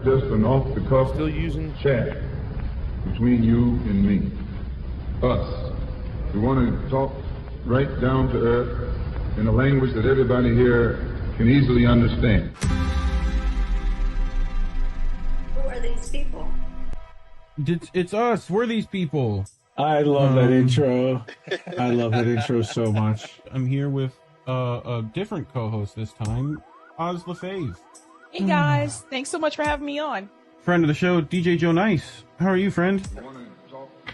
Just an off-the-cuff still using chat between you and me. Us. We want to talk right down to earth in a language that everybody here can easily understand. Who are these people? It's us. We're these people. I love that intro. I love that intro so much. I'm here with a different co-host this time, Oz LaFave. Hey guys, thanks so much for having me on. Friend of the show, DJ Joe Nice. How are you, friend?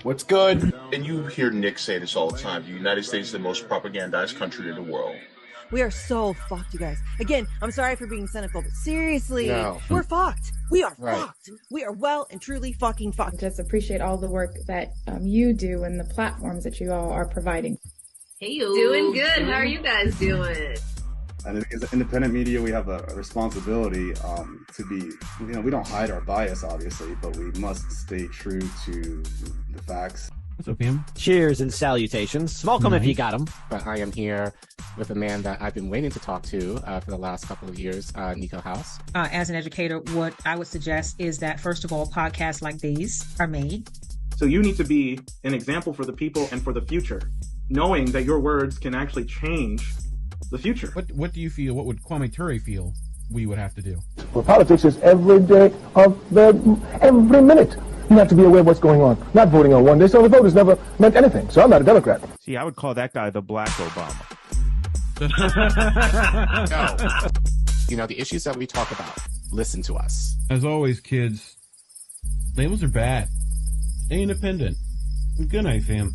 What's good? And you hear Nick say this all the time. The United States is the most propagandized country in the world. We are so fucked, you guys. Again, I'm sorry for being cynical, but seriously, we're fucked. We are fucked. We are well and truly fucking fucked. Just appreciate all the work that you do and the platforms that you all are providing. Hey, doing good. How are you guys doing? And as independent media, we have a responsibility to be, we don't hide our bias, obviously, but we must stay true to the facts. What's up, Pam? Cheers and salutations. Smoke 'em if you got them. But I am here with a man that I've been waiting to talk to for the last couple of years, Nico House. As an educator, what I would suggest is that, first of all, podcasts like these are made. So you need to be an example for the people and for the future, knowing that your words can actually change the future. What do you feel? What would Kwame Ture feel we would have to do? Well, politics is every day of every minute. You have to be aware of what's going on. Not voting on one day, so the vote has never meant anything. So I'm not a Democrat. See, I would call that guy the Black Obama. No. The issues that we talk about, listen to us. As always, kids, labels are bad. Stay independent. Good night, fam.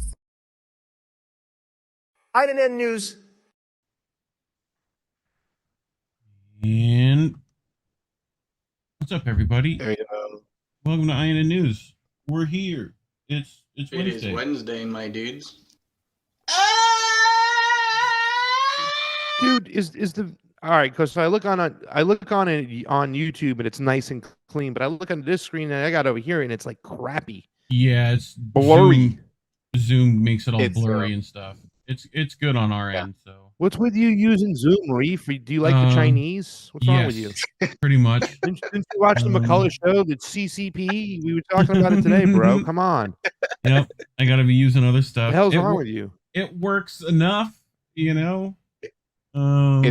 INN News. And what's up, everybody? There you go. Welcome to INN News. We're here. It's Wednesday. It is Wednesday, my dudes. Dude, is the all right? Because I look on it on YouTube and it's nice and clean, but I look on this screen and I got over here and it's like crappy. Yeah, it's blurry. Zoom makes it all blurry and stuff. It's good on our end. So what's with you using Zoom, Reef? Do you like the Chinese? What's wrong with you? Pretty much. Didn't you watch the McCullough show, the CCP? We were talking about it today, bro. Come on. Yep, I gotta be using other stuff. What the hell's wrong with you? It works enough, It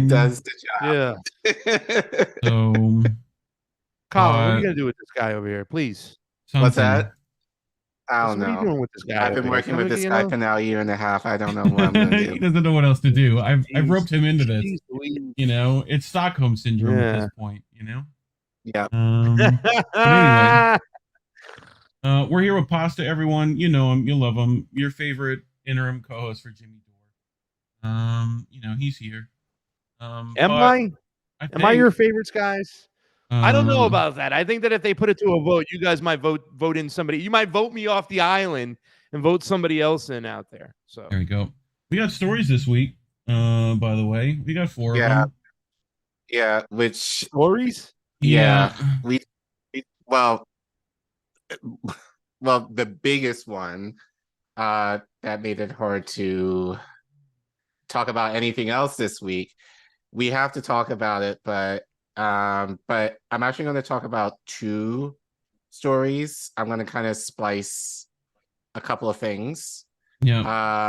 does the job. Yeah. So, Collin, what are you gonna do with this guy over here, please? What's that? I don't know. What are you doing with this guy? I've been working with this guy for now a year and a half. I don't know what I'm going to do. He doesn't know what else to do. I've roped him into this. It's Stockholm syndrome at this point. Yeah. But anyway, we're here with Pasta. Everyone, you know him, you love him. Your favorite interim co-host for Jimmy Dore. He's here. Am I your favorites, guys? I don't know about that. I think that if they put it to a vote, you guys might vote in somebody. You might vote me off the island and vote somebody else in out there. So there we go. We got stories this week. By the way, we got 4 of them. Yeah. Which stories? Yeah. Well, the biggest one that made it hard to talk about anything else this week. We have to talk about it, but I'm actually going to talk about 2 stories. I'm going to kind of splice a couple of things. Yeah.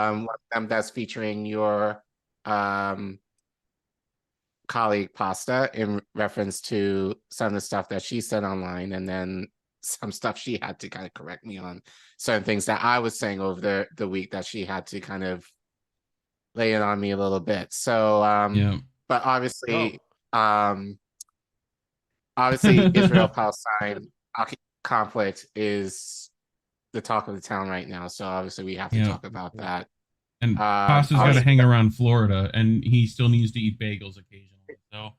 One of them that's featuring your colleague Pasta in reference to some of the stuff that she said online, and then some stuff she had to kind of correct me on certain things that I was saying over the week that she had to kind of lay it on me a little bit. So, but obviously, Israel-Palestine conflict is the talk of the town right now. So obviously we have to talk about that. And Pasta's got to hang around Florida, and he still needs to eat bagels occasionally. So,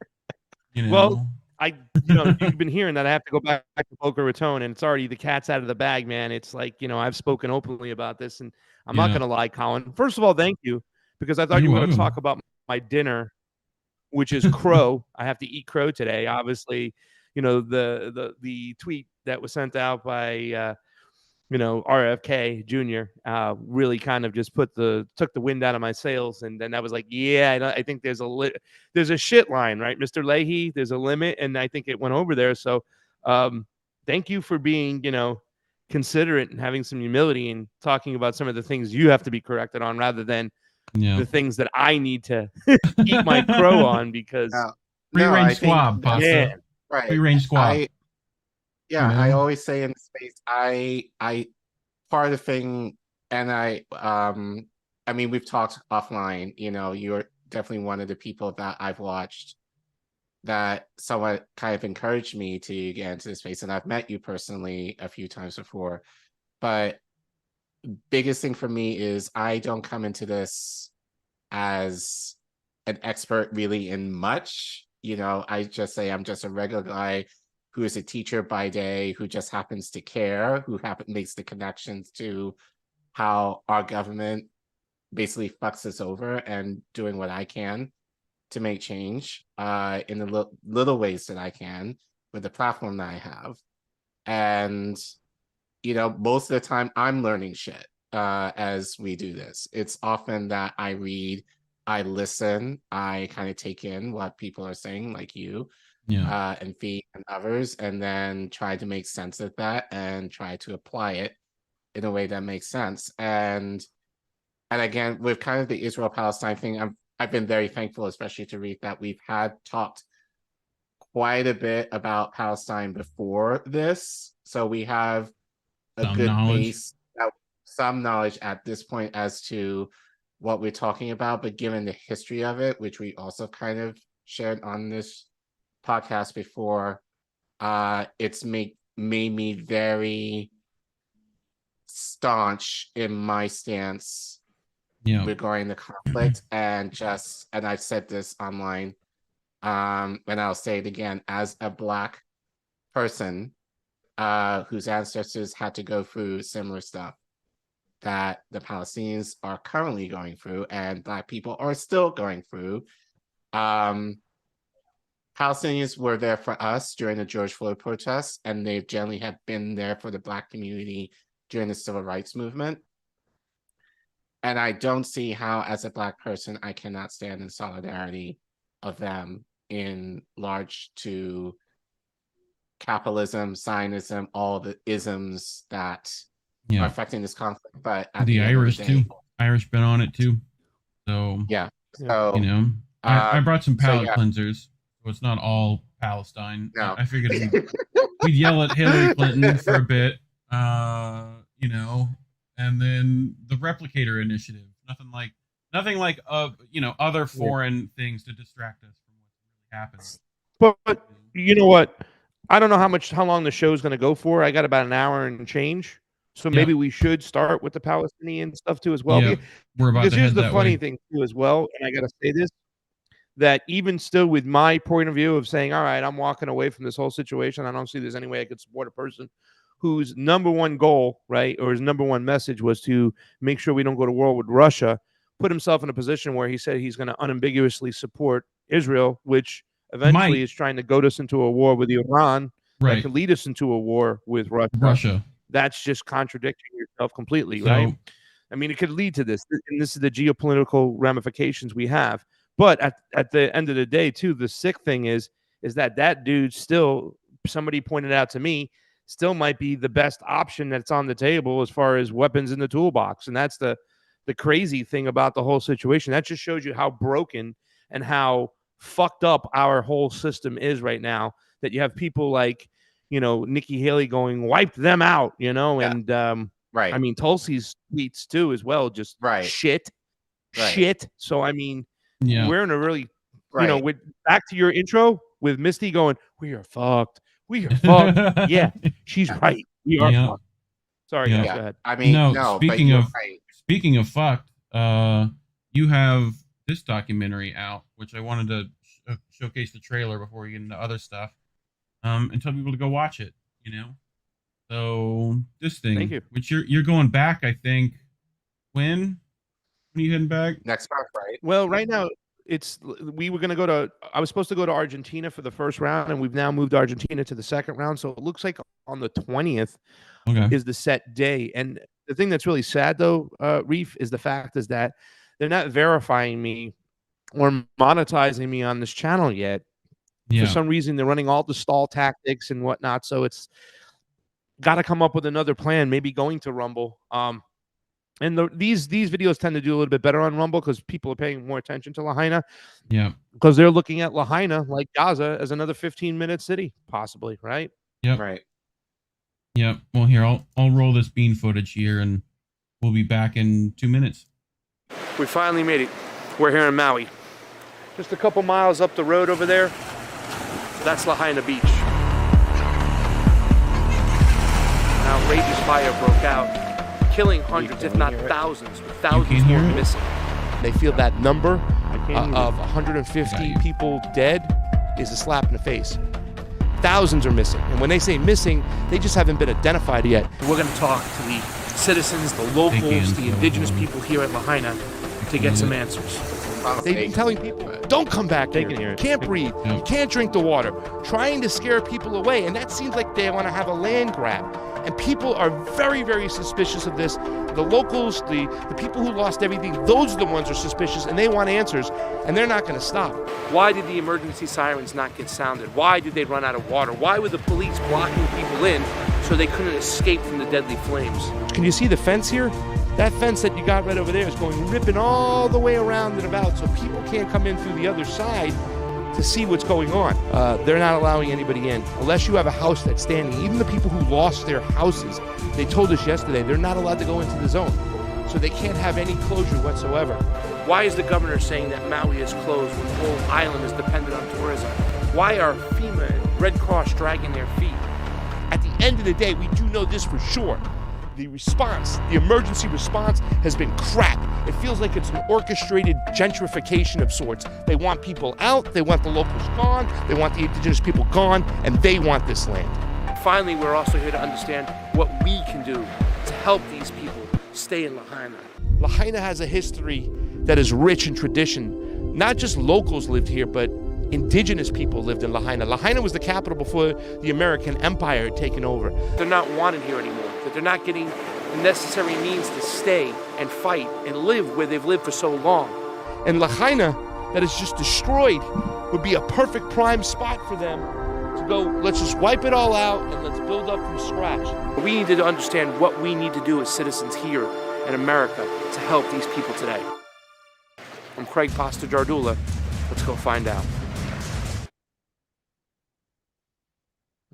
Well, you've been hearing that I have to go back to Boca Raton, and it's already the cat's out of the bag, man. It's like, I've spoken openly about this, and I'm not going to lie, Collin. First of all, thank you, because I thought you were going to talk about my dinner, which is crow. I have to eat crow today. Obviously, the tweet that was sent out by RFK Jr. Really kind of just took the wind out of my sails, and then I was like, I think there's a shit line, right, Mr. Leahy? There's a limit, and I think it went over there. So Thank you for being, considerate and having some humility and talking about some of the things you have to be corrected on rather than the things that I need to eat my crow on because free range squab, Pasta. Right. Free range squab. I always say in space, I part of the thing, and I mean, we've talked offline, you're definitely one of the people that I've watched that somewhat kind of encouraged me to get into the space, and I've met you personally a few times before, but biggest thing for me is I don't come into this as an expert really in much. I just say I'm just a regular guy who is a teacher by day, who just happens to care, who makes the connections to how our government basically fucks us over, and doing what I can to make change in the little ways that I can with the platform that I have. And, most of the time I'm learning shit as we do this. It's often that I read, I listen, I kind of take in what people are saying, like you, and feed and others, and then try to make sense of that and try to apply it in a way that makes sense. And again, with kind of the Israel-Palestine thing, I've been very thankful, especially to Reef, that we've had talked quite a bit about Palestine before this. So we have a good base, some knowledge at this point as to what we're talking about. But given the history of it, which we also kind of shared on this podcast before, it's made me very staunch in my stance regarding the conflict, and I've said this online, and I'll say it again, as a Black person whose ancestors had to go through similar stuff that the Palestinians are currently going through and Black people are still going through. Palestinians were there for us during the George Floyd protests, and they generally have been there for the Black community during the civil rights movement. And I don't see how, as a Black person, I cannot stand in solidarity of them in large to capitalism, Zionism, all the isms that are affecting this conflict. But at the Irish of the day, too. Irish been on it too. So so I brought some palate cleansers, so it's not all Palestine. No. I figured we'd yell at Hillary Clinton for a bit, and then the Replicator Initiative. Nothing like other foreign things to distract us from what really happens. But you know what? I don't know how long the show is going to go for. I got about an hour and change. So maybe we should start with the Palestinian stuff too as well. Yeah, we're about because to here's head the that funny way. thing too as well, and I got to say this, that even still with my point of view of saying, all right, I'm walking away from this whole situation. I don't see there's any way I could support a person whose number one goal, right, or his number one message was to make sure we don't go to war with Russia, put himself in a position where he said he's going to unambiguously support Israel, which eventually is trying to goad us into a war with Iran that could lead us into a war with Russia. That's just contradicting yourself completely, right? I mean, it could lead to this, and this is the geopolitical ramifications we have. But at the end of the day, too, the sick thing is that dude still, somebody pointed out to me, still might be the best option that's on the table as far as weapons in the toolbox. And that's the crazy thing about the whole situation. That just shows you how broken and how fucked up our whole system is right now, that you have people like, Nikki Haley going, wipe them out, and I mean, Tulsi's tweets too as well, just shit. So, I mean, we're in a really, with back to your intro with Misty going, we are fucked. We are fucked. Yeah, she's right. We are fucked. Sorry, guys, go ahead. I mean, speaking of fucked, you have this documentary out, which I wanted to showcase the trailer before we get into other stuff, and tell people to go watch it. So this thing, Thank you. which you're going back, I think. When are you heading back? Next month, right? Well, right now we were going to go to, I was supposed to go to Argentina for the first round, and we've now moved Argentina to the second round. So it looks like on the 20th is the set day. And the thing that's really sad though, Reef, is the fact is that they're not verifying me or monetizing me on this channel yet For some reason, they're running all the stall tactics and whatnot. So it's got to come up with another plan, maybe going to Rumble. And these videos tend to do a little bit better on Rumble because people are paying more attention to Lahaina. Yeah. Because they're looking at Lahaina, like Gaza, as another 15-minute city, possibly, right? Yep. Right. Yep. Well, here, I'll roll this bean footage here, and we'll be back in 2 minutes. We finally made it. We're here in Maui. Just a couple miles up the road over there. That's Lahaina Beach. An outrageous fire broke out, killing hundreds, if not thousands, with thousands more missing. They feel that number of 150 people dead is a slap in the face. Thousands are missing. And when they say missing, they just haven't been identified yet. We're going to talk to the citizens, the locals, the indigenous people here at Lahaina to get some answers. They've been telling people, don't come back here. You can't breathe. You can't drink the water. Trying to scare people away. And that seems like they want to have a land grab. And people are very, very suspicious of this. The locals, the people who lost everything, those are the ones who are suspicious, and they want answers, and they're not going to stop. Why did the emergency sirens not get sounded? Why did they run out of water? Why were the police blocking people in so they couldn't escape from the deadly flames? Can you see the fence here? That fence that you got right over there is going ripping all the way around and about, so people can't come in through the other side to see what's going on. They're not allowing anybody in unless you have a house that's standing. Even the people who lost their houses, they told us yesterday, they're not allowed to go into the zone. So they can't have any closure whatsoever. Why is the governor saying that Maui is closed when the whole island is dependent on tourism? Why are FEMA and Red Cross dragging their feet? At the end of the day, we do know this for sure. The response, the emergency response has been crap. It feels like it's an orchestrated gentrification of sorts. They want people out, they want the locals gone, they want the indigenous people gone, and they want this land. Finally, we're also here to understand what we can do to help these people stay in Lahaina. Lahaina has a history that is rich in tradition. Not just locals lived here, but indigenous people lived in Lahaina. Lahaina was the capital before the American Empire had taken over. They're not wanted here anymore, that they're not getting the necessary means to stay and fight and live where they've lived for so long. And Lahaina, that is just destroyed, would be a perfect prime spot for them to go, let's just wipe it all out and let's build up from scratch. We need to understand what we need to do as citizens here in America to help these people today. I'm Craig Pasta Jardula. Let's go find out.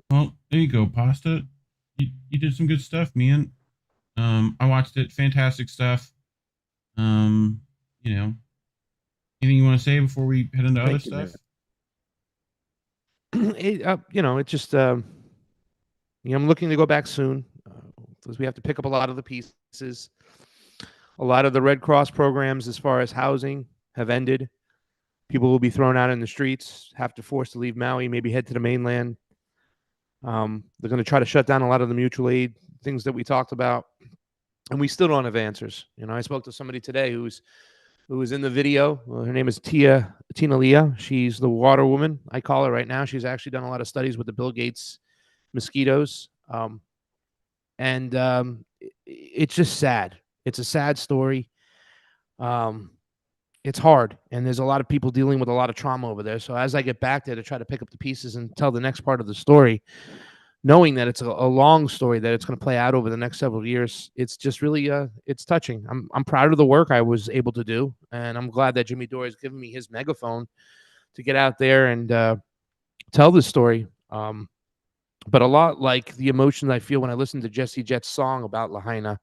Well, there you go, Pasta. You did some good stuff, man. I watched it. Fantastic stuff. You know, anything you want to say before we head into other stuff? It's just, I'm looking to go back soon because we have to pick up a lot of the pieces. A lot of the Red Cross programs, as far as housing, have ended. People will be thrown out in the streets, have to force to leave Maui, maybe head to the mainland. They're going to try to shut down a lot of the mutual aid things that we talked about, and we still don't have answers. I spoke to somebody today who was in the video. Well, her name is Tina Leah. She's the water woman, I call her right now. She's actually done a lot of studies with the Bill Gates mosquitoes, and it's just sad. It's a sad story. It's hard, and there's a lot of people dealing with a lot of trauma over there. So as I get back there to try to pick up the pieces and tell the next part of the story, knowing that it's a long story, that it's going to play out over the next several years, it's just really it's touching. I'm proud of the work I was able to do, and I'm glad that Jimmy Dore has given me his megaphone to get out there and tell this story. But a lot like the emotions I feel when I listen to Jesse Jet's song about Lahaina,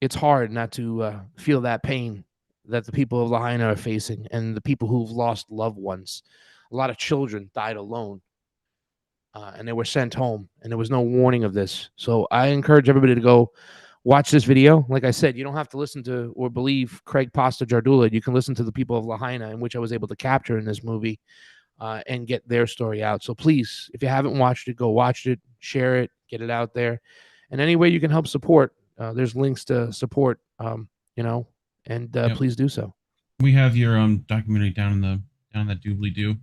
it's hard not to feel that pain that the people of Lahaina are facing, and the people who've lost loved ones. A lot of children died alone, and they were sent home, and there was no warning of this. So I encourage everybody to go watch this video. Like I said, you don't have to listen to or believe Craig Pasta Jardula. You can listen to the people of Lahaina, in which I was able to capture in this movie, and get their story out. So please, if you haven't watched it, go watch it, share it, get it out there. And any way you can help support, there's links to support, and please do so. We have your documentary down in that doobly-doo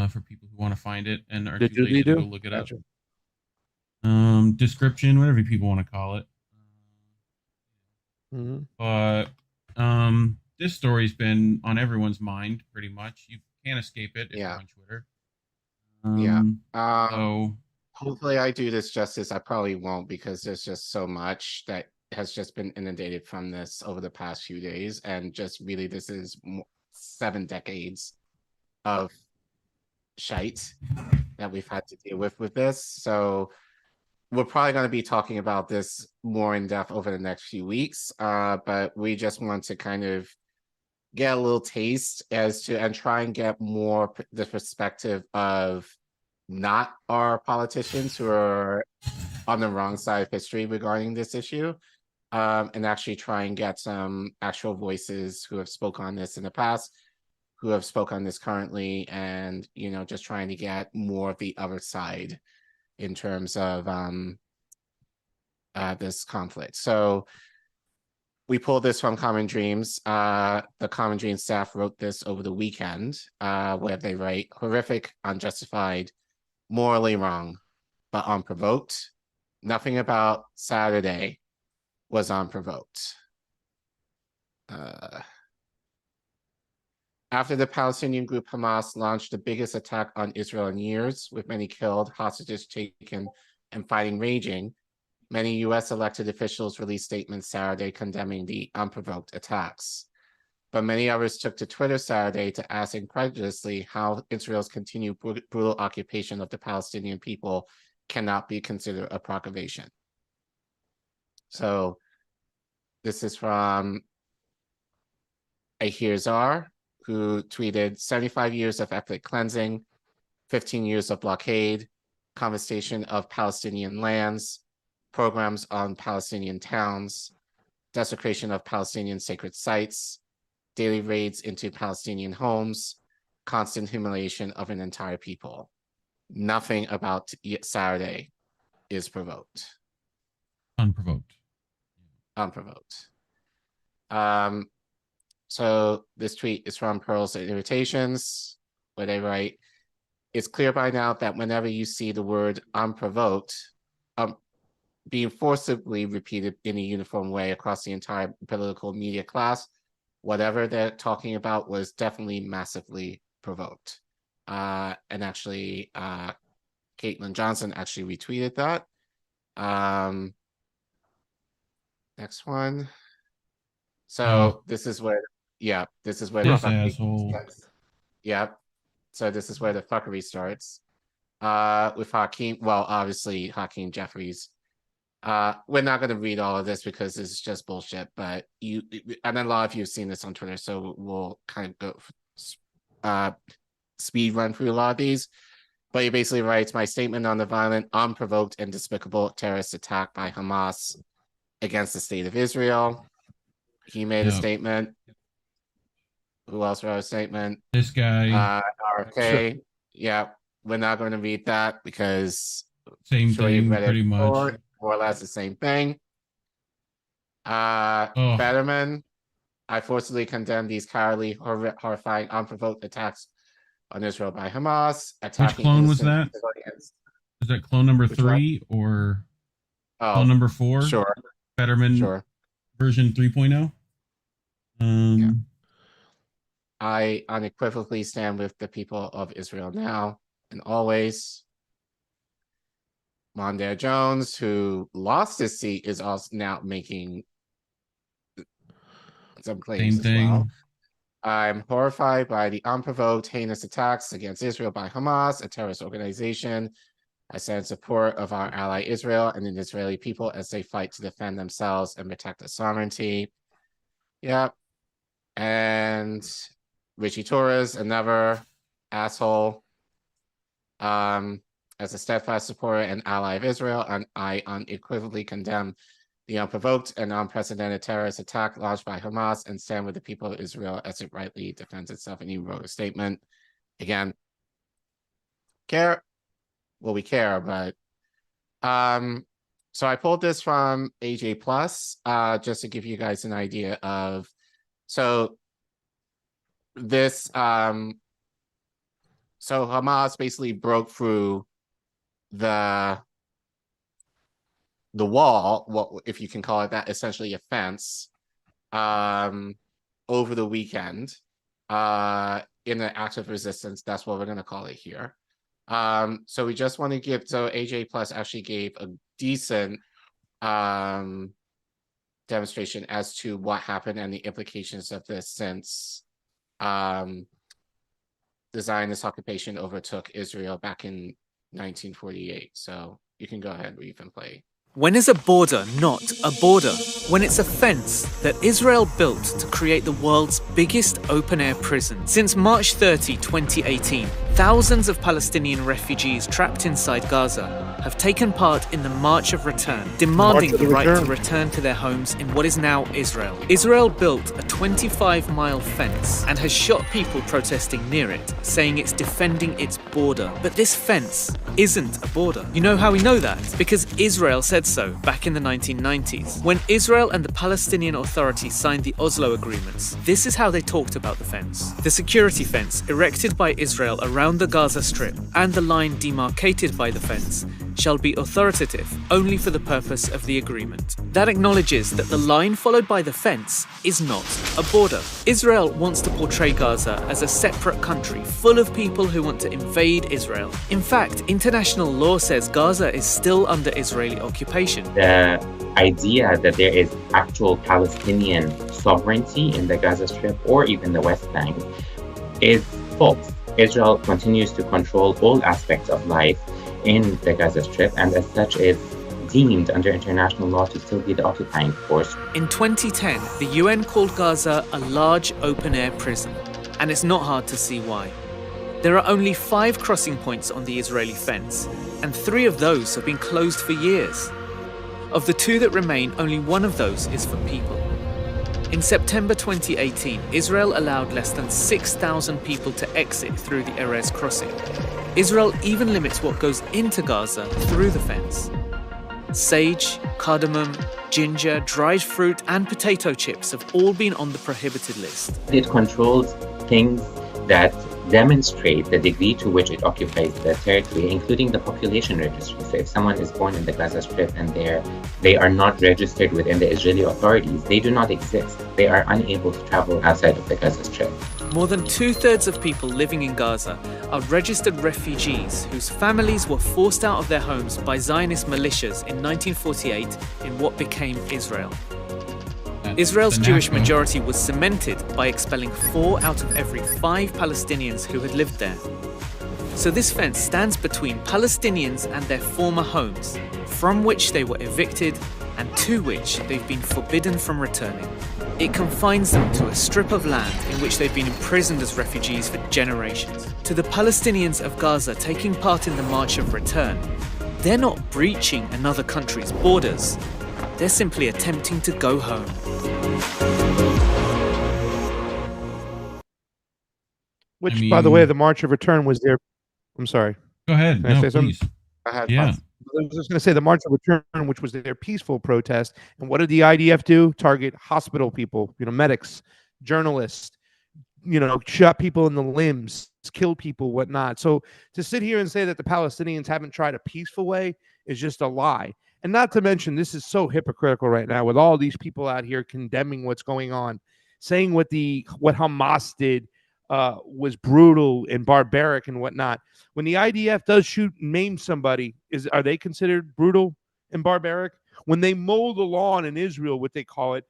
for people who want to find it and are too lazy to go look it up. Description, whatever people want to call it. Mm-hmm. But this story's been on everyone's mind pretty much. You can't escape it if you're on Twitter. So hopefully I do this justice. I probably won't because there's just so much that has just been inundated from this over the past few days, and just really this is 7 decades of shite that we've had to deal with this. So we're probably going to be talking about this more in depth over the next few weeks, but we just want to kind of get a little taste as to and try and get more the perspective of not our politicians who are on the wrong side of history regarding this issue, and actually try and get some actual voices who have spoke on this in the past, who have spoke on this currently, and just trying to get more of the other side in terms of this conflict. So we pulled this from Common Dreams. The Common Dreams staff wrote this over the weekend, where they write, horrific, unjustified, morally wrong, but unprovoked. Nothing about Saturday was unprovoked. After the Palestinian group Hamas launched the biggest attack on Israel in years, with many killed, hostages taken, and fighting raging, many U.S. elected officials released statements Saturday condemning the unprovoked attacks. But many others took to Twitter Saturday to ask incredulously how Israel's continued brutal occupation of the Palestinian people cannot be considered a provocation. So this is from Ahirzar, who tweeted 75 years of ethnic cleansing, 15 years of blockade, confiscation of Palestinian lands, programs on Palestinian towns, desecration of Palestinian sacred sites, daily raids into Palestinian homes, constant humiliation of an entire people. Nothing about Saturday is provoked. Unprovoked. Unprovoked. So this tweet is from Pearls and Irritations, where they write, it's clear by now that whenever you see the word unprovoked being forcibly repeated in a uniform way across the entire political media class, whatever they're talking about was definitely massively provoked. And actually, Caitlin Johnson actually retweeted that. Next one. So this is where, this is where this the asshole. starts. So this is where the fuckery starts. With Hakeem, well, obviously Hakeem Jeffries. We're not going to read all of this because it's just bullshit, but and a lot of you have seen this on Twitter, so we'll kind of go speed run through a lot of these. But he basically writes, my statement on the violent, unprovoked, and despicable terrorist attack by Hamas against the state of Israel. He made a statement. Who else wrote a statement? This guy. RFK. Yeah, we're not going to read that because same thing, pretty much. More or less the same thing. Fetterman, I forcibly condemn these cowardly, horrifying, unprovoked attacks on Israel by Hamas. Which clone was that? Is that clone number 3 or clone number 4? Sure. Fetterman version 3.0? I unequivocally stand with the people of Israel now and always. Mondaire Jones, who lost his seat, is also now making some claims as well. I'm horrified by the unprovoked, heinous attacks against Israel by Hamas, a terrorist organization. I stand in support of our ally Israel and the Israeli people as they fight to defend themselves and protect their sovereignty. Yep. And Richie Torres, another asshole. As a steadfast supporter and ally of Israel, and I unequivocally condemn the unprovoked and unprecedented terrorist attack launched by Hamas and stand with the people of Israel as it rightly defends itself. And he wrote a statement. Again, care? Well, we care, but so I pulled this from AJ Plus, just to give you guys an idea of, so this, so Hamas basically broke through the wall, what if you can call it that, essentially a fence, over the weekend, in an act of resistance. That's what we're going to call it here. So we just want to give, so AJ Plus actually gave a decent demonstration as to what happened and the implications of this since the Zionist occupation overtook Israel back in 1948. So you can go ahead, Reef, and play. When is a border not a border? When it's a fence that Israel built to create the world's biggest open-air prison. Since March 30, 2018, thousands of Palestinian refugees trapped inside Gaza have taken part in the March of Return, demanding the right to return to their homes in what is now Israel. Israel built a 25-mile fence and has shot people protesting near it, saying it's defending its border. But this fence isn't a border. You know how we know that? Because Israel said so back in the 1990s. When Israel and the Palestinian Authority signed the Oslo agreements, this is how they talked about the fence. The security fence erected by Israel around the Gaza Strip and the line demarcated by the fence shall be authoritative only for the purpose of the agreement. That acknowledges that the line followed by the fence is not a border. Israel wants to portray Gaza as a separate country full of people who want to invade Israel. In fact, international law says Gaza is still under Israeli occupation. The idea that there is actual Palestinian sovereignty in the Gaza Strip or even the West Bank is false. Israel continues to control all aspects of life in the Gaza Strip, and as such is deemed under international law to still be the occupying force. In 2010, the UN called Gaza a large open-air prison, and it's not hard to see why. There are only 5 crossing points on the Israeli fence, and 3 of those have been closed for years. Of the 2 that remain, only 1 of those is for people. In September 2018, Israel allowed less than 6,000 people to exit through the Erez crossing. Israel even limits what goes into Gaza through the fence. Sage, cardamom, ginger, dried fruit, and potato chips have all been on the prohibited list. It controls things that demonstrate the degree to which it occupies the territory, including the population registry. So if someone is born in the Gaza Strip and they are not registered within the Israeli authorities, they do not exist. They are unable to travel outside of the Gaza Strip. More than 2/3 of people living in Gaza are registered refugees whose families were forced out of their homes by Zionist militias in 1948 in what became Israel. Israel's Jewish majority was cemented by expelling 4 out of every 5 Palestinians who had lived there. So this fence stands between Palestinians and their former homes, from which they were evicted and to which they've been forbidden from returning. It confines them to a strip of land in which they've been imprisoned as refugees for generations. To the Palestinians of Gaza taking part in the March of Return, they're not breaching another country's borders. They're simply attempting to go home. Which, by the way, the March of Return was their... I'm sorry. Go ahead. Can I say something? Yeah. I was just going to say the March of Return, which was their peaceful protest. And what did the IDF do? Target hospital people, medics, journalists, shot people in the limbs, kill people, whatnot. So to sit here and say that the Palestinians haven't tried a peaceful way is just a lie. And not to mention, this is so hypocritical right now with all these people out here condemning what's going on, saying what Hamas did was brutal and barbaric and whatnot. When the IDF does shoot and maim somebody, are they considered brutal and barbaric? When they mow the lawn in Israel, what they call it,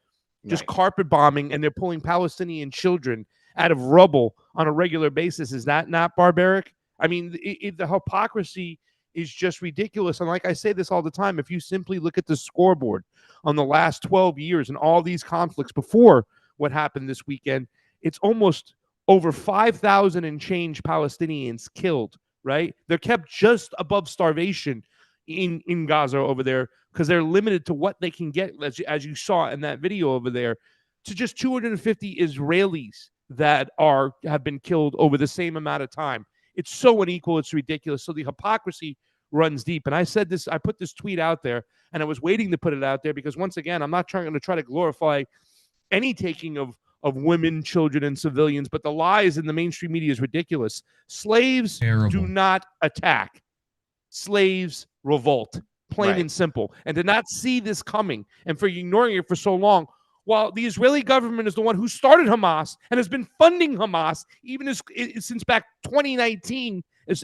just carpet bombing, and they're pulling Palestinian children out of rubble on a regular basis, is that not barbaric? I mean, the hypocrisy is just ridiculous. And like I say this all the time, if you simply look at the scoreboard on the last 12 years and all these conflicts before what happened this weekend, it's almost over 5,000 and change Palestinians killed, right? They're kept just above starvation in Gaza over there because they're limited to what they can get, as you saw in that video over there, to just 250 Israelis that have been killed over the same amount of time. It's so unequal, it's ridiculous. So the hypocrisy runs deep. And I said this, I put this tweet out there, and I was waiting to put it out there because, once again, I'm not trying to try to glorify any taking of women, children, and civilians, but the lies in the mainstream media is ridiculous. Slaves do not attack. Slaves revolt, plain and simple. And to not see this coming, and for ignoring it for so long, while the Israeli government is the one who started Hamas and has been funding Hamas even since back 2019. Is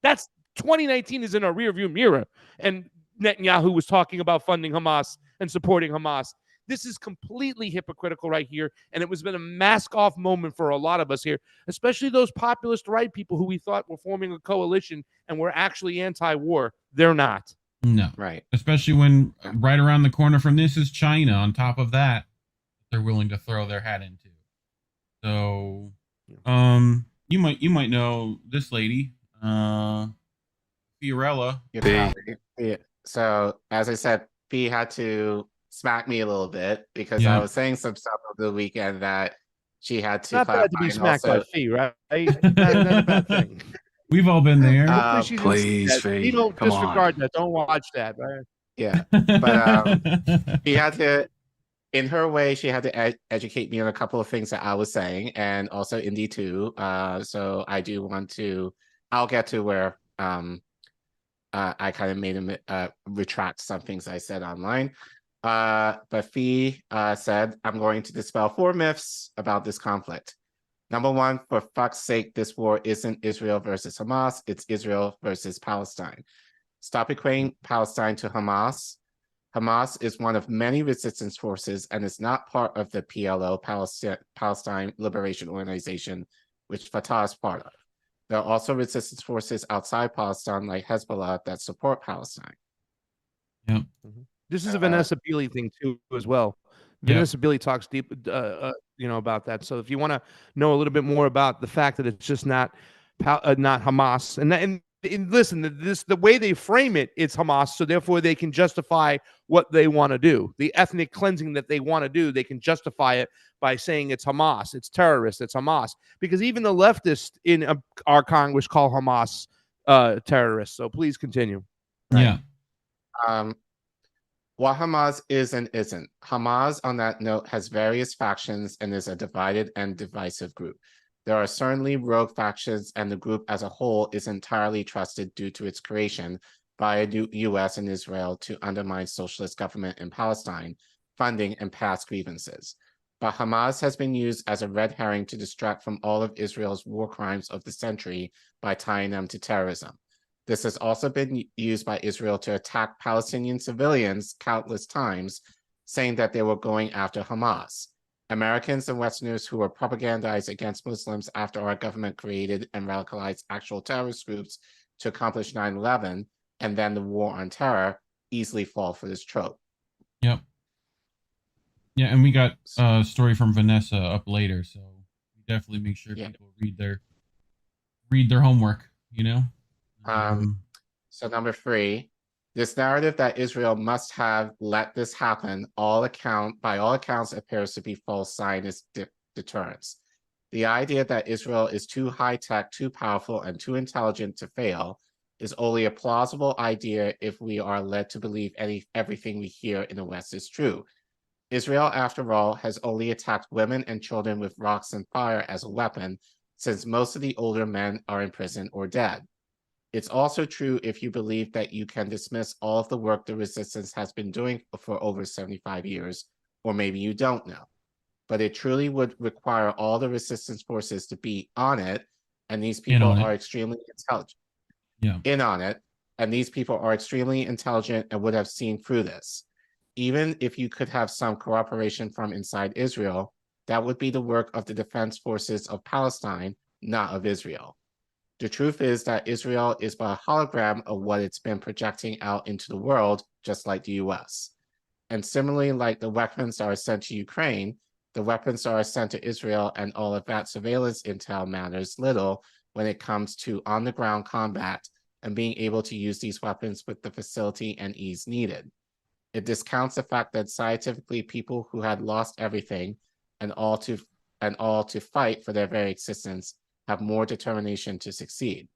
that's 2019 is in our rearview mirror, and Netanyahu was talking about funding Hamas and supporting Hamas. This is completely hypocritical right here, and it was been a mask-off moment for a lot of us here, especially those populist right people who we thought were forming a coalition and were actually anti-war. They're not. No. Right. Especially when right around the corner from this is China. On top of that, they're willing to throw their hat into. So, you might know this lady, Fiorella. Yeah. So, as I said, P had to smack me a little bit because I was saying some stuff over the weekend that she had to. Not bad to be smacked by Fee, right? Not a bad thing. We've all been there. Please, Fee. Don't disregard that. Don't watch that, right? Yeah, but she had to, in her way, she had to educate me on a couple of things that I was saying, and also Indy too. So I do want to. I'll get to where I kind of made him retract some things I said online. But Fee said, I'm going to dispel 4 myths about this conflict. Number 1, for fuck's sake, this war isn't Israel versus Hamas, it's Israel versus Palestine. Stop equating Palestine to Hamas. Hamas is one of many resistance forces and is not part of the PLO, Palestine Liberation Organization, which Fatah is part of. There are also resistance forces outside Palestine, like Hezbollah, that support Palestine. Yeah. This is a Vanessa Beeley thing too, as well. Vanessa Beeley talks deep, about that. So if you want to know a little bit more about the fact that it's just not Hamas, and listen, the way they frame it, it's Hamas. So therefore, they can justify what they want to do, the ethnic cleansing that they want to do. They can justify it by saying it's Hamas, it's terrorists, it's Hamas, because even the leftists in our Congress call Hamas terrorists. So please continue. Right. Yeah. What Hamas is and isn't. Hamas, on that note, has various factions and is a divided and divisive group. There are certainly rogue factions, and the group as a whole is entirely trusted due to its creation by the U.S. and Israel to undermine socialist government in Palestine, funding, and past grievances. But Hamas has been used as a red herring to distract from all of Israel's war crimes of the century by tying them to terrorism. This has also been used by Israel to attack Palestinian civilians countless times, saying that they were going after Hamas. Americans and Westerners who were propagandized against Muslims after our government created and radicalized actual terrorist groups to accomplish 9/11 and then the war on terror easily fall for this trope. Yep. Yeah, and we got a story from Vanessa up later, so definitely make sure people read their homework, So number 3, this narrative that Israel must have let this happen, by all accounts, appears to be false Zionist deterrence. The idea that Israel is too high-tech, too powerful, and too intelligent to fail is only a plausible idea if we are led to believe everything we hear in the West is true. Israel, after all, has only attacked women and children with rocks and fire as a weapon, since most of the older men are in prison or dead. It's also true if you believe that you can dismiss all of the work the resistance has been doing for over 75 years, or maybe you don't know. But it truly would require all the resistance forces to be on it, and these people are extremely intelligent. In on it, and these people are extremely intelligent and would have seen through this. Even if you could have some cooperation from inside Israel, that would be the work of the defense forces of Palestine, not of Israel. The truth is that Israel is but a hologram of what it's been projecting out into the world, just like the US. And similarly, like the weapons that are sent to Ukraine, the weapons that are sent to Israel and all of that surveillance intel matters little when it comes to on-the-ground combat and being able to use these weapons with the facility and ease needed. It discounts the fact that scientifically people who had lost everything and all to fight for their very existence have more determination to succeed.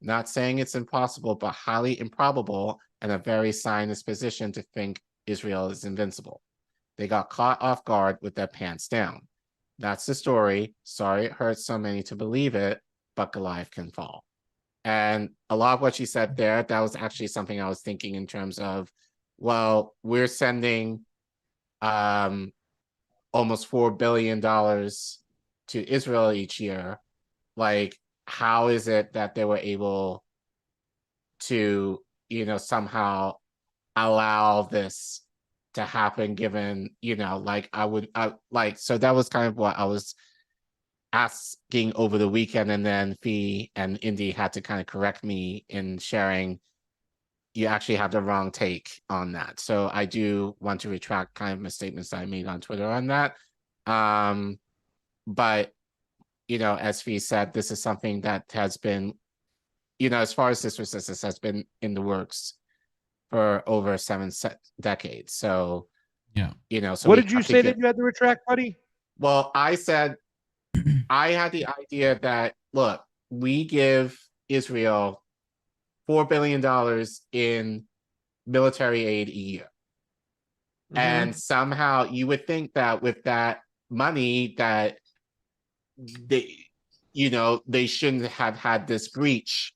Not saying it's impossible, but highly improbable and a very Zionist position to think Israel is invincible. They got caught off guard with their pants down. That's the story. Sorry it hurts so many to believe it, but Goliath can fall. And a lot of what she said there, that was actually something I was thinking in terms of, well, we're sending almost $4 billion to Israel each year, like, how is it that they were able to, somehow allow this to happen, given, so that was kind of what I was asking over the weekend, and then Fee and Indy had to kind of correct me in sharing you actually have the wrong take on that. So I do want to retract kind of misstatements that I made on Twitter on that. But, as Fee said, this is something that has been, as far as this resistance has been in the works for over 7 decades. So, so what did you say that you had to retract, buddy? Well, I said, I had the idea that, look, we give Israel $4 billion in military aid a year. Mm-hmm. And somehow you would think that with that money that they shouldn't have had this breach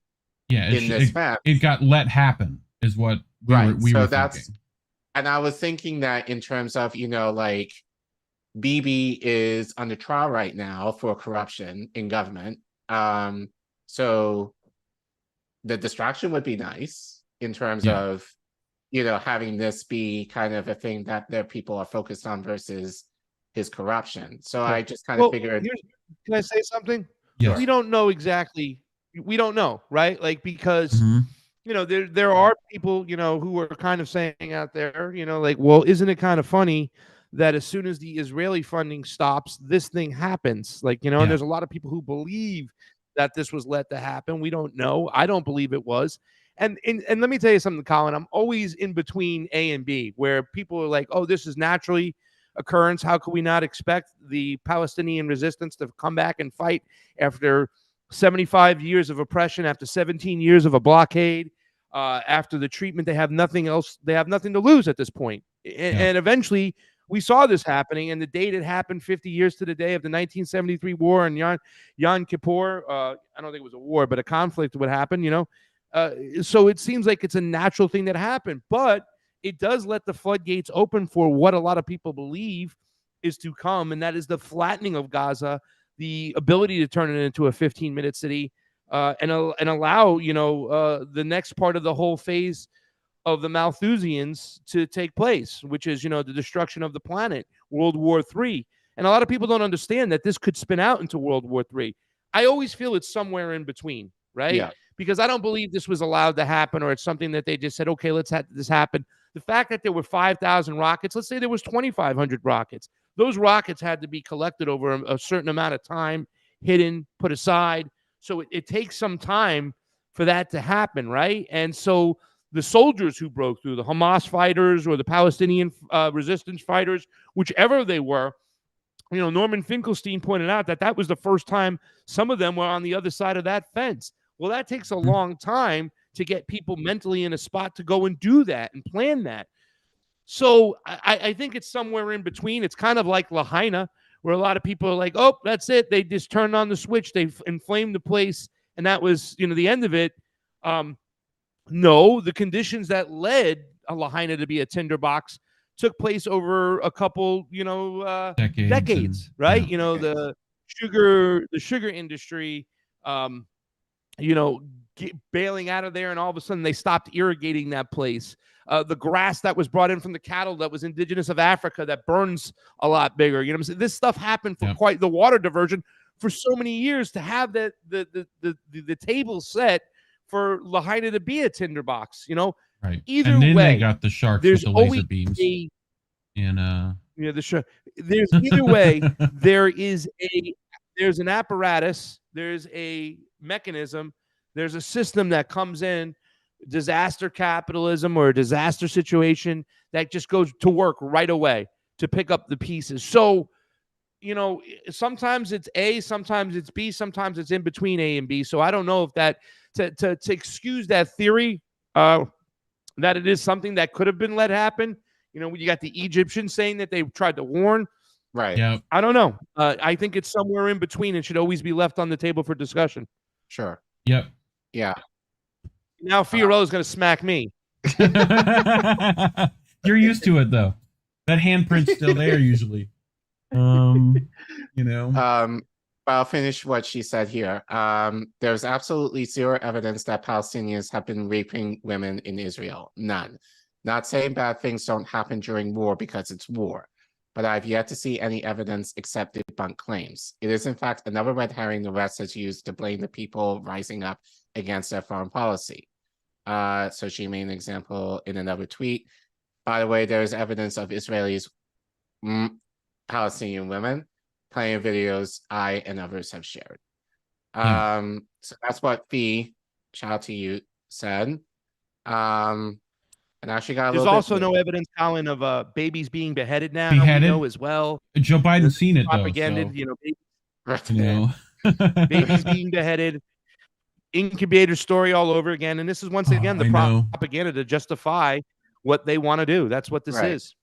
in this map. It got let happen is what we were thinking. And I was thinking that in terms of, Bibi is under trial right now for corruption in government. So the distraction would be nice in terms of, having this be kind of a thing that their people are focused on versus his corruption. So I just kind of figured. Can I say something? Yes. We don't know exactly. We don't know, right? Like, because, there are people, who are kind of saying out there, well, isn't it kind of funny that as soon as the Israeli funding stops, this thing happens? Like, and there's a lot of people who believe that this was let to happen. We don't know. I don't believe it was. And let me tell you something, Collin. I'm always in between A and B, where people are like, oh, this is naturally occurrence. How could we not expect the Palestinian resistance to come back and fight after 75 years of oppression, after 17 years of a blockade, after the treatment? They have nothing else. They have nothing to lose at this point. And eventually we saw this happening, and the date it happened 50 years to the day of the 1973 war and Yom Kippur. I don't think it was a war, but a conflict would happen, so it seems like it's a natural thing that happened, but it does let the floodgates open for what a lot of people believe is to come, and that is the flattening of Gaza, the ability to turn it into a 15-minute city, and allow, the next part of the whole phase of the Malthusians to take place, which is, the destruction of the planet, World War III. And a lot of people don't understand that this could spin out into World War III. I always feel it's somewhere in between, right? Yeah. Because I don't believe this was allowed to happen, or it's something that they just said, okay, let's have this happen. The fact that there were 5,000 rockets, let's say there was 2,500 rockets. Those rockets had to be collected over a certain amount of time, hidden, put aside. So it takes some time for that to happen, right? And so the soldiers who broke through, the Hamas fighters or the Palestinian resistance fighters, whichever they were, Norman Finkelstein pointed out that was the first time some of them were on the other side of that fence. Well, that takes a long time to get people mentally in a spot to go and do that and plan that. So I think it's somewhere in between. It's kind of like Lahaina, where a lot of people are like, oh, that's it. They just turned on the switch. They inflamed the place. And that was, the end of it. No, the conditions that led Lahaina to be a tinderbox took place over a couple, decades, right? Yeah. The sugar industry, bailing out of there, and all of a sudden they stopped irrigating that place. The grass that was brought in from the cattle that was indigenous of Africa that burns a lot bigger. You know what I'm saying? This stuff happened for quite the water diversion for so many years to have the table set for Lahaina to be a tinderbox. Right. Either and then way, they got the sharks there's with the laser always beams. The shark. There's either way. There's an apparatus. There's a mechanism. There's a system that comes in, disaster capitalism or a disaster situation, that just goes to work right away to pick up the pieces. So, sometimes it's A, sometimes it's B, sometimes it's in between A and B. So I don't know if that to excuse that theory that it is something that could have been let happen. You got the Egyptians saying that they tried to warn. Right. Yeah. I don't know. I think it's somewhere in between. It should always be left on the table for discussion. Sure. Yep. Yeah. Now Fiorella's going to smack me. You're used to it, though. That handprint's still there usually. You know. I'll finish what she said here. There's absolutely zero evidence that Palestinians have been raping women in Israel. None. Not saying bad things don't happen during war because it's war, but I've yet to see any evidence except debunked claims. It is in fact another red herring the West has used to blame the people rising up against their foreign policy. So she made an example in another tweet. By the way, there's evidence of Israelis, Palestinian women playing videos I and others have shared. So that's what Fee, shout out to you, said. And now she got a There's little also bit no evidence, Collin, of babies being beheaded now. Beheaded? We know as well. Joe Biden's seen it though. Propaganda, So. you know, You babies being beheaded. Incubator story all over again. And this is once again the propaganda to justify what they want to do. That's what this is.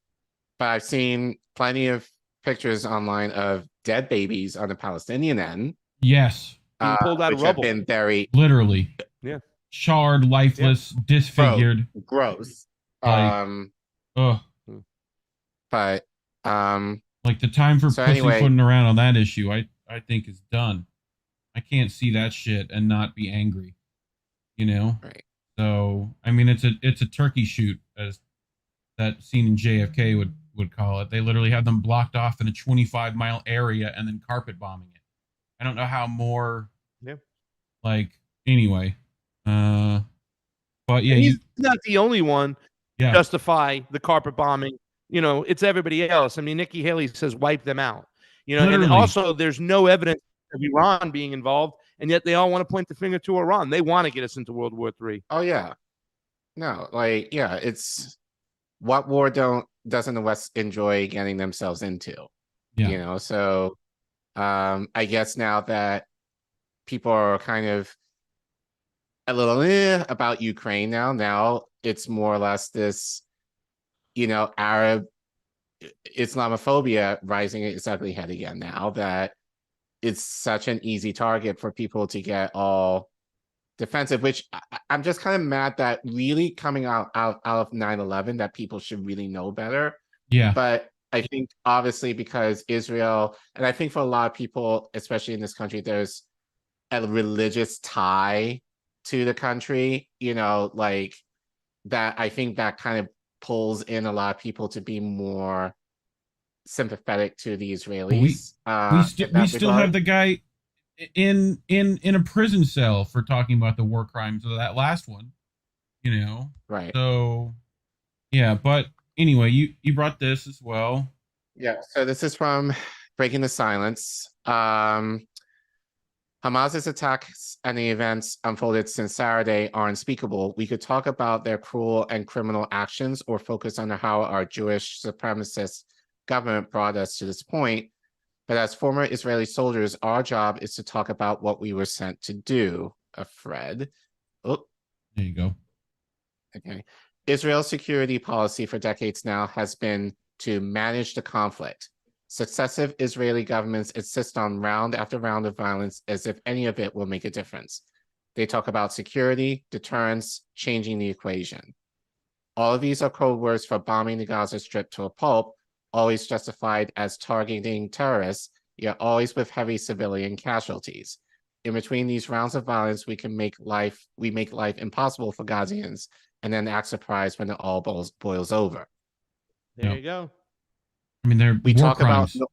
But I've seen plenty of pictures online of dead babies on the Palestinian end. Yes. Being pulled out of which rubble. have been very literally. Yeah. Charred, lifeless, disfigured. Gross. Like, but like the time for so pussyfooting around on that issue, I think is done. I can't see that shit and not be angry. You know? Right. So I mean it's a turkey shoot, as that scene in JFK would call it. They literally have them blocked off in a 25-mile area and then carpet bombing it. I don't know how more like anyway. But yeah, he's not the only one to justify the carpet bombing. You know, it's everybody else. I mean, Nikki Haley says wipe them out. You know, Literally. and also there's no evidence of Iran being involved, and yet they all want to point the finger to Iran. They want to get us into World War III. Oh yeah. No, like it's what war doesn't the West enjoy getting themselves into? Yeah. You know, so I guess now that people are kind of a little about Ukraine now it's more or less this, you know, Arab Islamophobia rising its ugly head again now that it's such an easy target for people to get all defensive, which I'm just kind of mad that really coming out of 9/11 that people should really know better. Yeah. But I think obviously because Israel, and I think for a lot of people, especially in this country, there's a religious tie to the country, you know, like that. I think that kind of pulls in a lot of people to be more sympathetic to the Israelis. We still have the guy in a prison cell for talking about the war crimes of that last one, you know. Right. So yeah, but anyway, you brought this as well. Yeah, so this is from Breaking the Silence. Hamas's attacks and the events unfolded since Saturday are unspeakable. We could talk about their cruel and criminal actions or focus on how our Jewish supremacist government brought us to this point. But as former Israeli soldiers, our job is to talk about what we were sent to do. Fred. Oh, there you go. Okay. Israel's security policy for decades now has been to manage the conflict. Successive Israeli governments insist on round after round of violence as if any of it will make a difference. They talk about security, deterrence, changing the equation. All of these are code words for bombing the Gaza Strip to a pulp, always justified as targeting terrorists, yet always with heavy civilian casualties. In between these rounds of violence, we make life impossible for Gazians, and then act surprised when it all boils over. There you go. I mean, they're we war talk crimes. about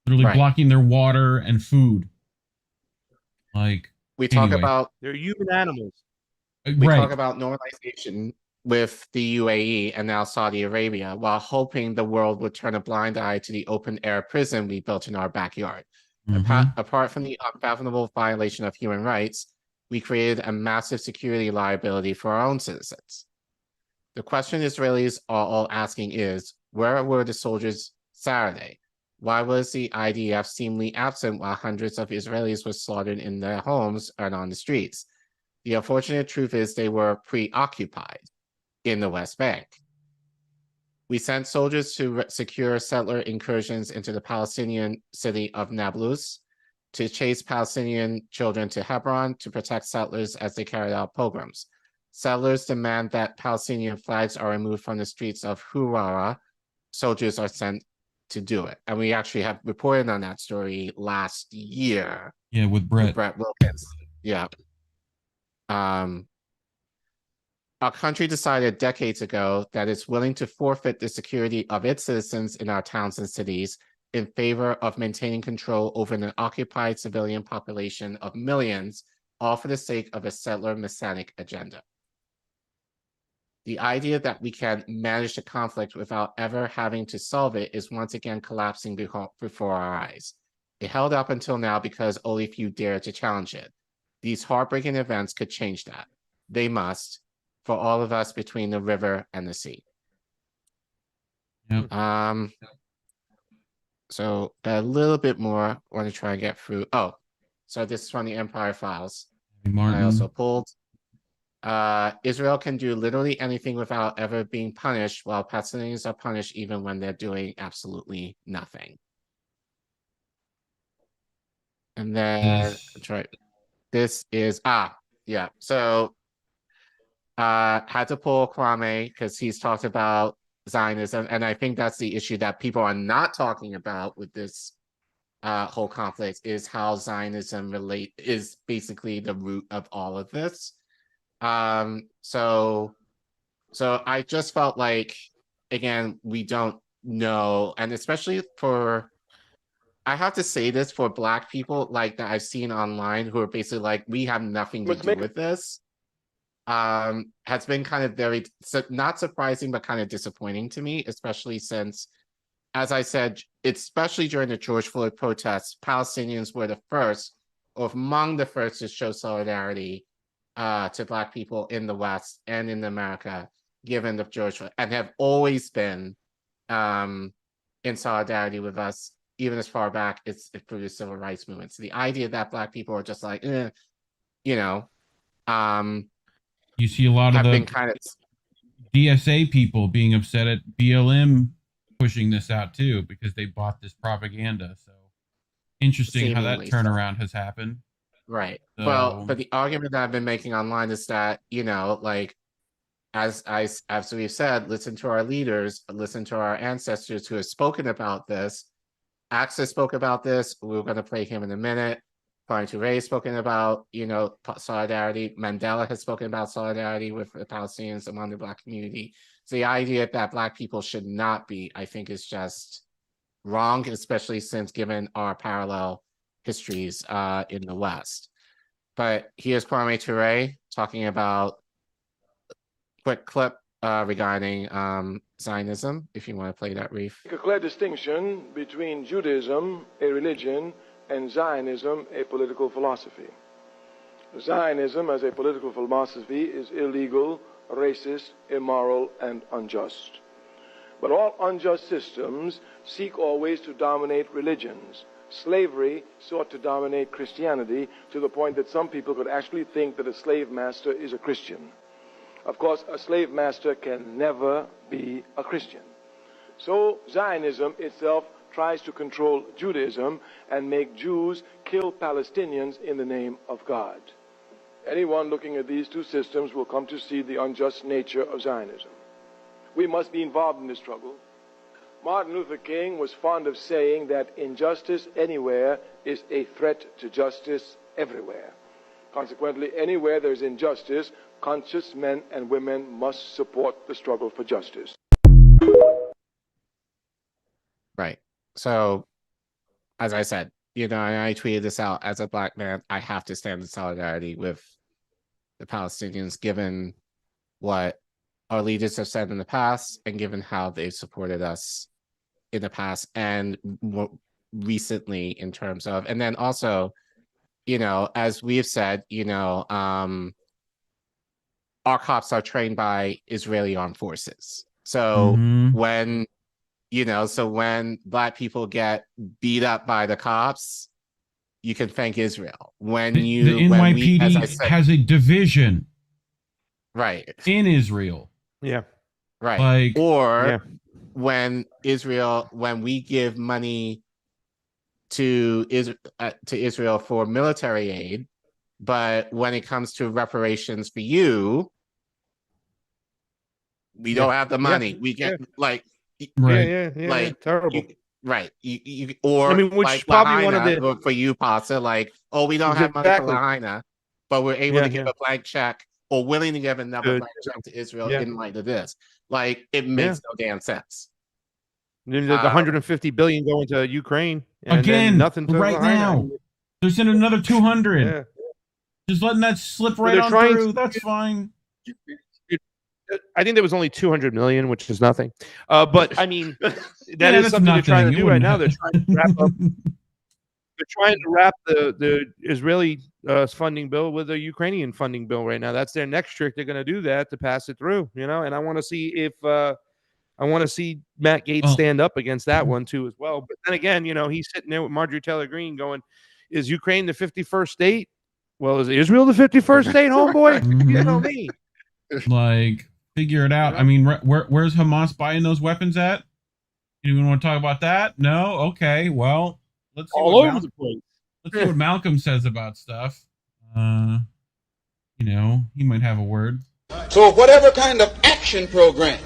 literally blocking their water and food. Like we talk about they're human animals. We talk about normalization with the UAE and now Saudi Arabia, while hoping the world would turn a blind eye to the open air prison we built in our backyard. Apart from the unfathomable violation of human rights, we created a massive security liability for our own citizens. The question Israelis are all asking is, where were the soldiers Saturday? Why was the IDF seemingly absent while hundreds of Israelis were slaughtered in their homes and on the streets? The unfortunate truth is they were preoccupied in the West Bank. We sent soldiers to secure settler incursions into the Palestinian city of Nablus, to chase Palestinian children to Hebron, to protect settlers as they carried out pogroms. Settlers demand that Palestinian flags are removed from the streets of Hurara, soldiers are sent to do it. And we actually have reported on that story last year. Yeah, with Brett. Wilkins. Yeah. Our country decided decades ago that it's willing to forfeit the security of its citizens in our towns and cities in favor of maintaining control over an occupied civilian population of millions, all for the sake of a settler messianic agenda. The idea that we can manage the conflict without ever having to solve it is once again collapsing before our eyes. It held up until now because only few dared to challenge it. These heartbreaking events could change that. They must, for all of us between the river and the sea. Yep. So a little bit more. I want to try and get through. Oh, so this is from the Empire Files. I also pulled. Israel can do literally anything without ever being punished, while Palestinians are punished even when they're doing absolutely nothing. And then this is yeah. So had to pull Kwame because he's talked about Zionism, and I think that's the issue that people are not talking about with this whole conflict, is how Zionism is basically the root of all of this. So I just felt like, again, we don't know, and especially for, I have to say this, for Black people like that I've seen online who are basically like, we have nothing to do with this, has been kind of very, not surprising, but kind of disappointing to me, especially since, as I said, especially during the George Floyd protests, Palestinians were the first, or among the first, to show solidarity to Black people in the West and in America, given the George Floyd, and have always been in solidarity with us, even as far back as through the civil rights movement. So the idea that Black people are just like, you know, you see a lot of the kind of DSA people being upset at BLM pushing this out too, because they bought this propaganda. So interesting how that turnaround has happened. Right. So, well, but the argument that I've been making online is that, you know, like, as we've said, listen to our leaders, listen to our ancestors who have spoken about this. Axis spoke about this. We're going to play him in a minute. Collin Radix has spoken about, you know, solidarity. Mandela has spoken about solidarity with the Palestinians among the Black community. So the idea that Black people should not be, I think, is just wrong, especially since given our parallel histories in the West. But here's Kwame Ture talking about a quick clip regarding Zionism, if you want to play that, Reef. A clear distinction between Judaism, a religion, and Zionism, a political philosophy. Zionism as a political philosophy is illegal, racist, immoral, and unjust. But all unjust systems seek always to dominate religions. Slavery sought to dominate Christianity to the point that some people could actually think that a slave master is a Christian. Of course, a slave master can never be a Christian. So Zionism itself tries to control Judaism and make Jews kill Palestinians in the name of God. Anyone looking at these two systems will come to see the unjust nature of Zionism. We must be involved in this struggle. Martin Luther King was fond of saying that injustice anywhere is a threat to justice everywhere. Consequently, anywhere there is injustice, conscious men and women must support the struggle for justice. Right. So, as I said, you know, and I tweeted this out, as a Black man, I have to stand in solidarity with the Palestinians, given what our leaders have said in the past and given how they've supported us in the past and more recently in terms of, and then also, you know, as we've said, you know, our cops are trained by Israeli armed forces. So when, you know, so when Black people get beat up by the cops, you can thank Israel. When you, the NYPD has a division, right, in Israel. Yeah. Right. Like, or when we give money to Israel for military aid, but when it comes to reparations for you, we don't have the money. We get like, Right. Like terrible. Or I mean, which like is probably one of Lahaina, for you, Pasta, like, oh, we don't have money for Exactly. Lahaina, but we're able to give a blank check or willing to give another blank check to Israel in light of this. Like, it makes no damn sense. The 150 billion going to Ukraine and Again, then nothing to right Lahaina. now. They're sending another 200. Yeah. Just letting that slip right they're on trying through. to- That's fine. I think there was only 200 million, which is nothing. But I mean, that is that's something they're trying to nothing. do It right wouldn't now. They're trying to wrap up. They're trying to wrap the Israeli funding bill with a Ukrainian funding bill right now. That's their next trick. They're going to do that to pass it through, you know. And I want to see if I want to see Matt Gaetz stand up against that one too as well. But then again, you know, he's sitting there with Marjorie Taylor Greene going, "Is Ukraine the 51st state? Well, is Israel the 51st state, homeboy? You know me." Like, figure it out. I mean, where's Hamas buying those weapons at? Anyone want to talk about that? No? Okay. Well, let's see all over the place. Let's see what Malcolm says about stuff. You know, he might have a word. So whatever kind of action program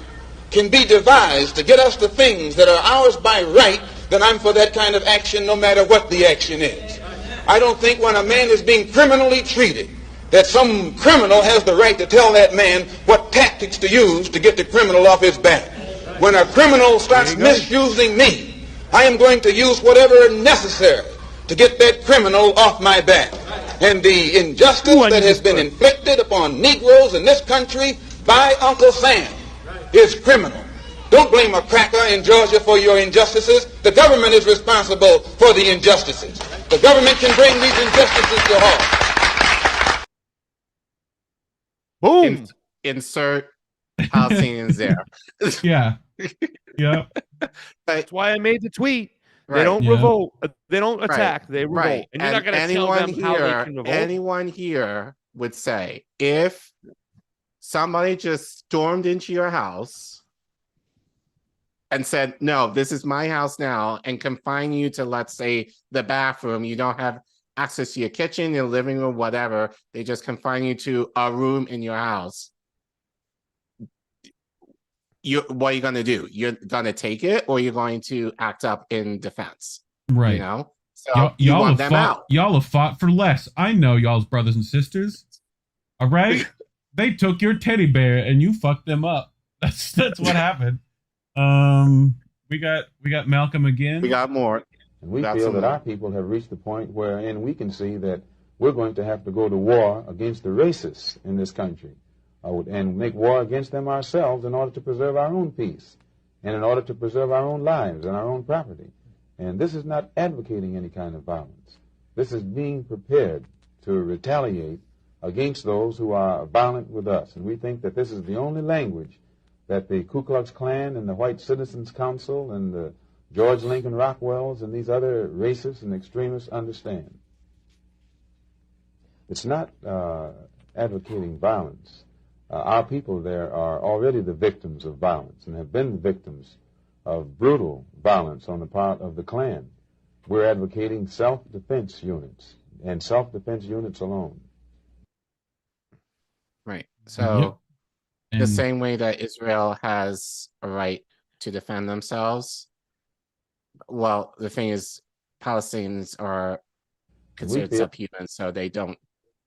can be devised to get us the things that are ours by right, then I'm for that kind of action no matter what the action is. I don't think when a man is being criminally treated that some criminal has the right to tell that man what tactics to use to get the criminal off his back. When a criminal starts misusing me, I am going to use whatever necessary to get that criminal off my back. And the injustice that has been inflicted upon Negroes in this country by Uncle Sam is criminal. Don't blame a cracker in Georgia for your injustices. The government is responsible for the injustices. The government can bring these injustices to halt. Boom. Insert Palestinians there. Yeah. Yeah. That's why I made the tweet. They Right. don't Yeah. revolt. They don't Right. attack. They revolt. Right. And you're not going to tell them how they can revolt. Anyone here would say, if somebody just stormed into your house and said, no, this is my house now, and confine you to, let's say, the bathroom, you don't have access to your kitchen, your living room, whatever, they just confine you to a room in your house, what are you going to do? You're going to take it, or you're going to act up in defense? Right. You know? So you y'all want have them out. Y'all have fought for less. I know y'all's brothers and sisters. All right? They took your teddy bear and you fucked them up. That's what happened. We got Malcolm again. We got more. And we feel that our people have reached the point wherein we can see that we're going to have to go to war against the racists in this country and make war against them ourselves in order to preserve our own peace and in order to preserve our own lives and our own property. And this is not advocating any kind of violence. This is being prepared to retaliate against those who are violent with us. And we think that this is the only language that the Ku Klux Klan and the White Citizens Council and the George Lincoln Rockwells and these other racists and extremists understand. It's not advocating violence. Our people there are already the victims of violence and have been the victims of brutal violence on the part of the Klan. We're advocating self-defense units and self-defense units alone. Right. So the same way that Israel has a right to defend themselves, well, the thing is, Palestinians are considered subhuman, so they don't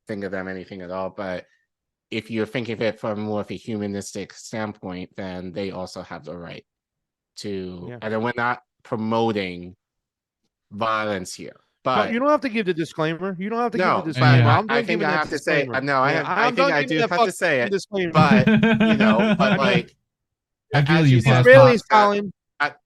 think of them anything at all. But if you're thinking of it from more of a humanistic standpoint, then they also have the right to, and then we're not promoting violence here. But no, you don't have to give the disclaimer. You don't have to give the but disclaimer. I think I have to say, no, I think I do have to say it. Disclaimer. But, you know, but like, I feel as you, you said, Israelis, Collin,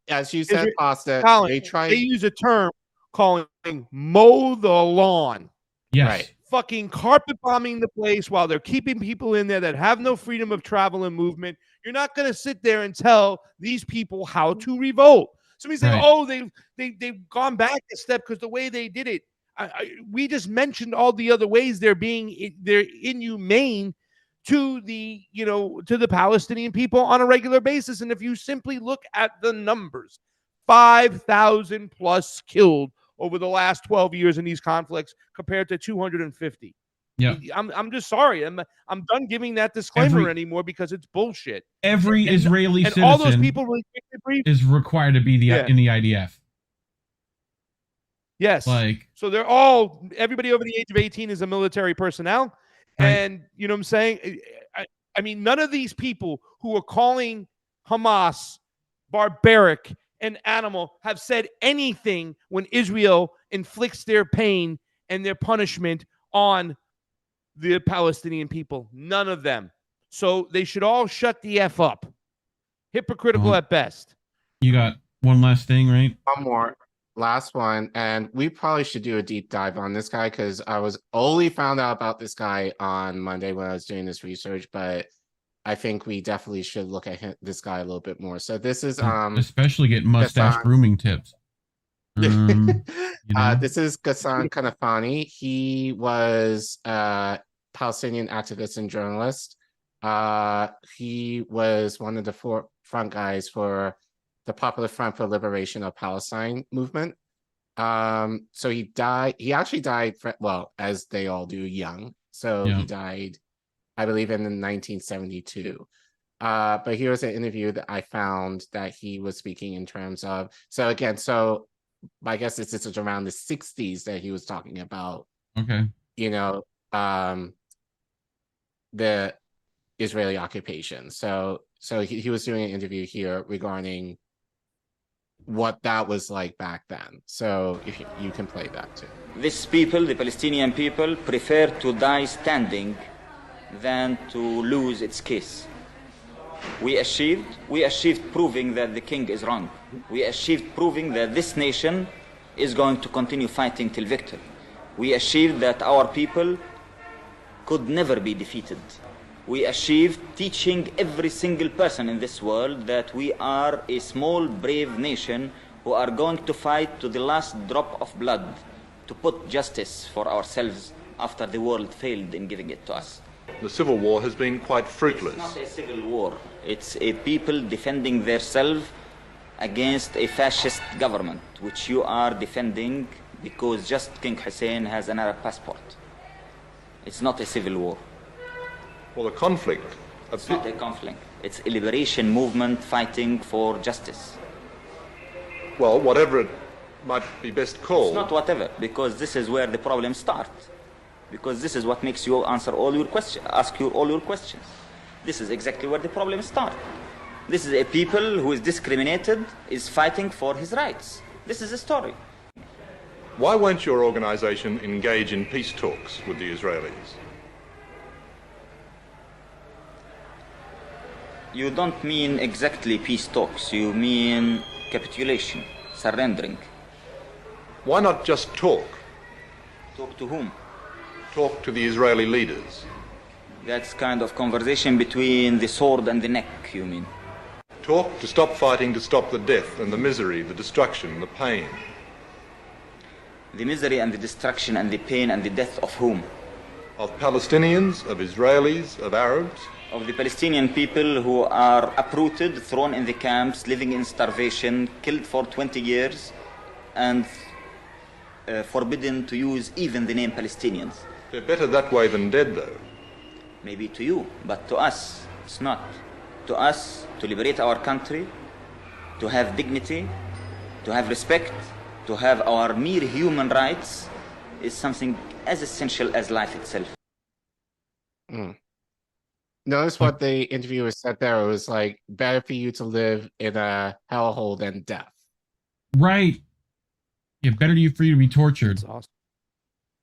as you said, Pasta, Collin, they use a term calling mow the lawn. Yes. Right. Fucking carpet bombing the place while they're keeping people in there that have no freedom of travel and movement. You're not going to sit there and tell these people how to revolt. Somebody said, "Oh, they've gone back a step because the way they did it." We just mentioned all the other ways they're inhumane to the Palestinian people on a regular basis. And if you simply look at the numbers, 5,000 plus killed over the last 12 years in these conflicts compared to 250. Yeah. I'm just sorry. I'm done giving that disclaimer anymore because it's bullshit. Every Israeli citizen all those people really is required to be in the IDF. Yes. So they're everybody over the age of 18 is a military personnel. Right. And you know what I'm saying? I mean, none of these people who are calling Hamas barbaric and animal have said anything when Israel inflicts their pain and their punishment on the Palestinian people. None of them. So they should all shut the F up. Hypocritical at best. You got one last thing, right? One more. Last one. And we probably should do a deep dive on this guy because I was only found out about this guy on Monday when I was doing this research, but I think we definitely should look at this guy a little bit more. So this is especially get mustache grooming tips. This is Ghassan Kanafani. He was a Palestinian activist and journalist. He was one of the forefront guys for the Popular Front for Liberation of Palestine movement. So he actually died, as they all do, young. So he died, I believe, in 1972. But here was an interview that I found that he was speaking in terms of, I guess this is around the 60s that he was talking about, the Israeli occupation. So he was doing an interview here regarding what that was like back then. So if you can play that too. These people, the Palestinian people, prefer to die standing than to lose its case. We achieved proving that the king is wrong. We achieved proving that this nation is going to continue fighting till victory. We achieved that our people could never be defeated. We achieved teaching every single person in this world that we are a small, brave nation who are going to fight to the last drop of blood to put justice for ourselves after the world failed in giving it to us. The civil war has been quite fruitless. It's not a civil war. It's a people defending themselves against a fascist government, which you are defending because just King Hussein has an Arab passport. It's not a civil war. Well, a conflict. It's not a conflict. It's a liberation movement fighting for justice. Well, whatever it might be best called. It's not whatever, because this is where the problems start. Because this is what makes you ask all your questions. This is exactly where the problems start. This is a people who is discriminated, is fighting for his rights. This is a story. Why won't your organization engage in peace talks with the Israelis? You don't mean exactly peace talks. You mean capitulation, surrendering. Why not just talk? Talk to whom? Talk to the Israeli leaders. That's kind of conversation between the sword and the neck, you mean? Talk to stop fighting, to stop the death and the misery, the destruction, the pain. The misery and the destruction and the pain and the death of whom? Of Palestinians, of Israelis, of Arabs. Of the Palestinian people who are uprooted, thrown in the camps, living in starvation, killed for 20 years, and forbidden to use even the name Palestinians. They're better that way than dead, though. Maybe to you, but to us, it's not. To us, to liberate our country, to have dignity, to have respect, to have our mere human rights is something as essential as life itself. Notice what the interviewer said there. It was like, better for you to live in a hellhole than death. Right. Yeah, better for you to be tortured. That's awesome.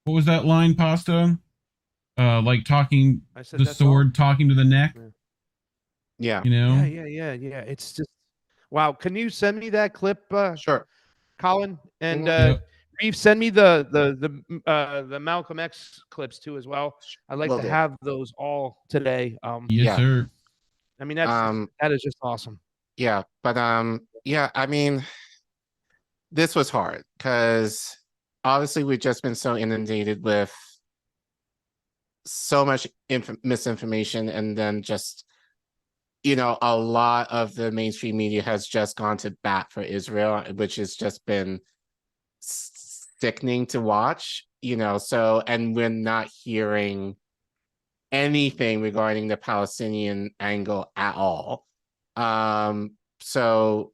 What was that line, Pasta? Like talking the sword, talking to the neck. Yeah. You know? Yeah. It's just wow. Can you send me that clip? Sure. Collin and Reef, send me the Malcolm X clips too as well. I'd like to have those all today. Yes, sir. I mean that is just awesome. Yeah, but I mean, this was hard because obviously we've just been so inundated with so much misinformation, and then just a lot of the mainstream media has just gone to bat for Israel, which has just been sickening to watch. so, and we're not hearing anything regarding the Palestinian angle at all. So,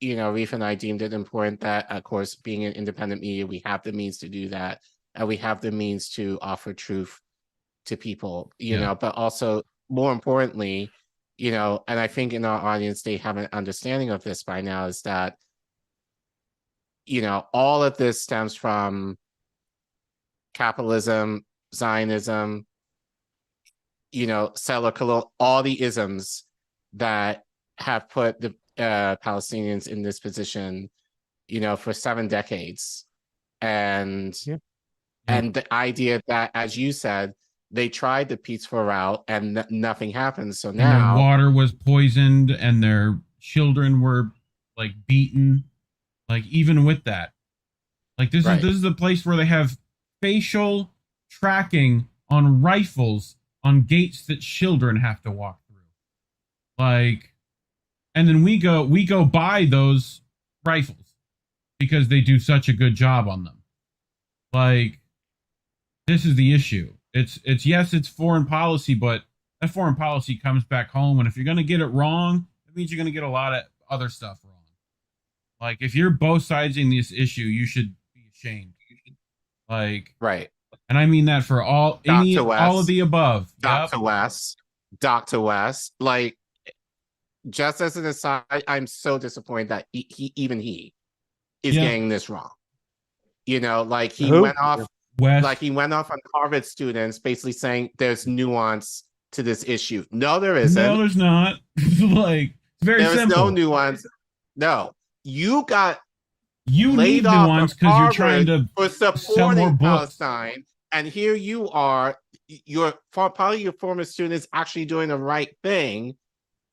Reef and I deemed it important that, of course, being an independent media, we have the means to do that, and we have the means to offer truth to people, but also more importantly, and I think in our audience, they have an understanding of this by now, is that, all of this stems from capitalism, Zionism, settler colonial, all the isms that have put the Palestinians in this position, for 7 decades. And the idea that, as you said, they tried the peaceful route and nothing happened. So now and their water was poisoned and their children were like beaten. Like, even with that, like this is the place where they have facial tracking on rifles on gates that children have to walk through. Like, and then we go buy those rifles because they do such a good job on them. Like, this is the issue. It's yes, it's foreign policy, but that foreign policy comes back home, and if you're going to get it wrong, it means you're going to get a lot of other stuff wrong. Like, if you're both sides in this issue, you should be ashamed. Like, right. And I mean that for all of the above. Dr. West, like, just as an aside, I'm so disappointed that he is getting this wrong. Like, he went off on Harvard students, basically saying there's nuance to this issue. No, there isn't. No, there's not. Like, it's very simple. There's no nuance. No, you need nuance because you're trying to for supporting Palestine, and here you are. Probably your former students actually doing the right thing,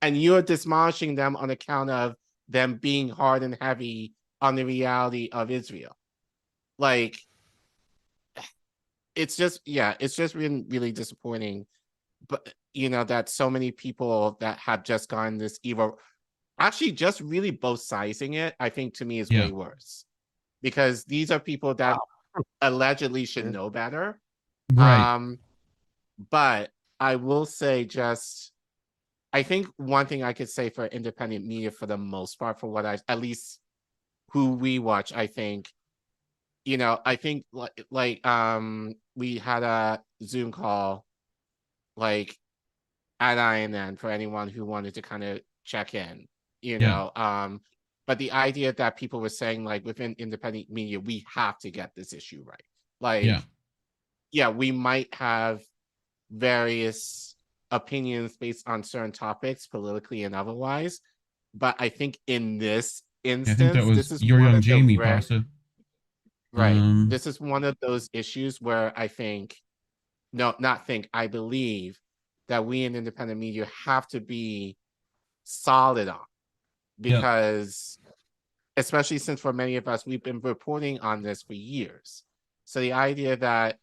and you're demolishing them on account of them being hard and heavy on the reality of Israel. Like, it's just been really disappointing. But that so many people that have just gone this evil, actually just really both sizing it, I think, to me is way worse, because these are people that allegedly should know better. Right. But I will say, I think one thing I could say for independent media, for the most part, for what at least who we watch, I think, I think we had a Zoom call, like, at INN for anyone who wanted to kind of check in, but the idea that people were saying, like, within independent media, we have to get this issue right. Like, we might have various opinions based on certain topics, politically and otherwise, but I think in this instance, I think that was this is your young Jamie Pasa. Right. This is one of those issues where I believe that we in independent media have to be solid on, because especially since for many of us, we've been reporting on this for years. So the idea that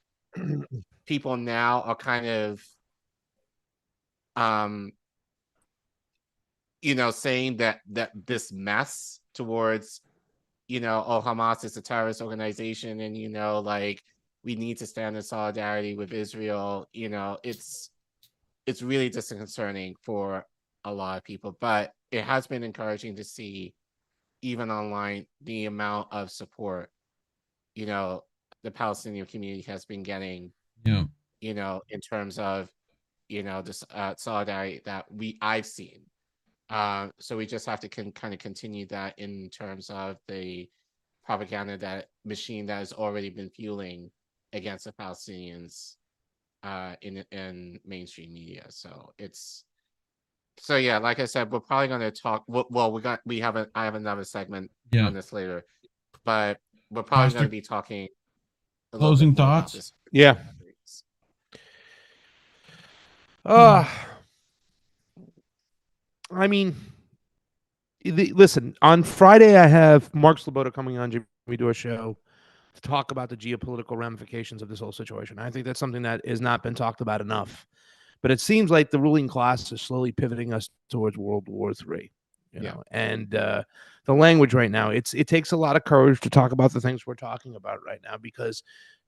people now are kind of, saying that this mess towards, Hamas is a terrorist organization, and, like, we need to stand in solidarity with Israel, it's really disconcerting for a lot of people. But it has been encouraging to see, even online, the amount of support, the Palestinian community has been getting, in terms of, this solidarity that I've seen. So we just have to kind of continue that in terms of the propaganda machine that has already been fueling against the Palestinians in mainstream media. So like I said, we're probably going to talk. Well, I have another segment on this later, but we're probably going to be talking. Closing thoughts. Yeah. I mean, listen, on Friday, I have Mark Sloboda coming on Jimmy Dore show to talk about the geopolitical ramifications of this whole situation. I think that's something that has not been talked about enough. But it seems like the ruling class is slowly pivoting us towards World War III. You know? And the language right now, it takes a lot of courage to talk about the things we're talking about right now, because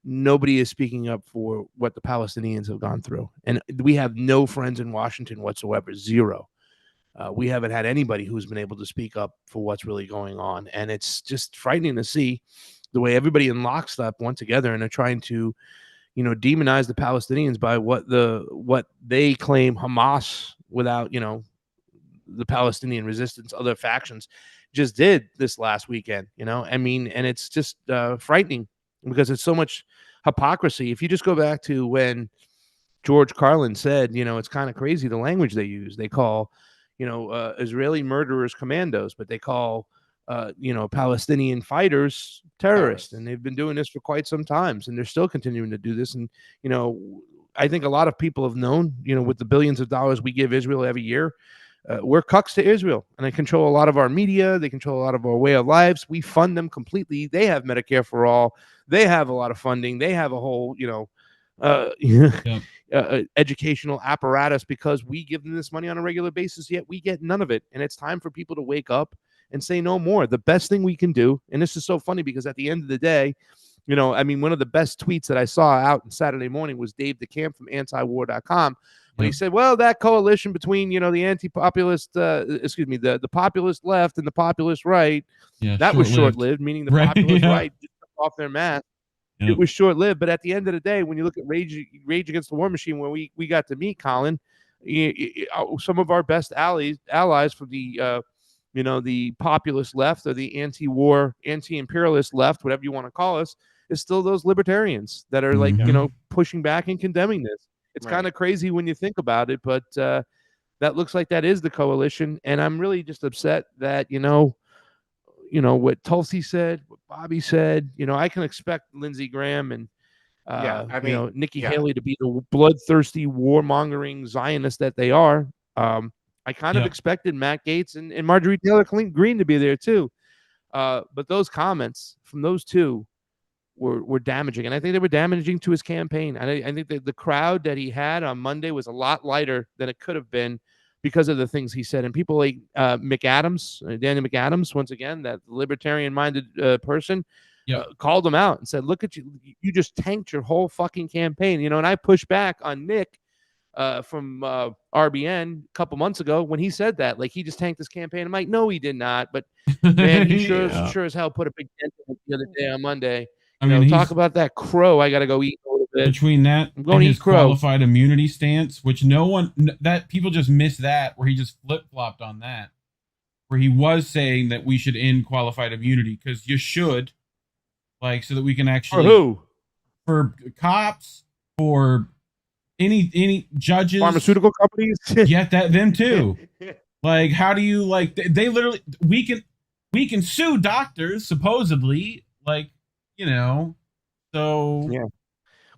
nobody is speaking up for what the Palestinians have gone through. And we have no friends in Washington whatsoever, zero. We haven't had anybody who's been able to speak up for what's really going on. And it's just frightening to see the way everybody in lockstep went together and are trying to, demonize the Palestinians by what they claim Hamas, without, the Palestinian resistance, other factions just did this last weekend, and it's just frightening because it's so much hypocrisy. If you just go back to when George Carlin said, it's kind of crazy the language they use. They call, Israeli murderers commandos, but they call, Palestinian fighters terrorists. And they've been doing this for quite some time, and they're still continuing to do this. And, I think a lot of people have known, with the billions of dollars we give Israel every year, we're cucks to Israel, and they control a lot of our media. They control a lot of our way of lives. We fund them completely. They have Medicare for all. They have a lot of funding. They have a whole, educational apparatus because we give them this money on a regular basis, yet we get none of it. And it's time for people to wake up and say no more. The best thing we can do, and this is so funny because at the end of the day, one of the best tweets that I saw out on Saturday morning was Dave DeCamp from antiwar.com. When he said, well, that coalition between, the anti-populist, the populist left and the populist right, that was short-lived, meaning the populist right just took off their mask. It was short-lived. But at the end of the day, when you look at Rage Against the War Machine, where we got to meet Collin, some of our best allies from the, the populist left or the anti-war, anti-imperialist left, whatever you want to call us, is still those libertarians that are like, pushing back and condemning this. It's kind of crazy when you think about it, but that looks like that is the coalition. And I'm really just upset that, what Tulsi said, what Bobby said, I can expect Lindsey Graham and, Nikki Haley to be the bloodthirsty, warmongering Zionists that they are. I kind of expected Matt Gaetz and Marjorie Taylor Greene to be there too. But those comments from those two were damaging, and I think they were damaging to his campaign. I think that the crowd that he had on Monday was a lot lighter than it could have been because of the things he said. And people like Daniel McAdams, once again, that libertarian-minded person, called him out and said, "Look at you! You just tanked your whole fucking campaign." And I pushed back on Nick from RBN a couple months ago when he said that, like, he just tanked his campaign. I'm like, no, he did not. But man, he sure as hell put a big dent in it the other day on Monday. Talk about that crow. I got to go eat a little bit. Between that and his qualified immunity stance, which that people just miss that, where he just flip-flopped on that, where he was saying that we should end qualified immunity because you should, like, so that we can actually. For who? For cops, for any judges, pharmaceutical companies. Them too. Like, how do you, like, they literally, we can sue doctors supposedly, like, so yeah.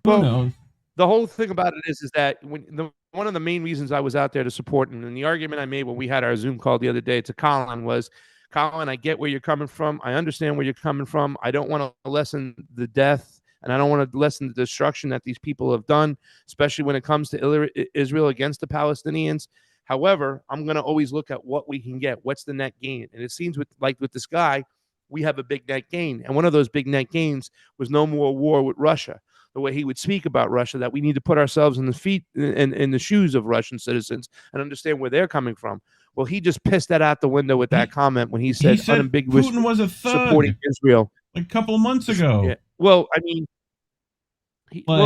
Who knows? The whole thing about it is that one of the main reasons I was out there to support, and the argument I made when we had our Zoom call the other day to Collin was, Collin, I get where you're coming from. I understand where you're coming from. I don't want to lessen the death, and I don't want to lessen the destruction that these people have done, especially when it comes to Israel against the Palestinians. However, I'm going to always look at what we can get. What's the net gain? And it seems with this guy, we have a big net gain. And one of those big net gains was no more war with Russia. The way he would speak about Russia, that we need to put ourselves in the feet and in the shoes of Russian citizens and understand where they're coming from. Well, he just pissed that out the window with that comment when he said unambiguous Putin was a thug supporting Israel like a couple of months ago. Yeah. Well, I mean,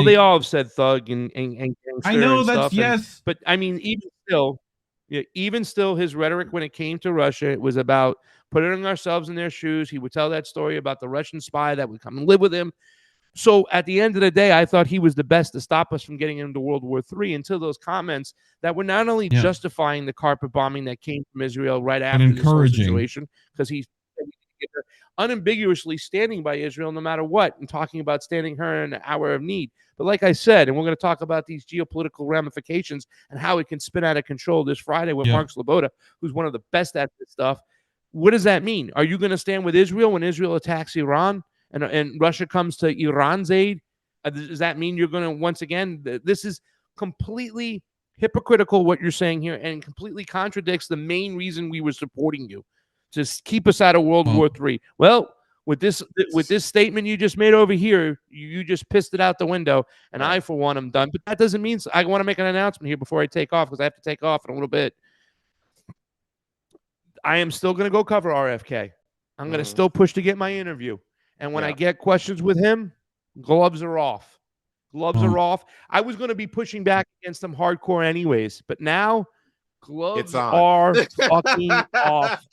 they all have said thug and gangster. I know and that's stuff, yes, but I mean, even still, his rhetoric when it came to Russia, it was about putting ourselves in their shoes. He would tell that story about the Russian spy that would come and live with him. So at the end of the day, I thought he was the best to stop us from getting into World War III until those comments that were not only justifying the carpet bombing that came from Israel right after this whole situation, because he unambiguously standing by Israel no matter what and talking about standing her in an hour of need. But like I said, and we're going to talk about these geopolitical ramifications and how it can spin out of control this Friday with Mark Sloboda, who's one of the best at this stuff. What does that mean? Are you going to stand with Israel when Israel attacks Iran and Russia comes to Iran's aid? Does that mean you're going to, once again, this is completely hypocritical what you're saying here and completely contradicts the main reason we were supporting you, to keep us out of World War III. Well, with this statement you just made over here, you just pissed it out the window. And I, for one, am done. But that doesn't mean I want to make an announcement here before I take off, because I have to take off in a little bit. I am still going to go cover RFK. I'm going to still push to get my interview. And when I get questions with him, gloves are off. Gloves are off. I was going to be pushing back against them hardcore anyways, but now gloves are fucking off.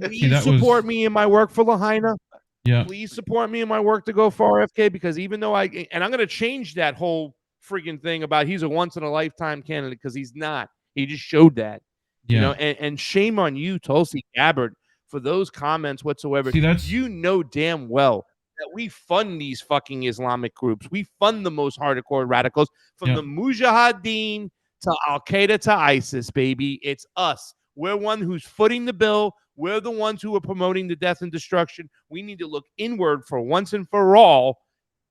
Please support me in my work for Lahaina. Yeah. Please support me in my work to go for RFK, because even though I'm going to change that whole freaking thing about he's a once in a lifetime candidate, because he's not. He just showed that. You know, and shame on you, Tulsi Gabbard, for those comments whatsoever. See, you know damn well that we fund these fucking Islamic groups. We fund the most hardcore radicals, from the Mujahideen to Al-Qaeda to ISIS, baby. It's us. We're one who's footing the bill. We're the ones who are promoting the death and destruction. We need to look inward for once and for all,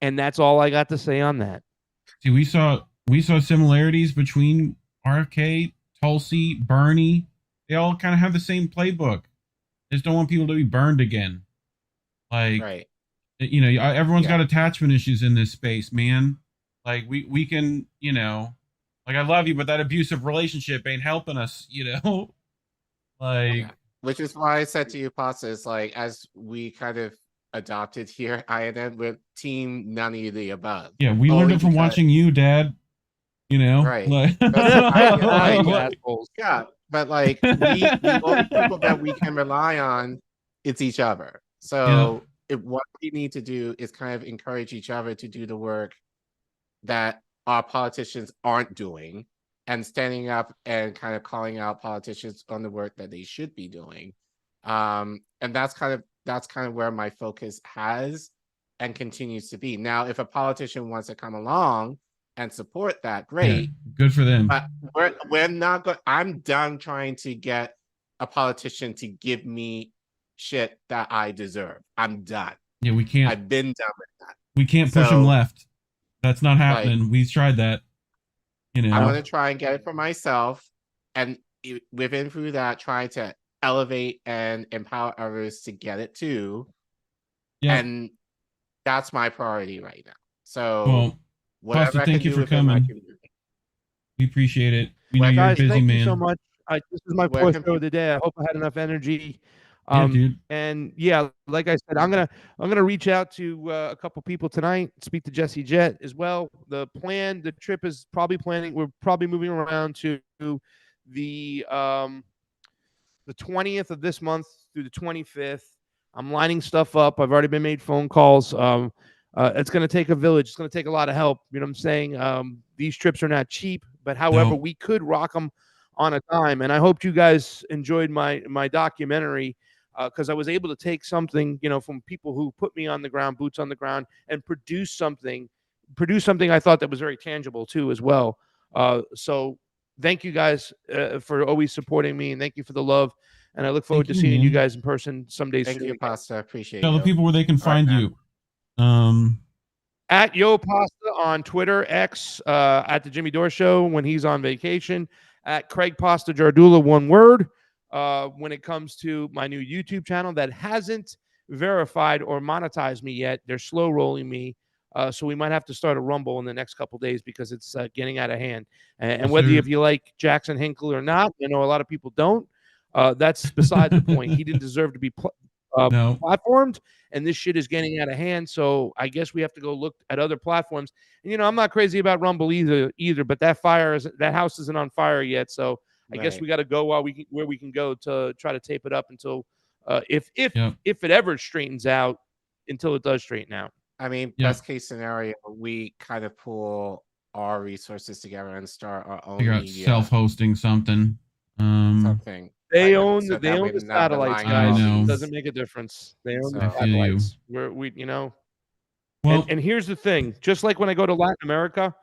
and that's all I got to say on that. See, we saw similarities between RFK, Tulsi, Bernie. They all kind of have the same playbook. They just don't want people to be burned again. Like, you know, everyone's got attachment issues in this space, man. Like, we can, you know, like, I love you, but that abusive relationship ain't helping us, you know? Like, which is why I said to you, Pasta, is like, as we kind of adopted here, INN, we're team none of the above. Yeah, we learned it from watching you, Dad. You know? Right. Like, yeah, but like, the only people that we can rely on is each other. So what we need to do is kind of encourage each other to do the work that our politicians aren't doing, and standing up and kind of calling out politicians on the work that they should be doing. And that's kind of where my focus has and continues to be. Now, if a politician wants to come along and support that, great. Yeah, good for them. But we're not going. I'm done trying to get a politician to give me shit that I deserve. I'm done. Yeah, we can't. I've been done with that. We can't push them left. That's not happening. Like, we've tried that. You know, I want to try and get it for myself, and within through that, trying to elevate and empower others to get it too. Yeah. And that's my priority right now. So, Pasta, thank you for coming. We appreciate it. We know guys, you're a busy thank man. you so much. This is my fourth show of the day. I hope I had enough energy. Dude. And yeah, like I said, I'm gonna reach out to a couple people tonight. Speak to Jesse Jett as well. The trip is probably planning. We're probably moving around to the 20th of this month through the 25th. I'm lining stuff up. I've already been made phone calls. It's going to take a village. It's going to take a lot of help. You know what I'm saying? These trips are not cheap, but however, we could rock them on a dime. And I hope you guys enjoyed my documentary, because I was able to take something, you know, from people who put me on the ground, boots on the ground, and produce something I thought that was very tangible too as well. So thank you guys for always supporting me, and thank you for the love. And I look forward to seeing you guys in person someday soon. Thank you, Pasta. Appreciate it. Tell the people where they can find you. At Yo Pasta on Twitter, X, at the Jimmy Dore Show when he's on vacation, at Craig Pasta Jardula, one word. When it comes to my new YouTube channel that hasn't verified or monetized me yet, they're slow rolling me. So we might have to start a rumble in the next couple days, because it's getting out of hand. And whether if you like Jackson Hinkle or not, you know, a lot of people don't. That's beside the point. He didn't deserve to be platformed, and this shit is getting out of hand. So I guess we have to go look at other platforms. And you know, I'm not crazy about Rumble either. But that house isn't on fire yet. So I guess we got to go where we can go to try to tape it up until if it ever straightens out, until it does straighten out. I mean, best case scenario, we kind of pull our resources together and start our own media. Self-hosting something. Something. They own the satellites, guys. It doesn't make a difference. They own the satellites. You know. Well, and here's the thing: just like when I go to Latin America,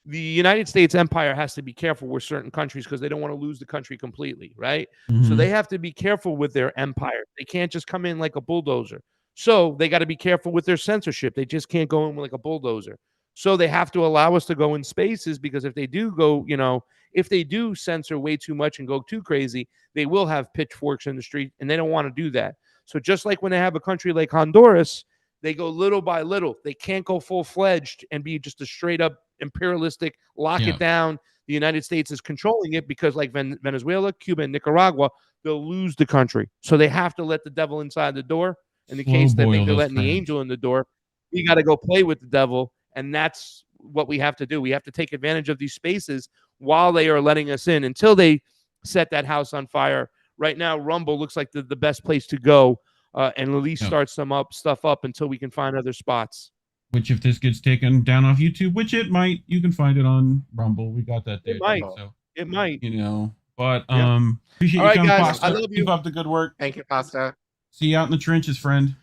the United States empire has to be careful with certain countries, because they don't want to lose the country completely, right? So they have to be careful with their empire. They can't just come in like a bulldozer. So they got to be careful with their censorship. They just can't go in like a bulldozer. So they have to allow us to go in spaces, because if they do go, you know, if they do censor way too much and go too crazy, they will have pitchforks in the street, and they don't want to do that. So just like when they have a country like Honduras, they go little by little. They can't go full-fledged and be just a straight-up imperialistic, lock it down. The United States is controlling it because like Venezuela, Cuba, and Nicaragua, they'll lose the country. So they have to let the devil inside the door. In the case they think they're letting the angel in the door, we got to go play with the devil. And that's what we have to do. We have to take advantage of these spaces while they are letting us in until they set that house on fire. Right now, Rumble looks like the best place to go and at least start some stuff up until we can find other spots. Which, if this gets taken down off YouTube, which it might, you can find it on Rumble. We got that there. It might. So, it might. You know, but appreciate you coming, Pasta. I love you. Keep up the good work. Thank you, Pasta. See you out in the trenches, friend.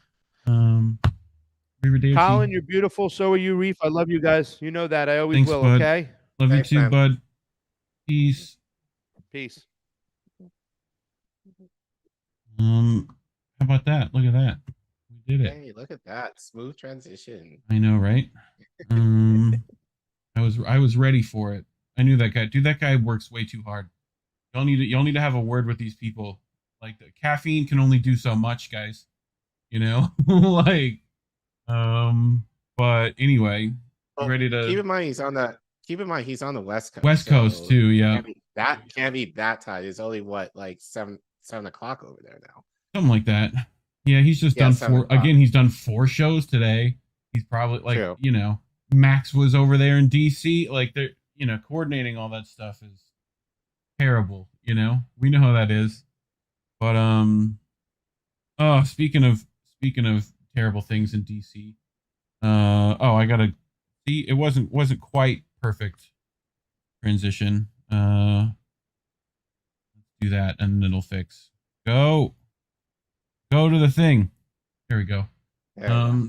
Collin, you're beautiful. So are you, Reef. I love you guys. You know that. I always Thanks, will. bud. Okay. Love you too, bud. Peace. Peace. How about that? Look at that. We did it. Hey, look at that smooth transition. I know, right? I was ready for it. I knew that guy. Dude, that guy works way too hard. Y'all need to have a word with these people. Like, the caffeine can only do so much, guys. You know, like, but anyway, ready to keep in mind he's on the West Coast. West Coast too, yeah. Can't be that tight. It's only what, like 7 o'clock over there now. Something like that. Yeah, he's just done 4. Again, he's done 4 shows today. He's probably like, you know, Max was over there in DC. Like, they're, you know, coordinating all that stuff is terrible. You know, we know how that is. But oh, speaking of terrible things in DC. I gotta see. It wasn't quite perfect transition. Let's do that, and it'll fix. Go to the thing. There we go.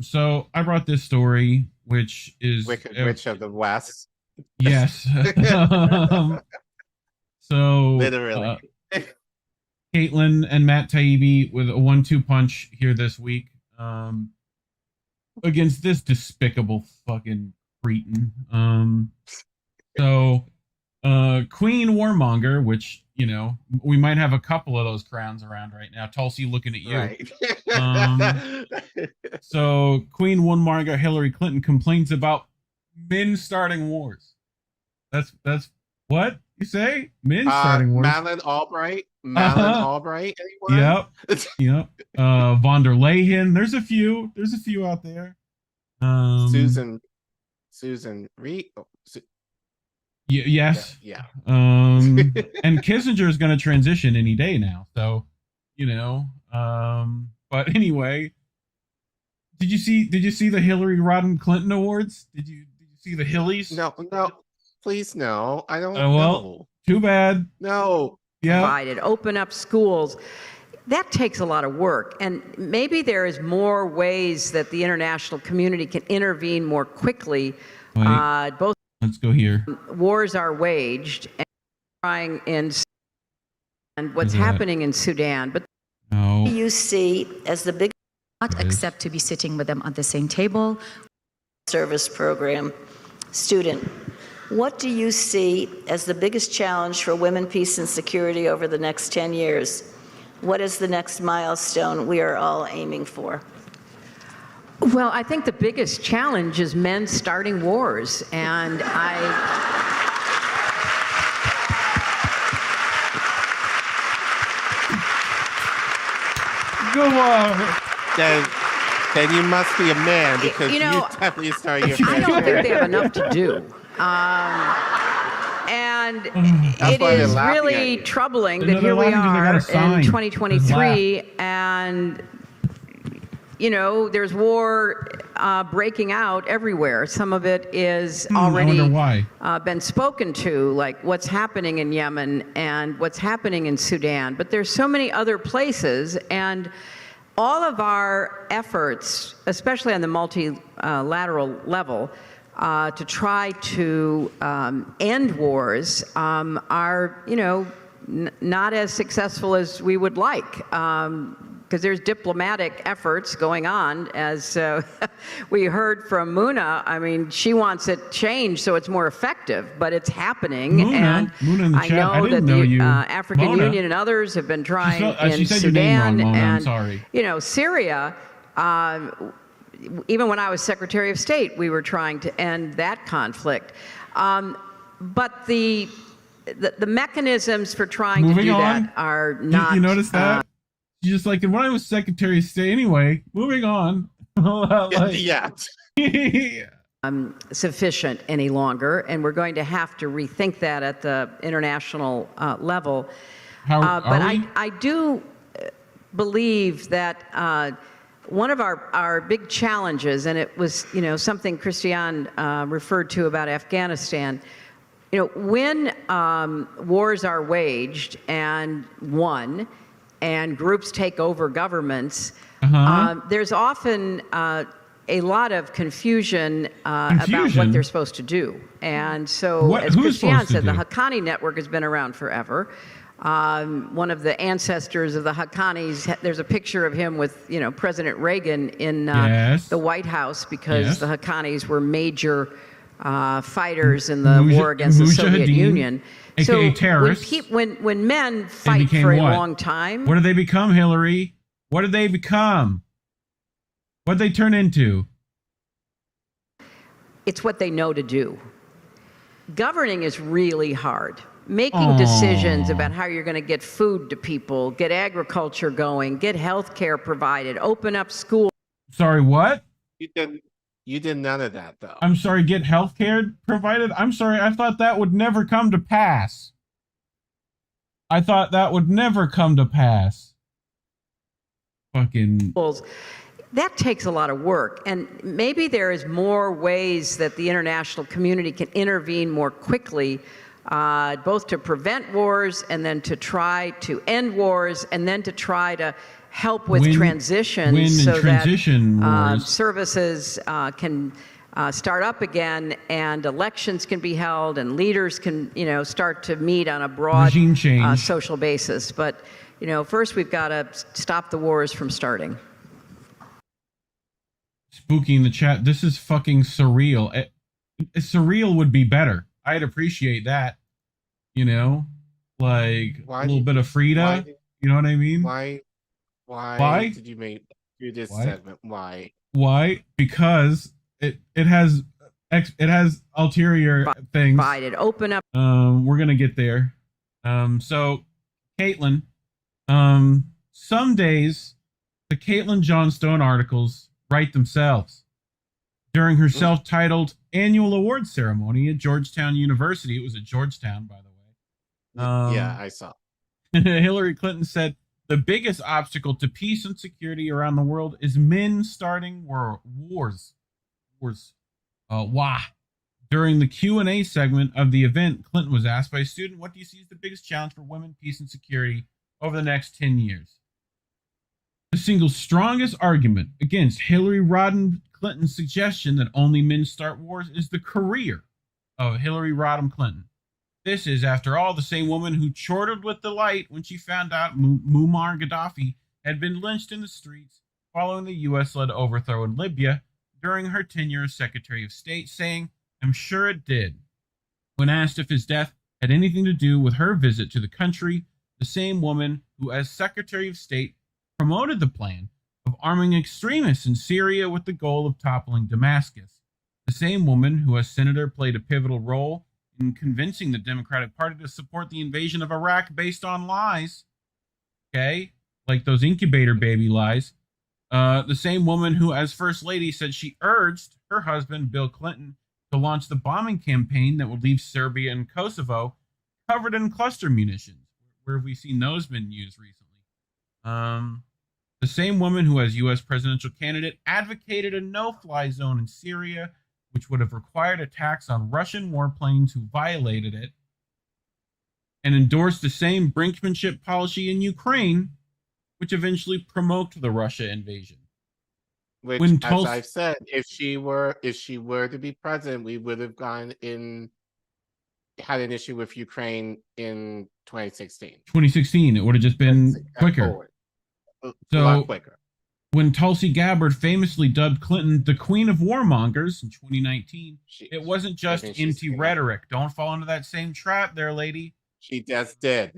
So I brought this story, which is Wicked Witch of the West. Yes. So literally, Caitlin and Matt Taibbi with a 1-2 punch here this week against this despicable fucking cretin. So Queen Warmonger, which, you know, we might have a couple of those crowns around right now. Tulsi looking at you. Right. So Queen Warmonger Hillary Clinton complains about men starting wars. That's what you say? Men starting wars. Madeleine Albright. Albright. Anyone? Yep. Von der Leyen. There's a few out there. Susan Reed. Yes. Yeah. And Kissinger is going to transition any day now. So, you know. But anyway, did you see the Hillary Rodham Clinton Awards? Did you see the Hillies? No. Please, no. I don't well, know. Too bad. No. Yeah. Provided, open up schools. That takes a lot of work, and maybe there is more ways that the international community can intervene more quickly. Both. Let's go here. Wars are waged, and trying in and what's happening in Sudan. But what do you see as the big? Not accept to be sitting with them at the same table. Service program student. What do you see as the biggest challenge for women, peace, and security over the next 10 years? What is the next milestone we are all aiming for? Well, I think the biggest challenge is men starting wars, and Go on. Then you must be a man, because you definitely starting your I don't think they have enough to do. And it is really troubling that here we are in 2023, and you know, there's war breaking out everywhere. Some of it is already been spoken to, like what's happening in Yemen and what's happening in Sudan. But there's so many other places, and all of our efforts, especially on the multilateral level, to try to end wars are, you know, not as successful as we would like. because there's diplomatic efforts going on, as we heard from Muna. I mean, she wants it changed so it's more effective, but it's happening. Muna in the I chat. know that know the you. African Mona. Union and others have been trying she in said your name Sudan wrong, Mona. I'm and sorry. Syria. Even when I was Secretary of State, we were trying to end that conflict. But the mechanisms for trying to do that are not. You notice that? She's just like, when I was Secretary of State anyway. Moving on. Yeah. Sufficient any longer, and we're going to have to rethink that at the international level. But I do believe that one of our big challenges, and it was something Christiane referred to about Afghanistan. When wars are waged and won, and groups take over governments, there's often a lot of confusion about what they're supposed to do. And so, as Christiane said, the Haqqani network has been around forever. One of the ancestors of the Haqqanis, there's a picture of him with President Reagan in the White House, because the Haqqanis were major fighters in the war against the Soviet Union. AKA terrorists. When men fight for a long time. What did they become, Hillary? What did they become? What did they turn into? It's what they know to do. Governing is really hard. Making decisions about how you're going to get food to people, get agriculture going, get health care provided, open up schools. Sorry, what? You did none of that, though. I'm sorry, get health care provided? I'm sorry, I thought that would never come to pass. Fucking... That takes a lot of work, and maybe there is more ways that the international community can intervene more quickly, both to prevent wars and then to try to end wars and then to try to help with transitions so that services can start up again and elections can be held and leaders can start to meet on a broad social basis. But first we've got to stop the wars from starting. Spooky in the chat. This is fucking surreal. Surreal would be better. I'd appreciate that. Like a little bit of Frida. You know what I mean? Why did you do this segment? Why? Why? Because it has ulterior things. Open up. We're gonna get there. So, Caitlin. Some days, the Caitlin Johnstone articles write themselves. During her self-titled annual award ceremony at Georgetown University, it was at Georgetown, by the way. Yeah, I saw. Hillary Clinton said, the biggest obstacle to peace and security around the world is men starting wars. Why? During the Q&A segment of the event, Clinton was asked by a student, what do you see as the biggest challenge for women, peace, and security over the next 10 years? The single strongest argument against Hillary Rodham Clinton's suggestion that only men start wars is the career of Hillary Rodham Clinton. This is, after all, the same woman who chortled with delight when she found out Muammar Gaddafi had been lynched in the streets following the U.S.-led overthrow in Libya during her tenure as Secretary of State, saying, I'm sure it did. When asked if his death had anything to do with her visit to the country, the same woman who, as Secretary of State, promoted the plan of arming extremists in Syria with the goal of toppling Damascus. The same woman who, as senator, played a pivotal role in convincing the Democratic Party to support the invasion of Iraq based on lies. Okay? Like those incubator baby lies. The same woman who, as First Lady, said she urged her husband, Bill Clinton, to launch the bombing campaign that would leave Serbia and Kosovo covered in cluster munitions. Where have we seen those been used recently? The same woman who, as U.S. presidential candidate, advocated a no-fly zone in Syria, which would have required attacks on Russian warplanes who violated it, and endorsed the same brinkmanship policy in Ukraine, which eventually provoked the Russia invasion. Which, as I've said, if she were to be president, we would have had an issue with Ukraine in 2016. 2016, it would have just been quicker. A So lot quicker. when Tulsi Gabbard famously dubbed Clinton the queen of warmongers in 2019, it wasn't just empty rhetoric. Don't fall into that same trap there, lady. She just did.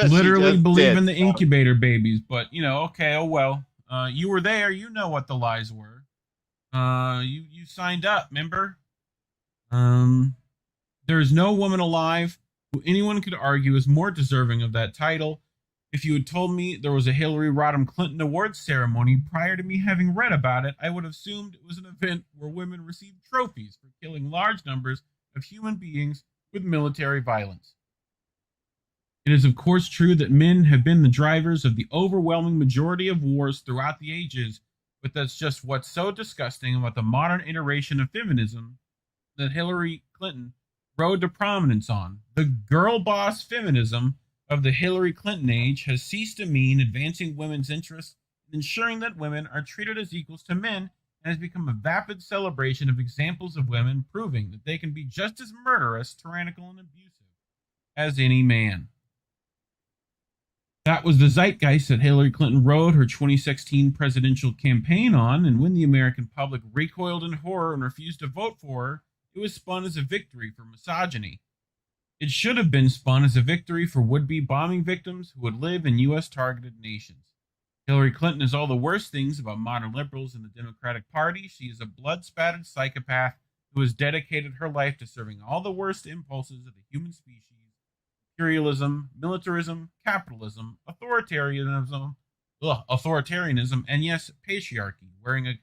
Literally just believe did. in the incubator babies, but okay, oh well. You were there, you know what the lies were. You signed up, remember? There's no woman alive who anyone could argue is more deserving of that title. If you had told me there was a Hillary Rodham Clinton Awards ceremony prior to me having read about it, I would have assumed it was an event where women received trophies for killing large numbers of human beings with military violence. It is of course true that men have been the drivers of the overwhelming majority of wars throughout the ages, but that's just what's so disgusting about the modern iteration of feminism that Hillary Clinton rode to prominence on. The girl boss feminism of the Hillary Clinton age has ceased to mean advancing women's interests and ensuring that women are treated as equals to men, and has become a vapid celebration of examples of women proving that they can be just as murderous, tyrannical, and abusive as any man. That was the zeitgeist that Hillary Clinton rode her 2016 presidential campaign on, and when the American public recoiled in horror and refused to vote for her, it was spun as a victory for misogyny. It should have been spun as a victory for would-be bombing victims who would live in U.S.-targeted nations. Hillary Clinton is all the worst things about modern liberals in the Democratic Party. She is a blood-spattered psychopath who has dedicated her life to serving all the worst impulses of the human species: imperialism, militarism, capitalism, authoritarianism, and yes, patriarchy, wearing a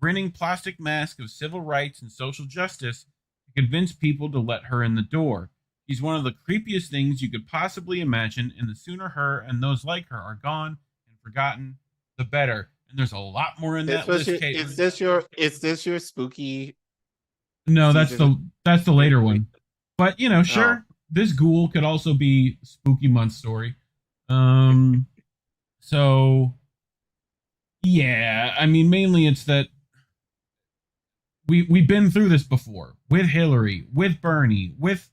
grinning plastic mask of civil rights and social justice to convince people to let her in the door. She's one of the creepiest things you could possibly imagine, and the sooner her and those like her are gone and forgotten, the better. And there's a lot more in that list. Is this your spooky? No, that's the later one. But sure, this ghoul could also be spooky month story. So yeah, I mean, mainly it's that we've been through this before with Hillary, with Bernie, with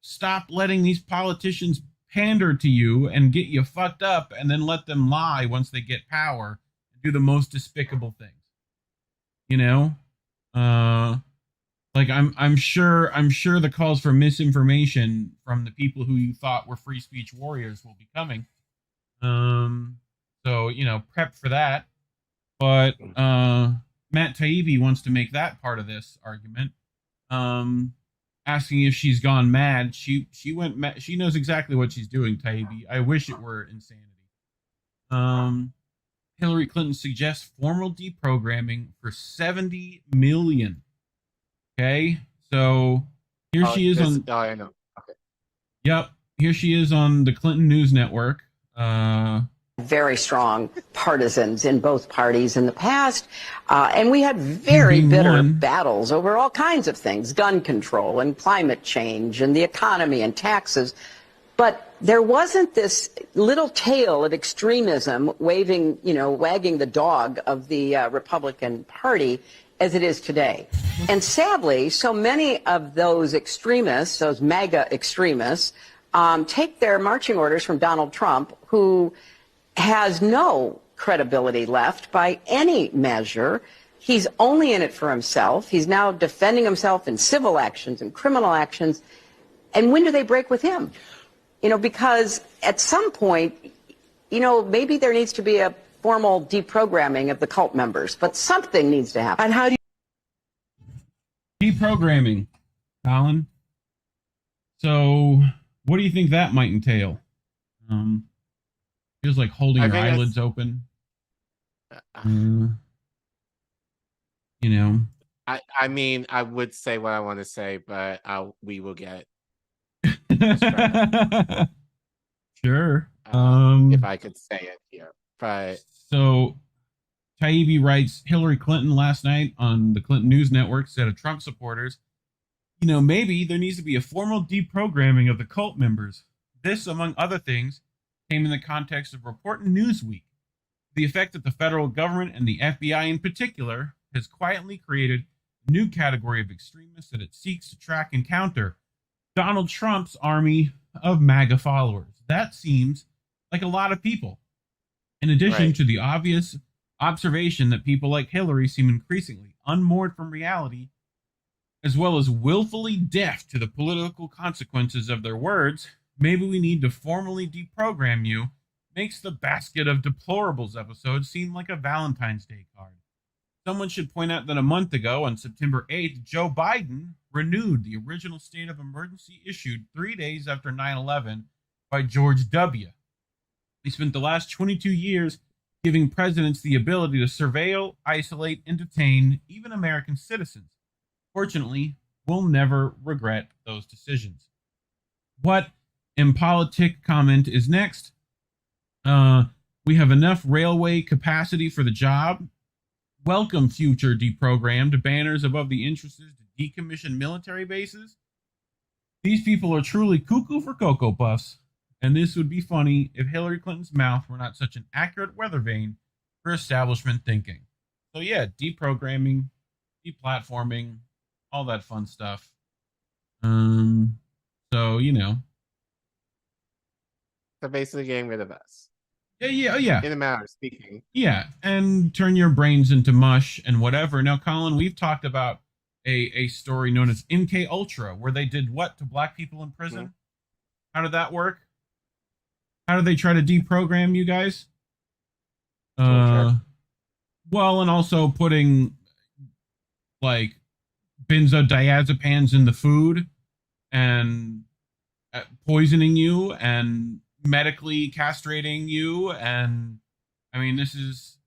stop letting these politicians pander to you and get you fucked up and then let them lie once they get power and do the most despicable things. I'm sure the calls for misinformation from the people who you thought were free speech warriors will be coming. So prep for that. But Matt Taibbi wants to make that part of this argument. Asking if she's gone mad. She went mad. She knows exactly what she's doing, Taibbi. I wish it were insanity. Hillary Clinton suggests formal deprogramming for $70 million. Okay, so here she is on. Oh, I know. Okay. Yep, here she is on the Clinton News Network. Very strong partisans in both parties in the past, and we had very bitter battles over all kinds of things: gun control and climate change and the economy and taxes. But there wasn't this little tail of extremism wagging the dog of the Republican Party as it is today. And sadly, so many of those extremists, those MAGA extremists, take their marching orders from Donald Trump, who has no credibility left by any measure. He's only in it for himself. He's now defending himself in civil actions and criminal actions. And when do they break with him? Because at some point, maybe there needs to be a formal deprogramming of the cult members, but something needs to happen. And how do deprogramming, Collin? So what do you think that might entail? Feels like holding your eyelids open. I mean, I would say what I want to say, but we will get sure. If I could say it here. But so Taibbi writes, Hillary Clinton last night on the Clinton News Network said of Trump supporters, maybe there needs to be a formal deprogramming of the cult members. This, among other things, came in the context of a report in Newsweek. The effect that the federal government and the FBI in particular has quietly created a new category of extremists that it seeks to track and counter: Donald Trump's army of MAGA followers. That seems like a lot of people. In addition to the obvious observation that people like Hillary seem increasingly unmoored from reality, as well as willfully deaf to the political consequences of their words, maybe we need to formally deprogram you, makes the basket of deplorables episode seem like a Valentine's Day card. Someone should point out that a month ago, on September 8th, Joe Biden renewed the original state of emergency issued 3 days after 9/11 by George W. He spent the last 22 years giving presidents the ability to surveil, isolate, and detain even American citizens. Fortunately, we'll never regret those decisions. What impolitic comment is next? We have enough railway capacity for the job. Welcome future deprogrammed banners above the entrances to decommissioned military bases. These people are truly cuckoo for Cocoa Puffs, and this would be funny if Hillary Clinton's mouth were not such an accurate weather vane for establishment thinking. So yeah, deprogramming, deplatforming, all that fun stuff. So, you know. So basically getting rid of us. Yeah. In a matter of speaking. Yeah, and turn your brains into mush and whatever. Now, Collin, we've talked about a story known as MK Ultra, where they did what to black people in prison? Mm-hmm. How did that work? How did they try to deprogram you guys? Well, and also putting like benzodiazepines in the food and poisoning you and medically castrating you, and I mean, this is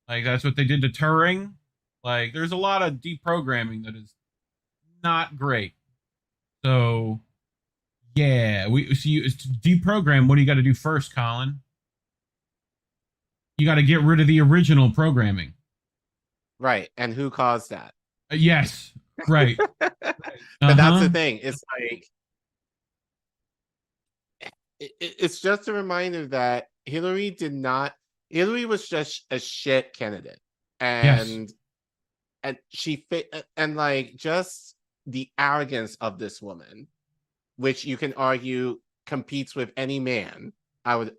like, that's what they did to Turing. Like, there's a lot of deprogramming that is not great. So yeah, we see you to deprogram. What do you got to do first, Collin? You got to get rid of the original programming. Right. And who caused that? Yes. Right. But that's the thing. It's like, it's just a reminder that Hillary was just a shit candidate. And she fit, and like, just the arrogance of this woman, which you can argue competes with any man. I would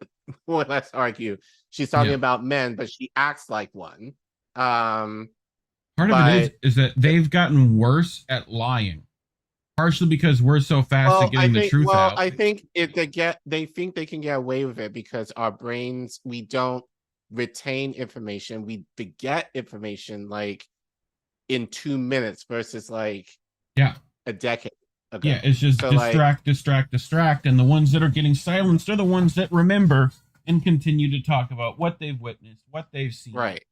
more or less argue she's talking about men, but she acts like one. Part of it is that they've gotten worse at lying. Partially because we're so fast at getting the truth out. I think they think they can get away with it because our brains, we don't retain information. We forget information like in 2 minutes versus like a decade ago. Yeah, it's just so distract. And the ones that are getting silenced are the ones that remember and continue to talk about what they've witnessed, what they've seen. Right.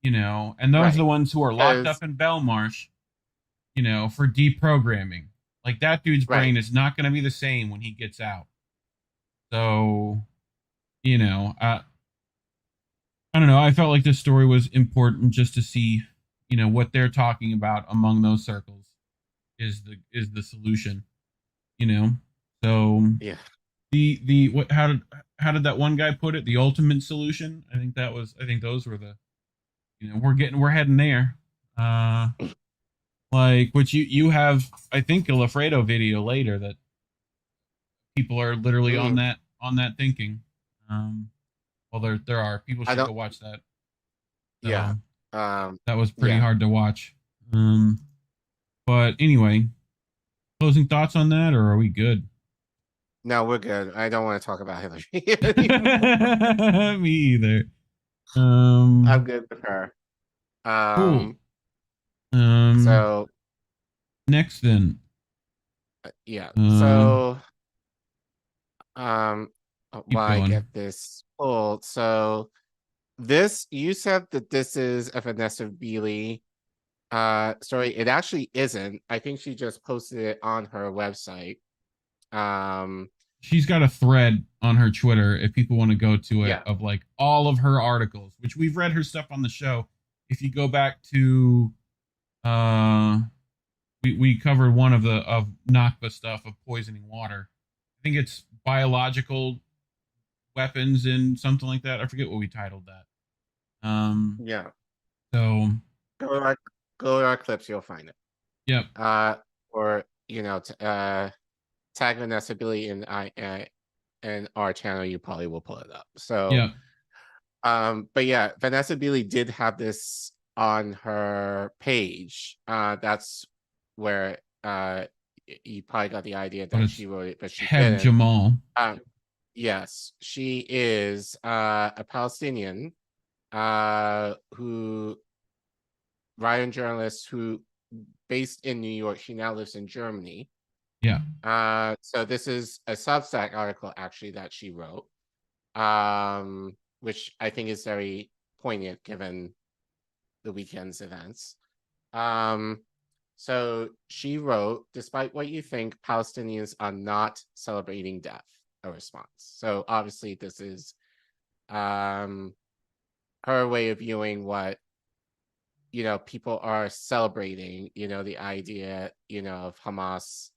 You know, and those are the ones who are locked up in Belmarsh, you know, for deprogramming. Like, that dude's brain is not going to be the same when he gets out. So, you know, I don't know. I felt like this story was important just to see, you know, what they're talking about among those circles is the solution, you know? So yeah, how did that one guy put it? The ultimate solution. I think those were the, you know, we're heading there. Like, which you have, I think, a Lafredo video later that people are literally on that thinking. Well, there are people should go watch that. So, that was pretty hard to watch. But anyway, closing thoughts on that, or are we good? No, we're good. I don't want to talk about Hillary. Me either. I'm good with her. Cool. So next then. So while I get this pulled, so this, you said that this is a Vanessa Beeley story. It actually isn't. I think she just posted it on her website. She's got a thread on her Twitter if people want to go to it of like all of her articles, which we've read her stuff on the show. If you go back to we covered one of Nakba stuff of poisoning water. I think it's biological weapons and something like that. I forget what we titled that. So go to our clips, you'll find it. Yep. Or you know, tag Vanessa Billy and in our channel, you probably will pull it up. So, Yeah. But yeah, Vanessa Beeley did have this on her page. That's where you probably got the idea that she wrote it, but she Heb didn't. Jamal. Yes, she is a Palestinian who writer and journalist who based in New York. She now lives in Germany. Yeah. So this is a Substack article actually that she wrote, which I think is very poignant given the weekend's events. So she wrote, despite what you think, Palestinians are not celebrating death, a response. So obviously this is her way of viewing what, you know, people are celebrating, you know, the idea, you know, of Hamas,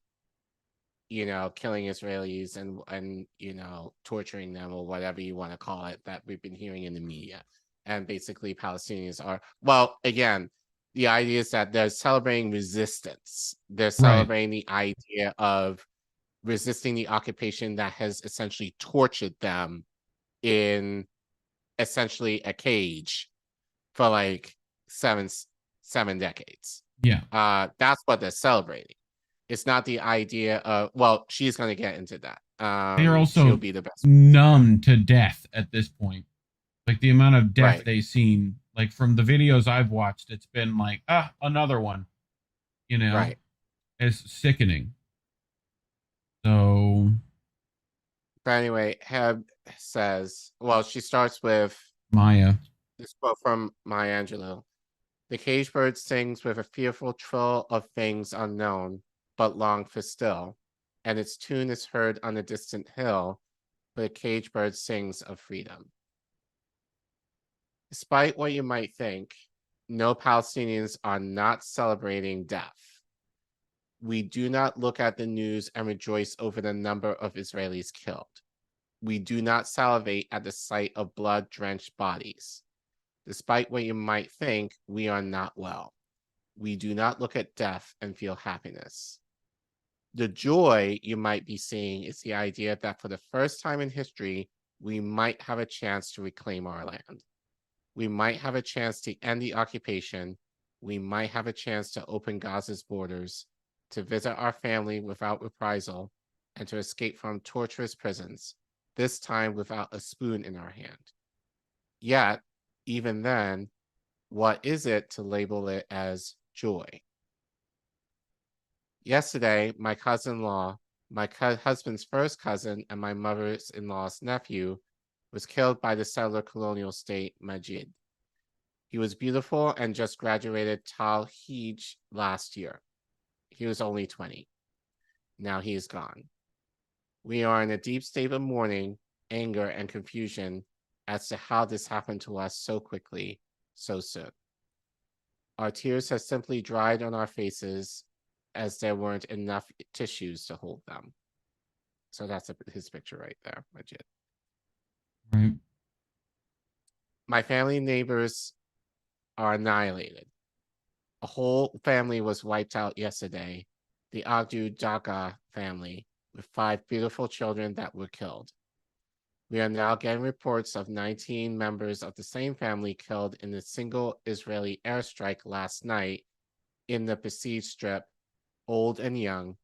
you know, killing Israelis and you know, torturing them or whatever you want to call it, that we've been hearing in the media. And basically Palestinians are, well, again, the idea is that they're celebrating resistance. They're celebrating the idea of resisting the occupation that has essentially tortured them in essentially a cage for like seven decades. Yeah. That's what they're celebrating. It's not the idea of, well, she's going to get into that. They are also she'll be the best. numb to death at this point. Like the amount of death they've seen, like from the videos I've watched, it's been like, another one. You know, it's sickening. So, but anyway, Heb says, well, she starts with Maya. This quote from Maya Angelou. The cage bird sings with a fearful trill of things unknown, but long for still, and its tune is heard on a distant hill, but a cage bird sings of freedom. Despite what you might think, no, Palestinians are not celebrating death. We do not look at the news and rejoice over the number of Israelis killed. We do not salivate at the sight of blood-drenched bodies. Despite what you might think, we are not well. We do not look at death and feel happiness. The joy you might be seeing is the idea that for the first time in history, we might have a chance to reclaim our land. We might have a chance to end the occupation. We might have a chance to open Gaza's borders, to visit our family without reprisal, and to escape from torturous prisons, this time without a spoon in our hand. Yet, even then, what is it to label it as joy? Yesterday, my cousin-in-law, my husband's first cousin, and my mother-in-law's nephew was killed by the settler colonial state Majid. He was beautiful and just graduated Tal Hij last year. He was only 20. Now he is gone. We are in a deep state of mourning, anger, and confusion as to how this happened to us so quickly, so soon. Our tears have simply dried on our faces as there weren't enough tissues to hold them. So that's his picture right there, Majid. Right. My family and neighbors are annihilated. A whole family was wiped out yesterday, the Agdu Daga family, with 5 beautiful children that were killed. We are now getting reports of 19 members of the same family killed in a single Israeli airstrike last night in the besieged strip, old and young,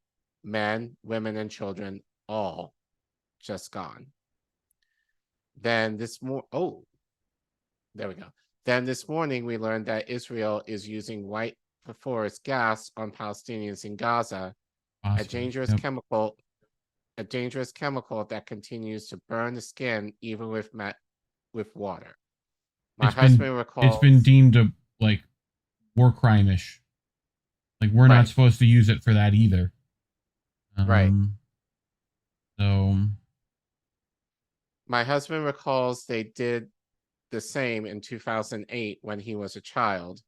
men, women, and children, all just gone. Then this Then this morning, we learned that Israel is using white phosphorus gas on Palestinians in Gaza, a dangerous chemical that continues to burn the skin even with water. My husband recalls it's been deemed a like war crime-ish. Like we're not supposed to use it for that either. So my husband recalls they did the same in 2008 when he was a child.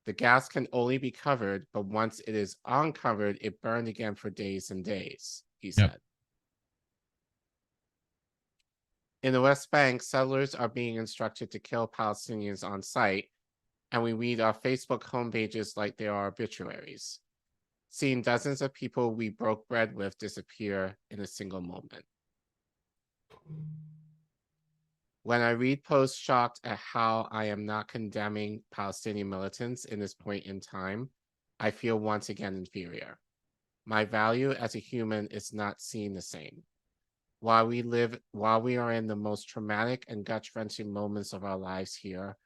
The gas can only be covered, but once it is uncovered, it burned again for days and days, he said. In the West Bank, settlers are being instructed to kill Palestinians on site, and we read our Facebook homepages like they are obituaries, seeing dozens of people we broke bread with disappear in a single moment. When I read posts shocked at how I am not condemning Palestinian militants in this point in time, I feel once again inferior. My value as a human is not seen the same. While we are in the most traumatic and gut-wrenching moments of our lives here,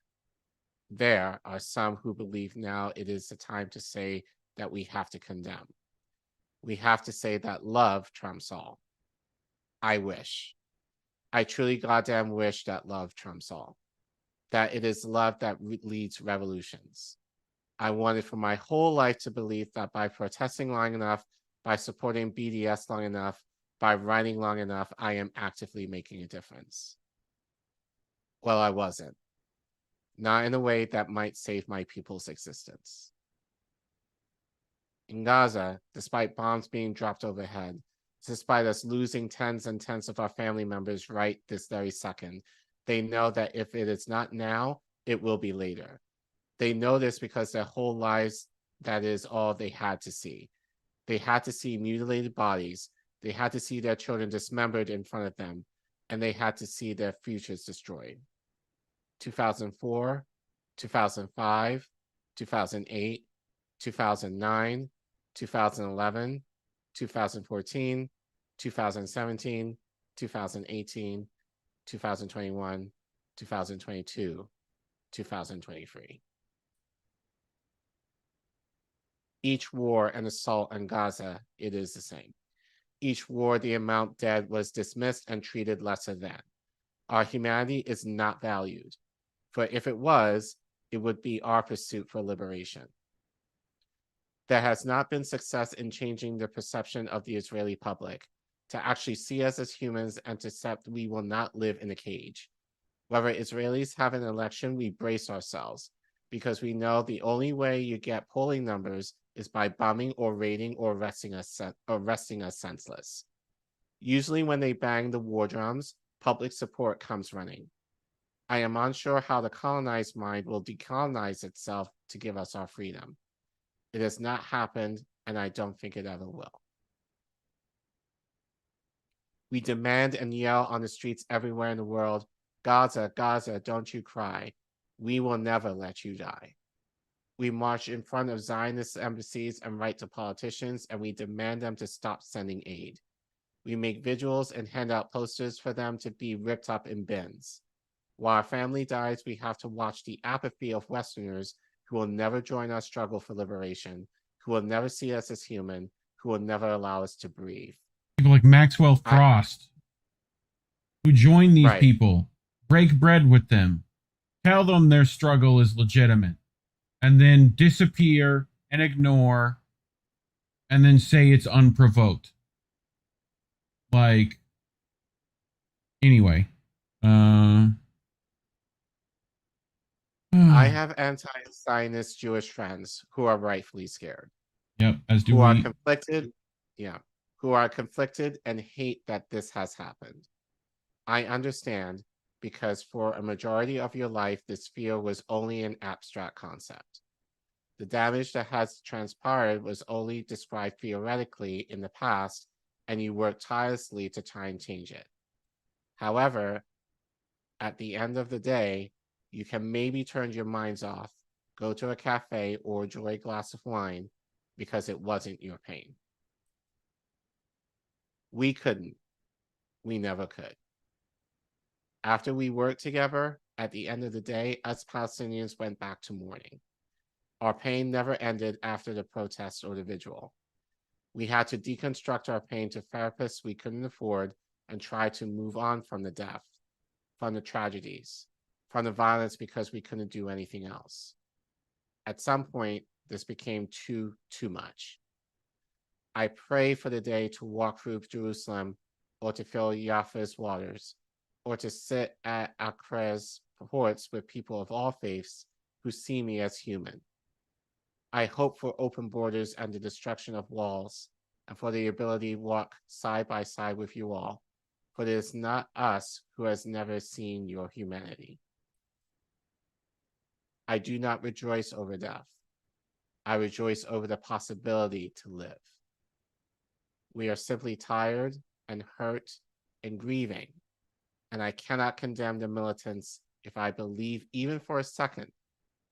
there are some who believe now it is the time to say that we have to condemn. We have to say that love trumps all. I truly goddamn wish that love trumps all. That it is love that leads revolutions. I wanted for my whole life to believe that by protesting long enough, by supporting BDS long enough, by writing long enough, I am actively making a difference. Well, I wasn't. Not in a way that might save my people's existence. In Gaza, despite bombs being dropped overhead, despite us losing tens and tens of our family members right this very second, they know that if it is not now, it will be later. They know this because their whole lives, that is all they had to see. They had to see mutilated bodies. They had to see their children dismembered in front of them, and they had to see their futures destroyed. 2004, 2005, 2008, 2009, 2011, 2014, 2017, 2018, 2021, 2022, 2023. Each war and assault on Gaza, it is the same. Each war, the amount dead was dismissed and treated lesser than. Our humanity is not valued, for if it was, it would be our pursuit for liberation. There has not been success in changing the perception of the Israeli public to actually see us as humans and to accept we will not live in a cage. Whether Israelis have an election, we brace ourselves because we know the only way you get polling numbers is by bombing or raiding or arresting us senseless. Usually when they bang the war drums, public support comes running. I am unsure how the colonized mind will decolonize itself to give us our freedom. It has not happened, and I don't think it ever will. We demand and yell on the streets everywhere in the world, Gaza, Gaza, don't you cry. We will never let you die. We march in front of Zionist embassies and write to politicians, and we demand them to stop sending aid. We make vigils and hand out posters for them to be ripped up in bins. While our family dies, we have to watch the apathy of Westerners who will never join our struggle for liberation, who will never see us as human, who will never allow us to breathe. People like Maxwell Frost, who join these Right. people, break bread with them, tell them their struggle is legitimate, and then disappear and ignore, and then say it's unprovoked. Like, anyway, I have anti-Zionist Jewish friends who are rightfully scared. Yep, as do who are we. conflicted, who are conflicted and hate that this has happened. I understand because for a majority of your life, this fear was only an abstract concept. The damage that has transpired was only described theoretically in the past, and you worked tirelessly to try and change it. However, at the end of the day, you can maybe turn your minds off, go to a cafe, or enjoy a glass of wine because it wasn't your pain. We couldn't. We never could. After we worked together, at the end of the day, us Palestinians went back to mourning. Our pain never ended after the protest or the vigil. We had to deconstruct our pain to therapists we couldn't afford and try to move on from the death, from the tragedies, from the violence because we couldn't do anything else. At some point, this became too much. I pray for the day to walk through Jerusalem or to fill Jaffa's waters or to sit at Acre's ports with people of all faiths who see me as human. I hope for open borders and the destruction of walls and for the ability to walk side by side with you all, for it is not us who has never seen your humanity. I do not rejoice over death. I rejoice over the possibility to live. We are simply tired and hurt and grieving And I cannot condemn the militants if I believe even for a second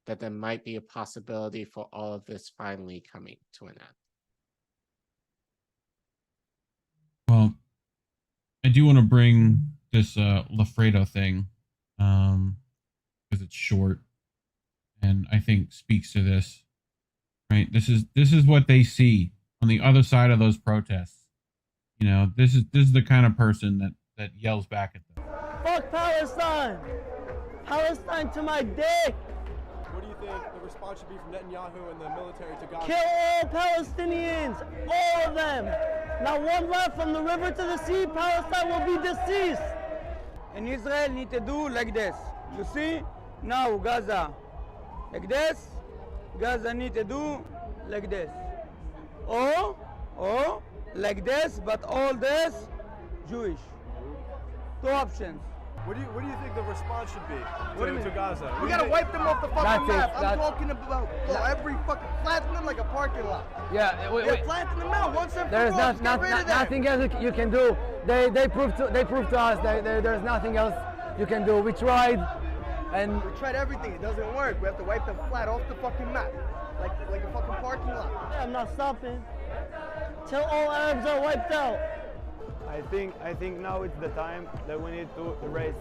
that there might be a possibility for all of this finally coming to an end. Well, I do want to bring this Lafredo thing, because it's short, and I think speaks to this. Right, this is what they see on the other side of those protests. You know, this is the kind of person that yells back at them. Fuck Palestine! Palestine to my dick! What do you think the response should be from Netanyahu and the military to Gaza? Kill all Palestinians! All of them! Not one left from the river to the sea. Palestine will be deceased! And Israel need to do like this. You see? Now Gaza. Like this. Gaza need to do like this. Or like this, but all this Jewish. Two options. What do you think the response should be to Gaza? We gotta wipe them off the fucking map. I'm talking about every fucking flatten them like a parking lot. Yeah, wait. Flatten them out once and There's for all. nothing else you can do. They proved to us that there's nothing else you can do. We tried, and we tried everything. It doesn't work. We have to wipe them flat off the fucking map, like a fucking parking lot. I'm not stopping till all Arabs are wiped out. I think now it's the time that we need to erase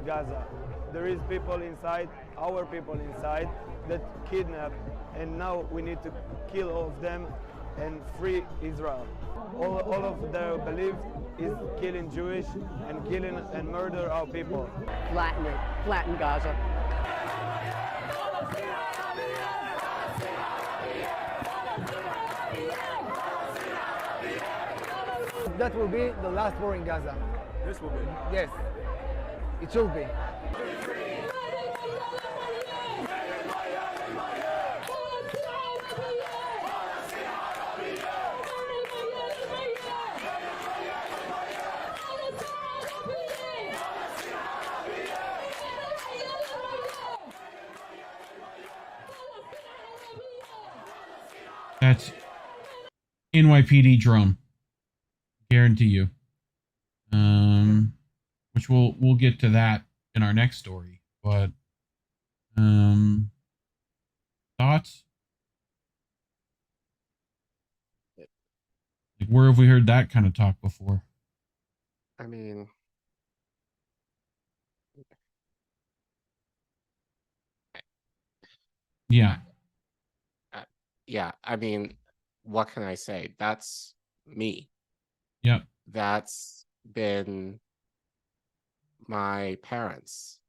Gaza. There is people inside, our people inside, that kidnap, and now we need to kill all of them and free Israel. All of their belief is killing Jewish and killing and murder our people. Flatten it. Flatten Gaza. that will be the last war in Gaza. This will be? Yes, it should be. That's NYPD drone. Guarantee you. Which we'll get to that in our next story. But thoughts? Like, where have we heard that kind of talk before? I mean, yeah. Yeah, I mean, what can I say? That's me. Yep. That's been my parents,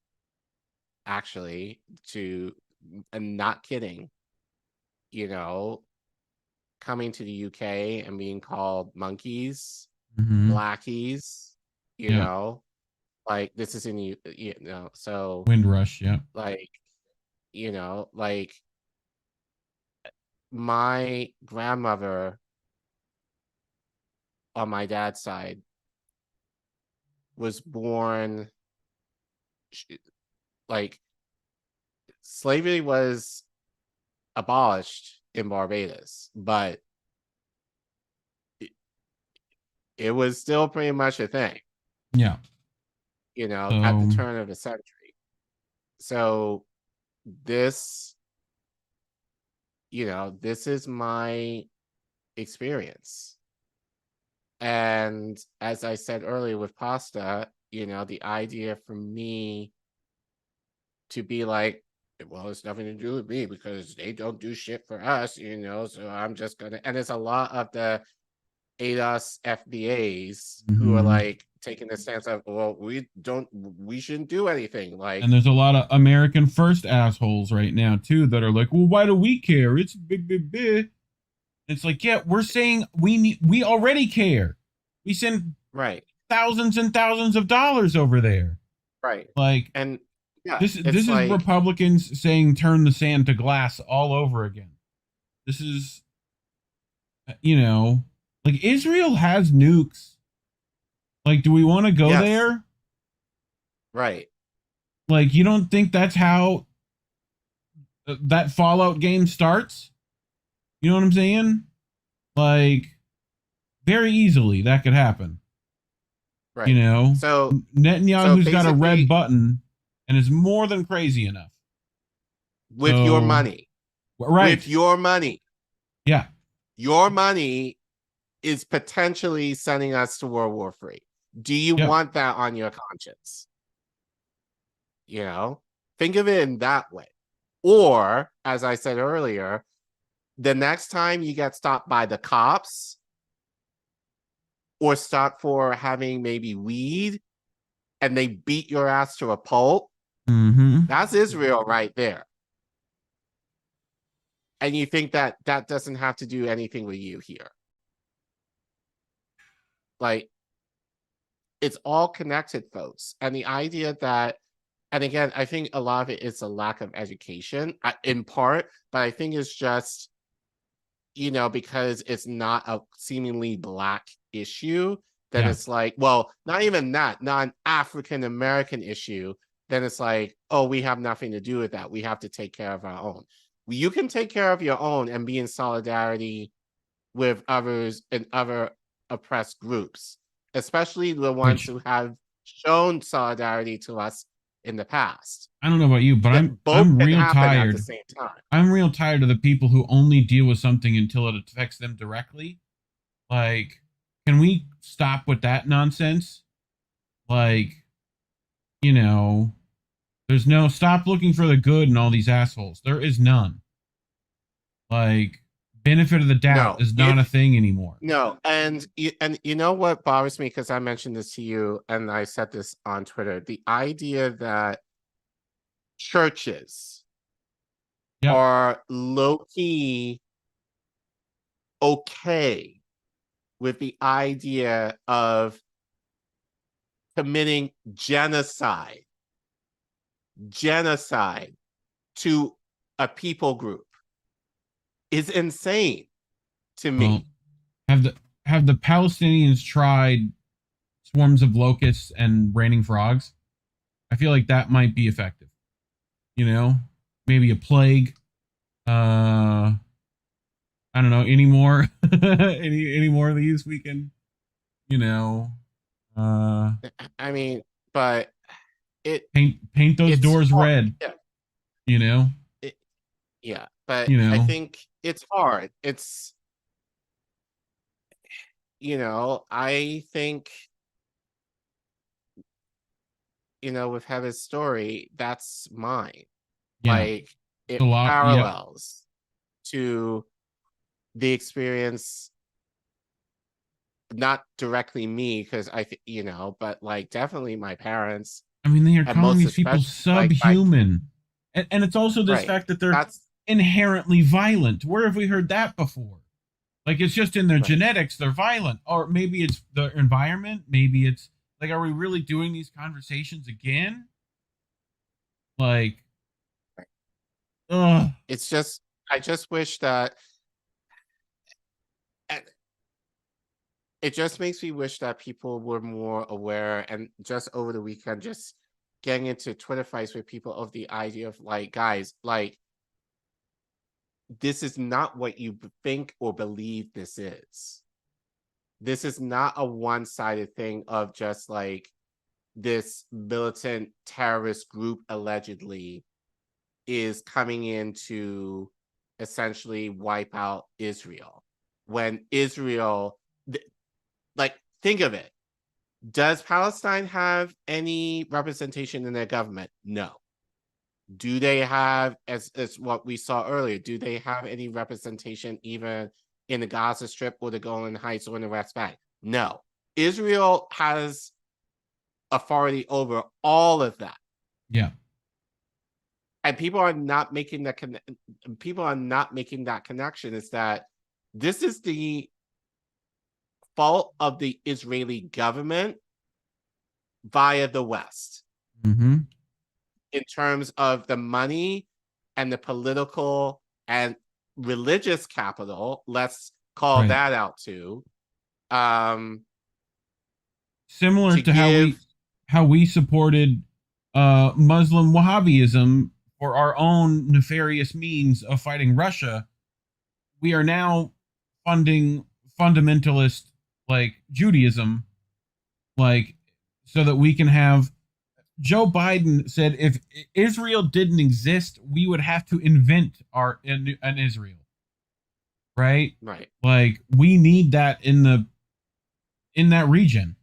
actually, and not kidding, coming to the UK and being called monkeys, blackies, you know, like this is in, so. Windrush, yeah. Like, my grandmother on my dad's side was born, like, slavery was abolished in Barbados, but it was still pretty much a thing. Yeah. At the turn of the century. So this is my experience. And as I said earlier with pasta, the idea for me to be like, well, it's nothing to do with me because they don't do shit for us, so I'm just gonna, and it's a lot of the ADOS FBAs who are like taking the stance of, well, we shouldn't do anything. Like, and there's a lot of American first assholes right now too that are like, well, why do we care? It's big. It's like, yeah, we're saying we already care. We send thousands and thousands of dollars over there. Right. Like, and yeah, this is like, Republicans saying turn the sand to glass all over again. This is, like, Israel has nukes. Like, do we want to go there? Right. Like, you don't think that's how that Fallout game starts? You know what I'm saying? Like, very easily that could happen. Right. You know, so Netanyahu's got a red button and is more than crazy enough. With your money. Right. With your money. Yeah. Your money is potentially sending us to World War III. Do you want that on your conscience? You know, think of it in that way. Or, as I said earlier, the next time you get stopped by the cops or stopped for having maybe weed and they beat your ass to a pulp, that's Israel right there. And you think that that doesn't have to do anything with you here. Like, it's all connected, folks. And the idea that, and again, I think a lot of it is a lack of education in part, but I think it's just, you know, because it's not a seemingly black issue, then it's like, well, not even that, not an African-American issue, then it's like, oh, we have nothing to do with that. We have to take care of our own. You can take care of your own and be in solidarity with others and other oppressed groups, especially the ones who have shown solidarity to us in the past. I don't know about you, but I'm real tired. At the same time. I'm real tired of the people who only deal with something until it affects them directly. Like, can we stop with that nonsense? Like, you know, there's no, stop looking for the good in all these assholes. There is none. Like, benefit of the doubt is not a thing anymore. No, and you know what bothers me, because I mentioned this to you and I said this on Twitter, the idea that churches are low-key okay with the idea of committing genocide to a people group is insane to me. Have the Palestinians tried swarms of locusts and raining frogs? I feel like that might be effective. You know, maybe a plague. I don't know, any more any more of these we can, you know, I mean, but it paint those doors red. Yeah. You know? But you know, I think it's hard. It's, you know, I think, you know, with Heaven's story, that's mine. Like, it parallels to the experience, not directly me, because you know, but like definitely my parents. I mean, they are calling these people subhuman. And it's also this fact that they're inherently violent. Where have we heard that before? Like, it's just in their genetics, they're violent. Or maybe it's the environment. Maybe it's like, are we really doing these conversations again? Like, it's just, I just wish that, it just makes me wish that people were more aware, and just over the weekend, just getting into Twitter fights with people of the idea of like, guys, like, this is not what you think or believe this is. This is not a one-sided thing of just like this militant terrorist group allegedly is coming in to essentially wipe out Israel. When Israel, like, think of it. Does Palestine have any representation in their government? No. Do they have, as what we saw earlier, do they have any representation even in the Gaza Strip or the Golan Heights or in the West Bank? No. Israel has authority over all of that. Yeah. And people are not making that connection, is that this is the fault of the Israeli government via the West. In terms of the money and the political and religious capital, let's call that out too. Similar to how we supported Muslim Wahhabism for our own nefarious means of fighting Russia, we are now funding fundamentalist like Judaism, like so that we can have. Joe Biden said if Israel didn't exist, we would have to invent an Israel. Right? Right. Like we need that in that region.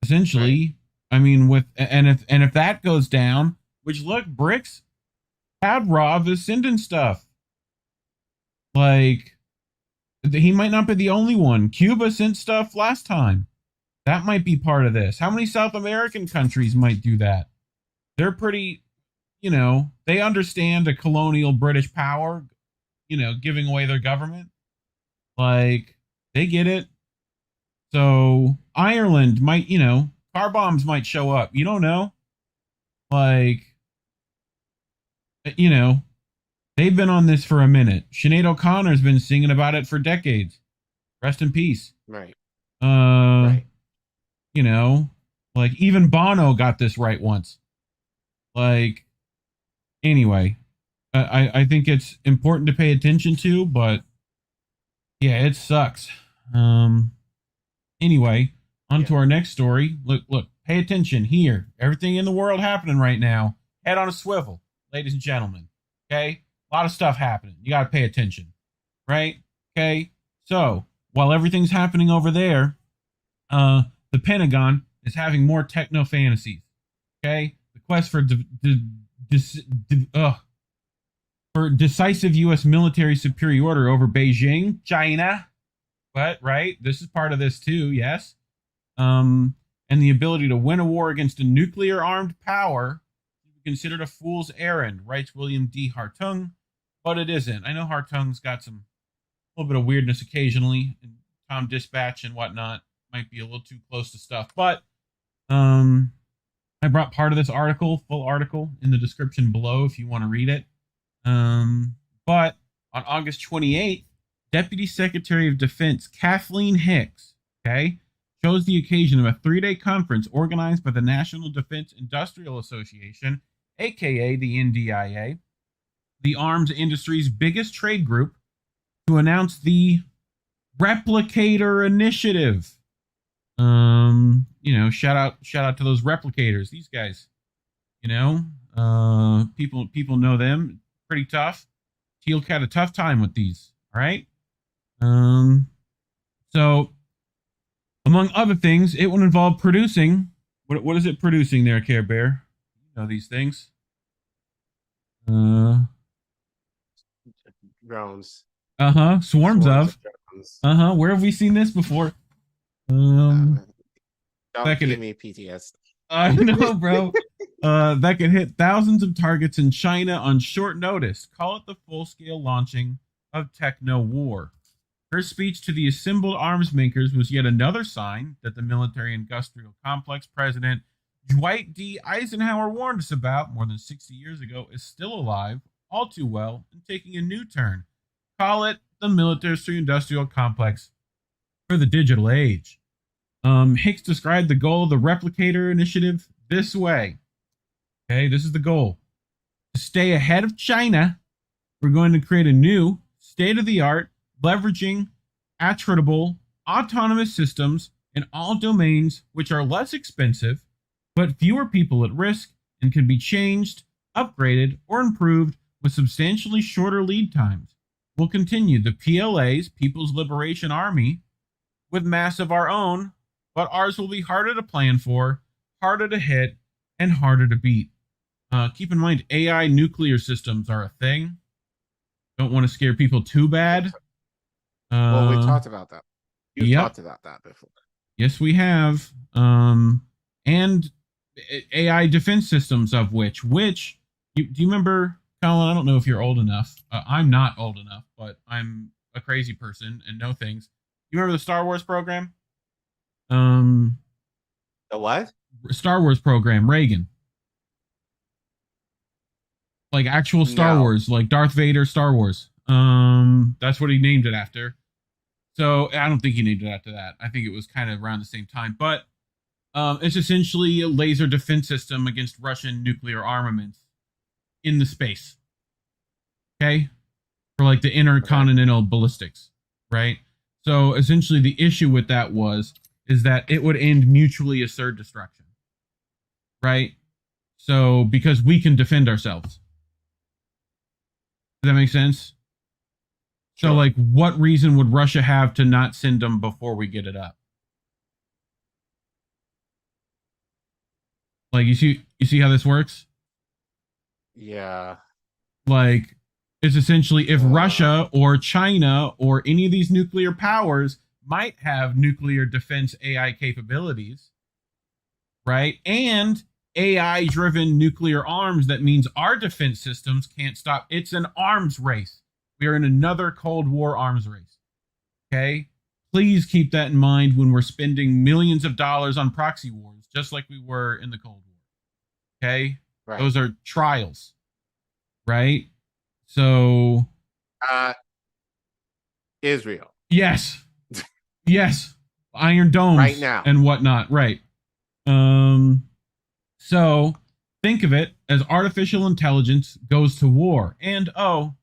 Essentially, right. I mean, if that goes down, which look, BRICS, Kadyrov is sending stuff. Like he might not be the only one. Cuba sent stuff last time. That might be part of this. How many South American countries might do that? They're pretty, they understand a colonial British power, giving away their government. Like, they get it. So, Ireland might, car bombs might show up. You don't know. Like, they've been on this for a minute. Sinead O'Connor's been singing about it for decades. Rest in peace. Right. Right. Like even Bono got this right once. Like, anyway, I think it's important to pay attention to, but yeah, it sucks. Anyway, on to our next story. Look, pay attention here. Everything in the world happening right now. Head on a swivel, ladies and gentlemen. Okay? A lot of stuff happening. You got to pay attention. Right? Okay? So, while everything's happening over there, the Pentagon is having more techno fantasies. Okay, the quest for decisive U.S. military superiority over Beijing, China. But right, this is part of this too. Yes, and the ability to win a war against a nuclear-armed power is considered a fool's errand, writes William D. Hartung. But it isn't. I know Hartung's got a little bit of weirdness occasionally, and Tom Dispatch and whatnot might be a little too close to stuff, but I brought part of this article, full article, in the description below if you want to read it. But on August 28th, Deputy Secretary of Defense Kathleen Hicks, chose the occasion of a 3-day conference organized by the National Defense Industrial Association, aka the NDIA, the arms industry's biggest trade group, to announce the REPLICATOR Initiative. Shout out to those replicators. These guys, people know them. Pretty tough. Teal'c had a tough time with these. All right. So among other things, it would involve producing. What is it producing there, Care Bear? You know these things. Drones. Swarms of. Where have we seen this before? Don't give me PTSD. I know, bro. That could hit thousands of targets in China on short notice. Call it the full-scale launching of Techno-War. Her speech to the assembled arms makers was yet another sign that the military-industrial complex President Dwight D. Eisenhower warned us about more than 60 years ago is still alive, all too well, and taking a new turn. Call it the military-industrial complex for the digital age. Hicks described the goal of the REPLICATOR Initiative this way. This is the goal. To stay ahead of China, we're going to create a new, state-of-the-art, leveraging, attritable, autonomous systems in all domains which are less expensive, but fewer people at risk and can be changed, upgraded, or improved with substantially shorter lead times. We'll continue the PLA's People's Liberation Army with mass of our own, but ours will be harder to plan for, harder to hit, and harder to beat. Keep in mind, AI nuclear systems are a thing. Don't want to scare people too bad. Well, we talked about that. You talked about that before. Yes, we have. And AI defense systems of which do you remember, Collin? I don't know if you're old enough. I'm not old enough, but I'm a crazy person and know things. You remember the Star Wars program? The what? Star Wars program, Reagan. Like actual Star Wars, like Darth Vader Star Wars. That's what he named it after. So I don't think he named it after that. I think it was kind of around the same time. But it's essentially a laser defense system against Russian nuclear armaments in the space. For like the intercontinental ballistics, right? So essentially the issue with that is that it would end mutually assured destruction. Right? So, because we can defend ourselves. Does that make sense? So, like, what reason would Russia have to not send them before we get it up? Like, you see how this works? Yeah. Like, it's essentially if Russia or China or any of these nuclear powers might have nuclear defense AI capabilities, right? And AI-driven nuclear arms, that means our defense systems can't stop. It's an arms race. We are in another Cold War arms race. Okay? Please keep that in mind when we're spending millions of dollars on proxy wars, just like we were in the Cold War. Okay? Right. Those are trials. Right? So... Israel. Yes. Yes. Iron Domes. Right now. And whatnot. Right. So think of it as artificial intelligence goes to war. And,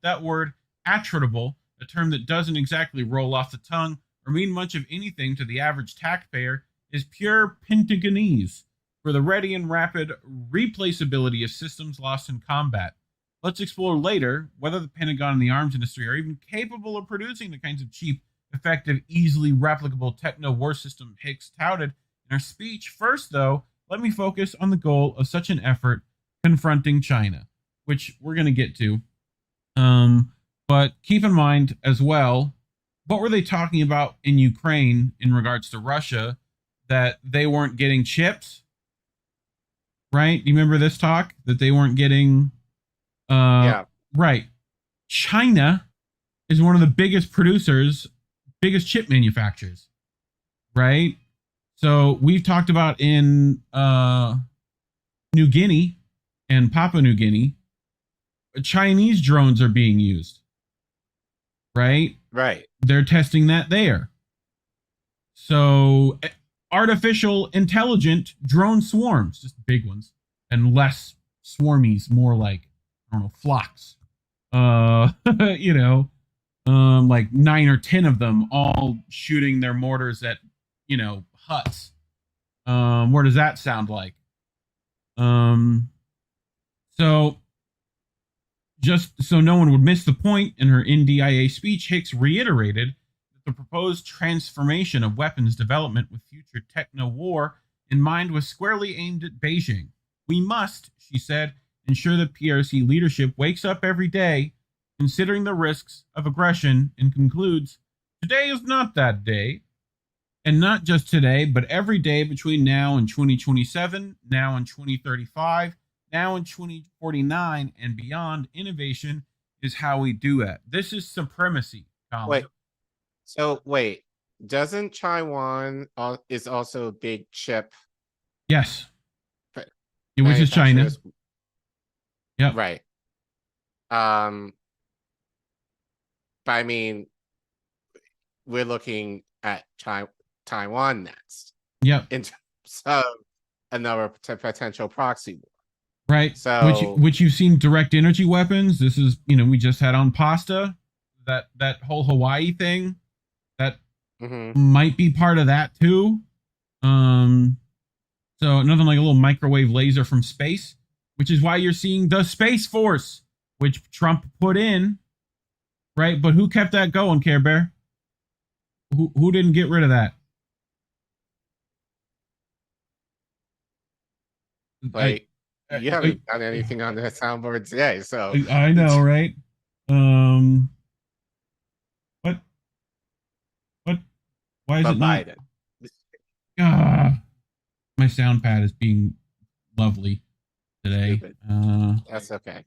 that word, attritable, a term that doesn't exactly roll off the tongue or mean much of anything to the average taxpayer, is pure Pentagonese for the ready and rapid replaceability of systems lost in combat. Let's explore later whether the Pentagon and the arms industry are even capable of producing the kinds of cheap, effective, easily replicable techno-war system Hicks touted in our speech. First, though, let me focus on the goal of such an effort confronting China, which we're going to get to. But keep in mind as well, what were they talking about in Ukraine in regards to Russia, that they weren't getting chips? Right? You remember this talk? That they weren't getting... yeah. Right. China is one of the biggest producers, biggest chip manufacturers. Right? So we've talked about in New Guinea and Papua New Guinea, Chinese drones are being used. Right? Right. They're testing that there. So artificial intelligent drone swarms, just big ones, and less swarmies, more like, I don't know, flocks. Like 9 or 10 of them all shooting their mortars at, huts. What does that sound like? So just so no one would miss the point, in her NDIA speech, Hicks reiterated that the proposed transformation of weapons development with future techno-war in mind was squarely aimed at Beijing. We must, she said, ensure that PRC leadership wakes up every day considering the risks of aggression, and concludes, today is not that day. And not just today, but every day between now and 2027, now and 2035, now and 2049 and beyond, innovation is how we do it. This is supremacy, Collin. Wait, doesn't Taiwan is also a big chip? Yes. Which is China. Yep. Right. But I mean, we're looking at Taiwan next. Yep. In terms of another potential proxy war. Right. So, which you've seen direct energy weapons. This is, we just had on pasta that whole Hawaii thing that might be part of that too. So nothing like a little microwave laser from space, which is why you're seeing the Space Force, which Trump put in, right? But who kept that going, Care Bear? Who didn't get rid of that? Like, you haven't done anything on the soundboard today, so I know, right? What? Why is it not? Biden. My sound pad is being lovely today. That's okay.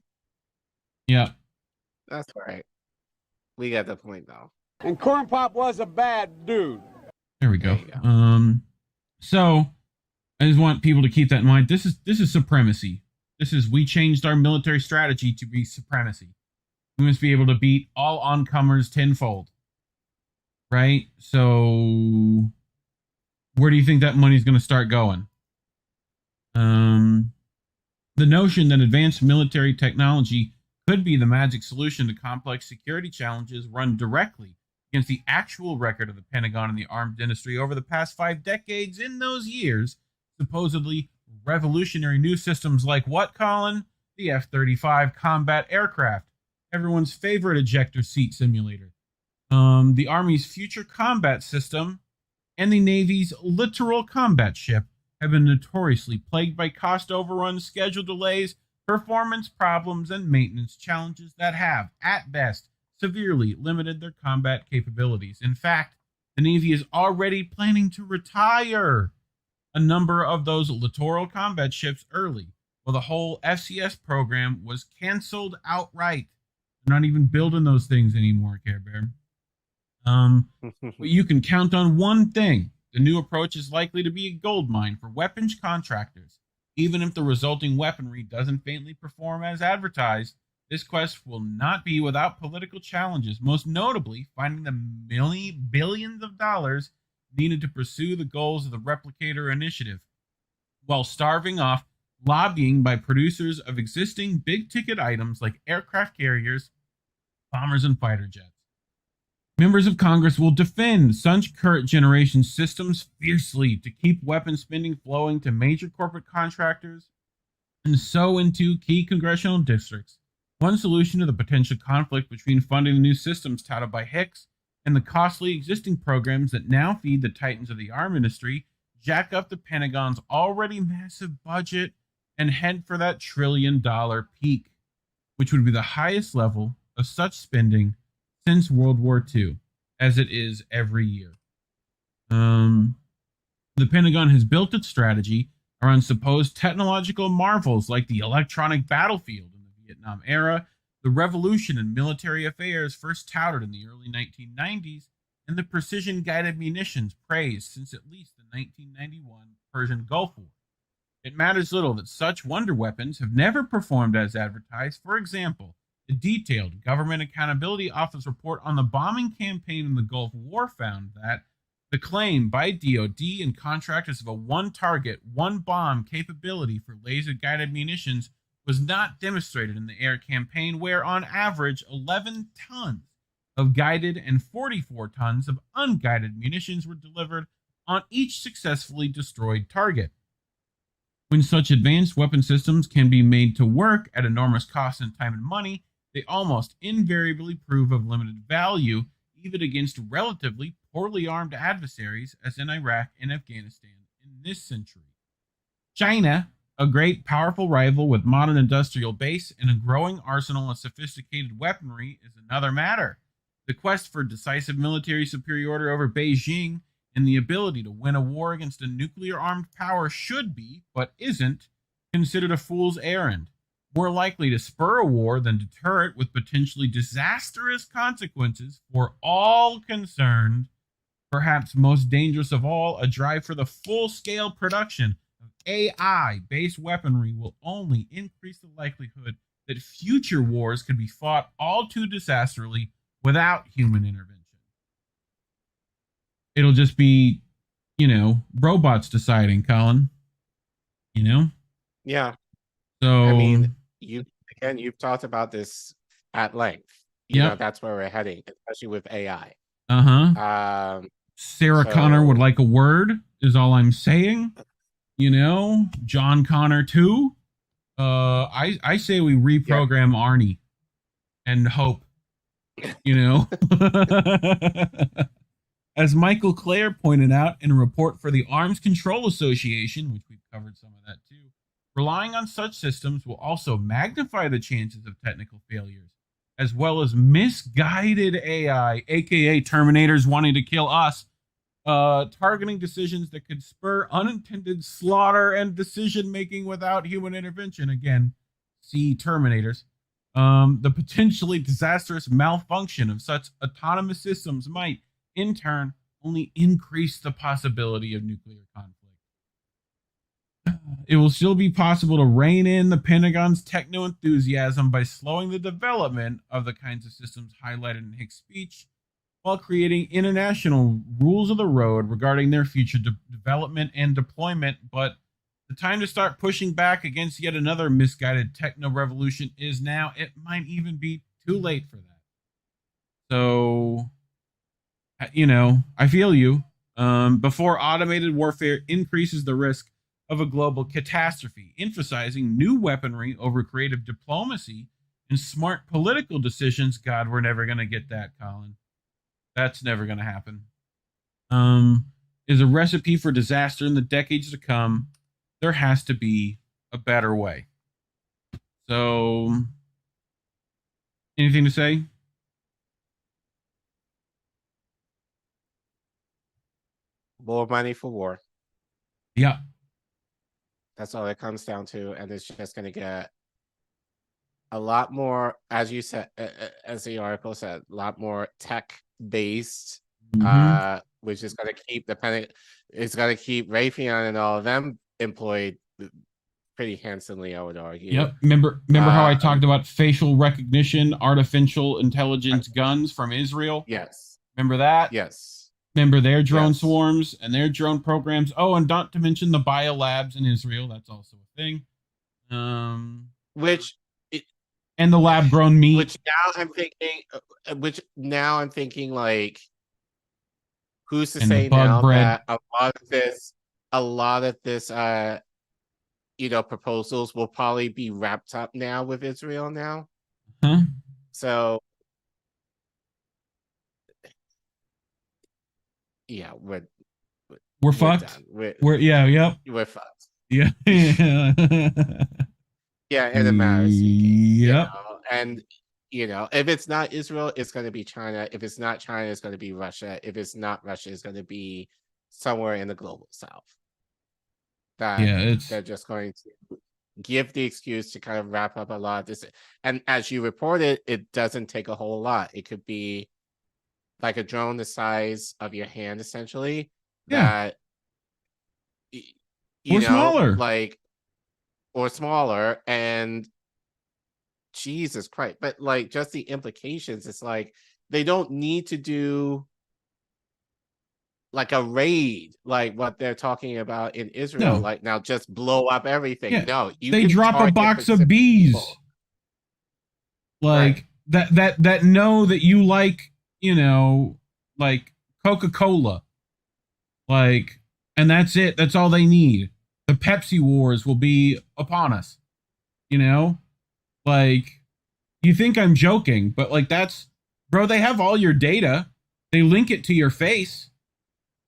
Yeah. That's all right. We got the point, though. And Corn Pop was a bad dude. There we go. So I just want people to keep that in mind. This is supremacy. We changed our military strategy to be supremacy. We must be able to beat all oncomers tenfold. Right? So where do you think that money's going to start going? The notion that advanced military technology could be the magic solution to complex security challenges run directly against the actual record of the Pentagon and the arms industry over the past 5 decades. In those years, supposedly revolutionary new systems like what, Collin? The F-35 combat aircraft, everyone's favorite ejector seat simulator, the Army's future combat system, and the Navy's littoral combat ship have been notoriously plagued by cost overruns, schedule delays, performance problems, and maintenance challenges that have, at best, severely limited their combat capabilities. In fact, the Navy is already planning to retire a number of those littoral combat ships early, while the whole FCS program was canceled outright. They're not even building those things anymore, Care Bear. But you can count on one thing. The new approach is likely to be a goldmine for weapons contractors. Even if the resulting weaponry doesn't faintly perform as advertised, this quest will not be without political challenges, most notably finding the billions of dollars needed to pursue the goals of the Replicator Initiative, while starving off lobbying by producers of existing big-ticket items like aircraft carriers, bombers, and fighter jets. Members of Congress will defend such current generation systems fiercely to keep weapon spending flowing to major corporate contractors and so into key congressional districts. One solution to the potential conflict between funding the new systems touted by Hicks and the costly existing programs that now feed the titans of the arms industry jack up the Pentagon's already massive budget and head for that $1 trillion peak, which would be the highest level of such spending since World War II, as it is every year. The Pentagon has built its strategy around supposed technological marvels like the electronic battlefield in the Vietnam era, the revolution in military affairs first touted in the early 1990s, and the precision-guided munitions praised since at least the 1991 Persian Gulf War. It matters little that such wonder weapons have never performed as advertised. For example, the detailed Government Accountability Office report on the bombing campaign in the Gulf War found that the claim by DoD and contractors of a one-target, one-bomb capability for laser-guided munitions was not demonstrated in the air campaign, where on average 11 tons of guided and 44 tons of unguided munitions were delivered on each successfully destroyed target. When such advanced weapon systems can be made to work at enormous cost in time and money, they almost invariably prove of limited value, even against relatively poorly armed adversaries, as in Iraq and Afghanistan in this century. China, a great, powerful rival with modern industrial base and a growing arsenal of sophisticated weaponry, is another matter. The quest for decisive military superiority over Beijing and the ability to win a war against a nuclear-armed power should be, but isn't, considered a fool's errand, more likely to spur a war than deter it, with potentially disastrous consequences for all concerned. Perhaps most dangerous of all, a drive for the full-scale production of AI-based weaponry will only increase the likelihood that future wars could be fought all too disastrously without human intervention. It'll just be, robots deciding, Collin. Yeah. So I mean, you've talked about this at length. That's where we're heading, especially with AI. Sarah Connor would like a word, is all I'm saying. John Connor too. I say we reprogram Arnie and hope. As Michael Clare pointed out in a report for the Arms Control Association, which we've covered some of that too, relying on such systems will also magnify the chances of technical failures, as well as misguided AI, aka Terminators wanting to kill us, targeting decisions that could spur unintended slaughter and decision-making without human intervention. Again, see Terminators. The potentially disastrous malfunction of such autonomous systems might, in turn, only increase the possibility of nuclear conflict. It will still be possible to rein in the Pentagon's techno-enthusiasm by slowing the development of the kinds of systems highlighted in Hicks' speech, while creating international rules of the road regarding their future development and deployment. But the time to start pushing back against yet another misguided techno-revolution is now. It might even be too late for that. So I feel you. Before automated warfare increases the risk of a global catastrophe, emphasizing new weaponry over creative diplomacy and smart political decisions. God, we're never going to get that, Collin. That's never going to happen. Is a recipe for disaster in the decades to come. There has to be a better way. So, anything to say? More money for war. Yeah. That's all it comes down to. And it's just going to get a lot more, as you said, as the article said, a lot more tech-based, which is going to keep it's going to keep Raytheon and all of them employed pretty handsomely, I would argue. Yep. Remember how I talked about facial recognition, artificial intelligence guns from Israel? Yes. Remember that? Yes. Remember their drone swarms and their drone programs? Oh, and not to mention the biolabs in Israel. That's also a thing. And the lab-grown meat. Which now I'm thinking, like, who's to say now that a lot of this, proposals will probably be wrapped up now with Israel now. Huh? So, yeah, we're fucked. We're fucked. Yeah. Yeah, in a matter of speaking. Yep. And if it's not Israel, it's going to be China. If it's not China, it's going to be Russia. If it's not Russia, it's going to be somewhere in the global south. They're just going to give the excuse to kind of wrap up a lot of this. And as you reported, it doesn't take a whole lot. It could be like a drone the size of your hand, essentially. Yeah. Smaller. Or smaller, and Jesus Christ. But like, just the implications, it's like they don't need to do like a raid, like what they're talking about in Israel. No. Like, now just blow up everything. Yeah. No, they drop a box of bees. Like that know that you like, like Coca-Cola. Like, and that's it. That's all they need. The Pepsi wars will be upon us. Like, you think I'm joking, but like, bro, they have all your data. They link it to your face.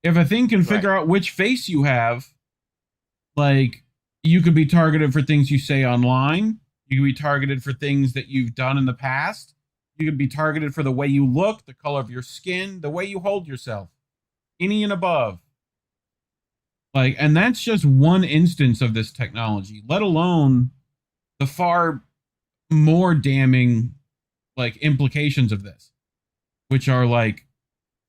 If a thing can figure out which face you have, like, you could be targeted for things you say online. You could be targeted for things that you've done in the past. You could be targeted for the way you look, the color of your skin, the way you hold yourself. Any and above. Like, and that's just one instance of this technology, let alone the far more damning, like, implications of this, which are like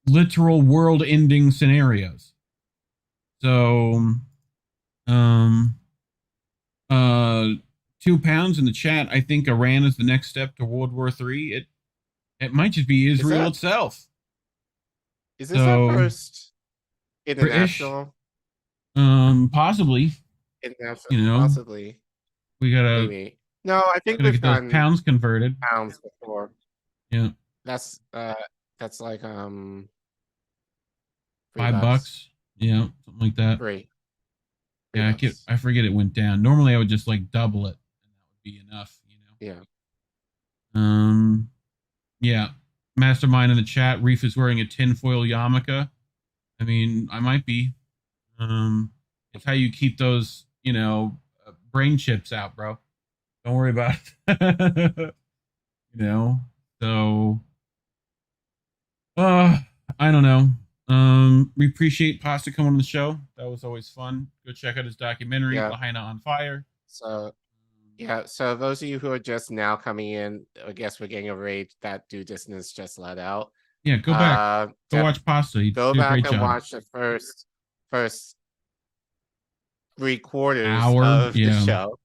literal world-ending scenarios. So, 2 pounds in the chat. I think Iran is the next step to World War III. It might just be Israel itself. Is this our first international? Possibly. Possibly. We gotta. Maybe. No, I think we've get those pounds converted. Pounds before. Yeah. That's like $5. Yeah, something like that. $3. Yeah, I forget it went down. Normally I would just like double it, and that would be enough. Yeah. Yeah. Mastermind in the chat. Reef is wearing a tinfoil yarmulke. I mean, I might be. It's how you keep those, brain chips out, bro. Don't worry about it. So, I don't know. We appreciate Pasta coming on the show. That was always fun. Go check out his documentary, Lahaina on Fire. So, yeah. So those of you who are just now coming in, I guess we're getting a raid that Due Distance just let out. Yeah, go back. Go watch Pasta. Go back and watch the first 3/4 of the show.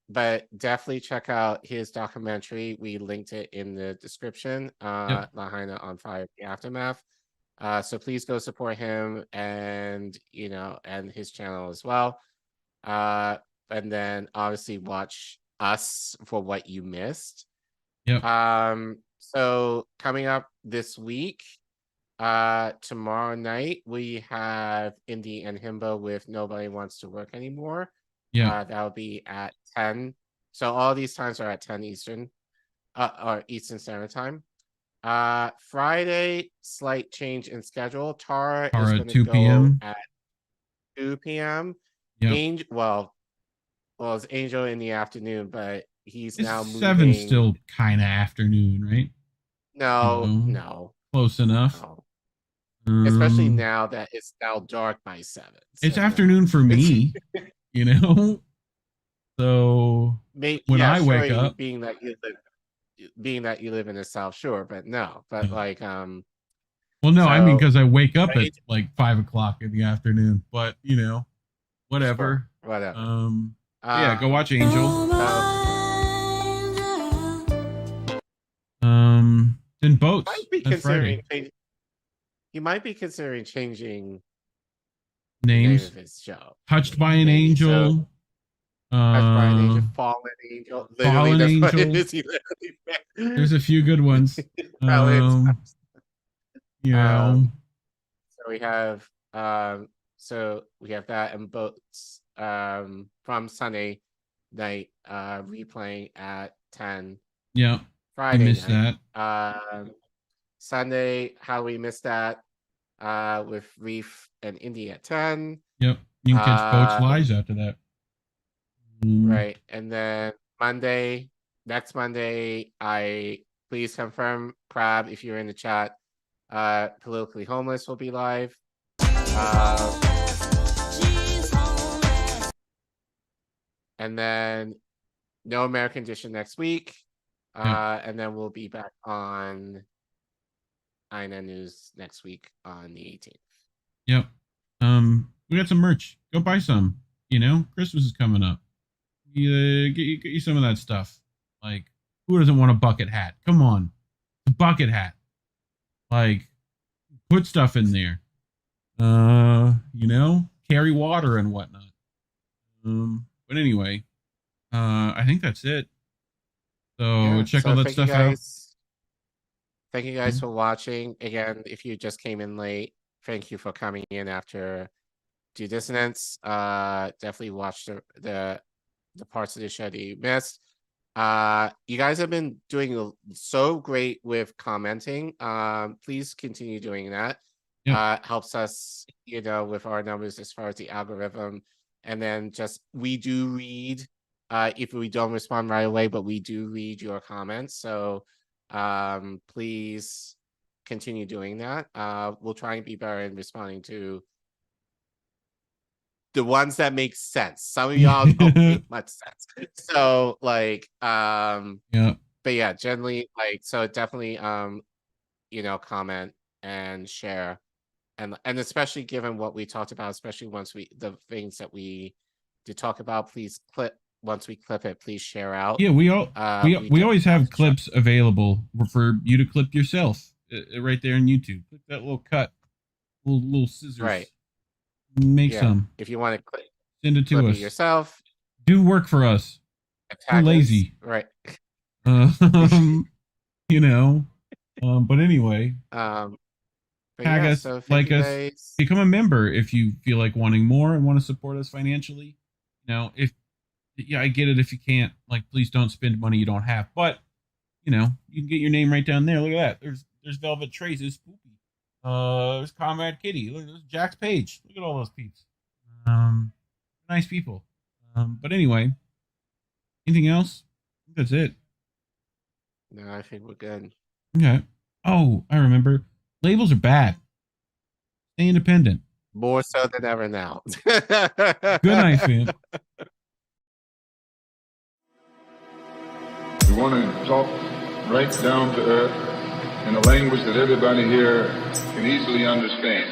But definitely check out his documentary. We linked it in the description. Lahaina on Fire, The Aftermath. So please go support him and and his channel as well. And then obviously watch us for what you missed. Yep. So coming up this week, Tomorrow night we have Indy and Himbo with Nobody Wants to Work Anymore. Yeah. That'll be at 10. So all these times are at 10 Eastern, or Eastern Standard Time. Friday, slight change in schedule. Tara is going at to 2 go p.m. at 2 p.m. Yep. Angel, well, it's Angel in the afternoon, but he's now moving. 7 still kind of afternoon, right? No. Close enough. No. Especially now that it's now dark by 7. So it's afternoon for me, you know? So when I wake up, being that you live in the South Shore, but no, but like well, no, I mean because I wake up at like 5 o'clock in the afternoon, but you know, whatever. Sure, whatever. Yeah, go watch Angel. In boats. On Friday. He might be considering changing names. The name of his show. Touched by an Angel. Fallen Angel. Fallen Angel. There's a few good ones. You know. So we have that in boats from Sunday night replaying at 10. Yeah. Friday I missed night. that. Sunday, how we missed that with Reef and Indy at 10. Yep. You can catch Boats Lives after that. Right. And then next Monday, please confirm, Crab, if you're in the chat, Politically Homeless will be live. And then No American Edition next week. And then we'll be back on INN News next week on the 18th. Yep. We got some merch. Go buy some. You know, Christmas is coming up. Get you some of that stuff. Like, who doesn't want a bucket hat? Come on, a bucket hat. Like, put stuff in there. You know, carry water and whatnot. But anyway, I think that's it. So check all that stuff out. Thank you guys for watching. Again, if you just came in late, thank you for coming in after Due Dissonance. Definitely watch the parts of the show that you missed. You guys have been doing so great with commenting. Please continue doing that. Helps us, you know, with our numbers as far as the algorithm. And then we do read, if we don't respond right away, but we do read your comments. So please continue doing that. We'll try and be better in responding to the ones that make sense. Some of y'all don't make much sense. So like, but yeah, generally so definitely, you know, comment and share, and especially given what we talked about, especially once the things that we did talk about, please once we clip it, please share out. Yeah, we always have clips available for you to clip yourself right there on YouTube. Click that little cut, little scissors. Right. Make some. If you want to send it to us yourself. Do work for us. We're lazy. Right. You know. But anyway. Tag us, so like us, become a member if you feel like wanting more and want to support us financially. You know, I get it if you can't. Like, please don't spend money you don't have. But you know, you can get your name right down there. Look at that. There's Velvet Trace. There's Spoopy. There's Comrade Kitty. Look, there's Jack's Page. Look at all those peeps. Nice people. But anyway, anything else? I think that's it. No, I think we're good. Okay. Oh, I remember. Labels are bad. Stay independent. More so than ever now. Good night, fam. We want to talk right down to earth in a language that everybody here can easily understand.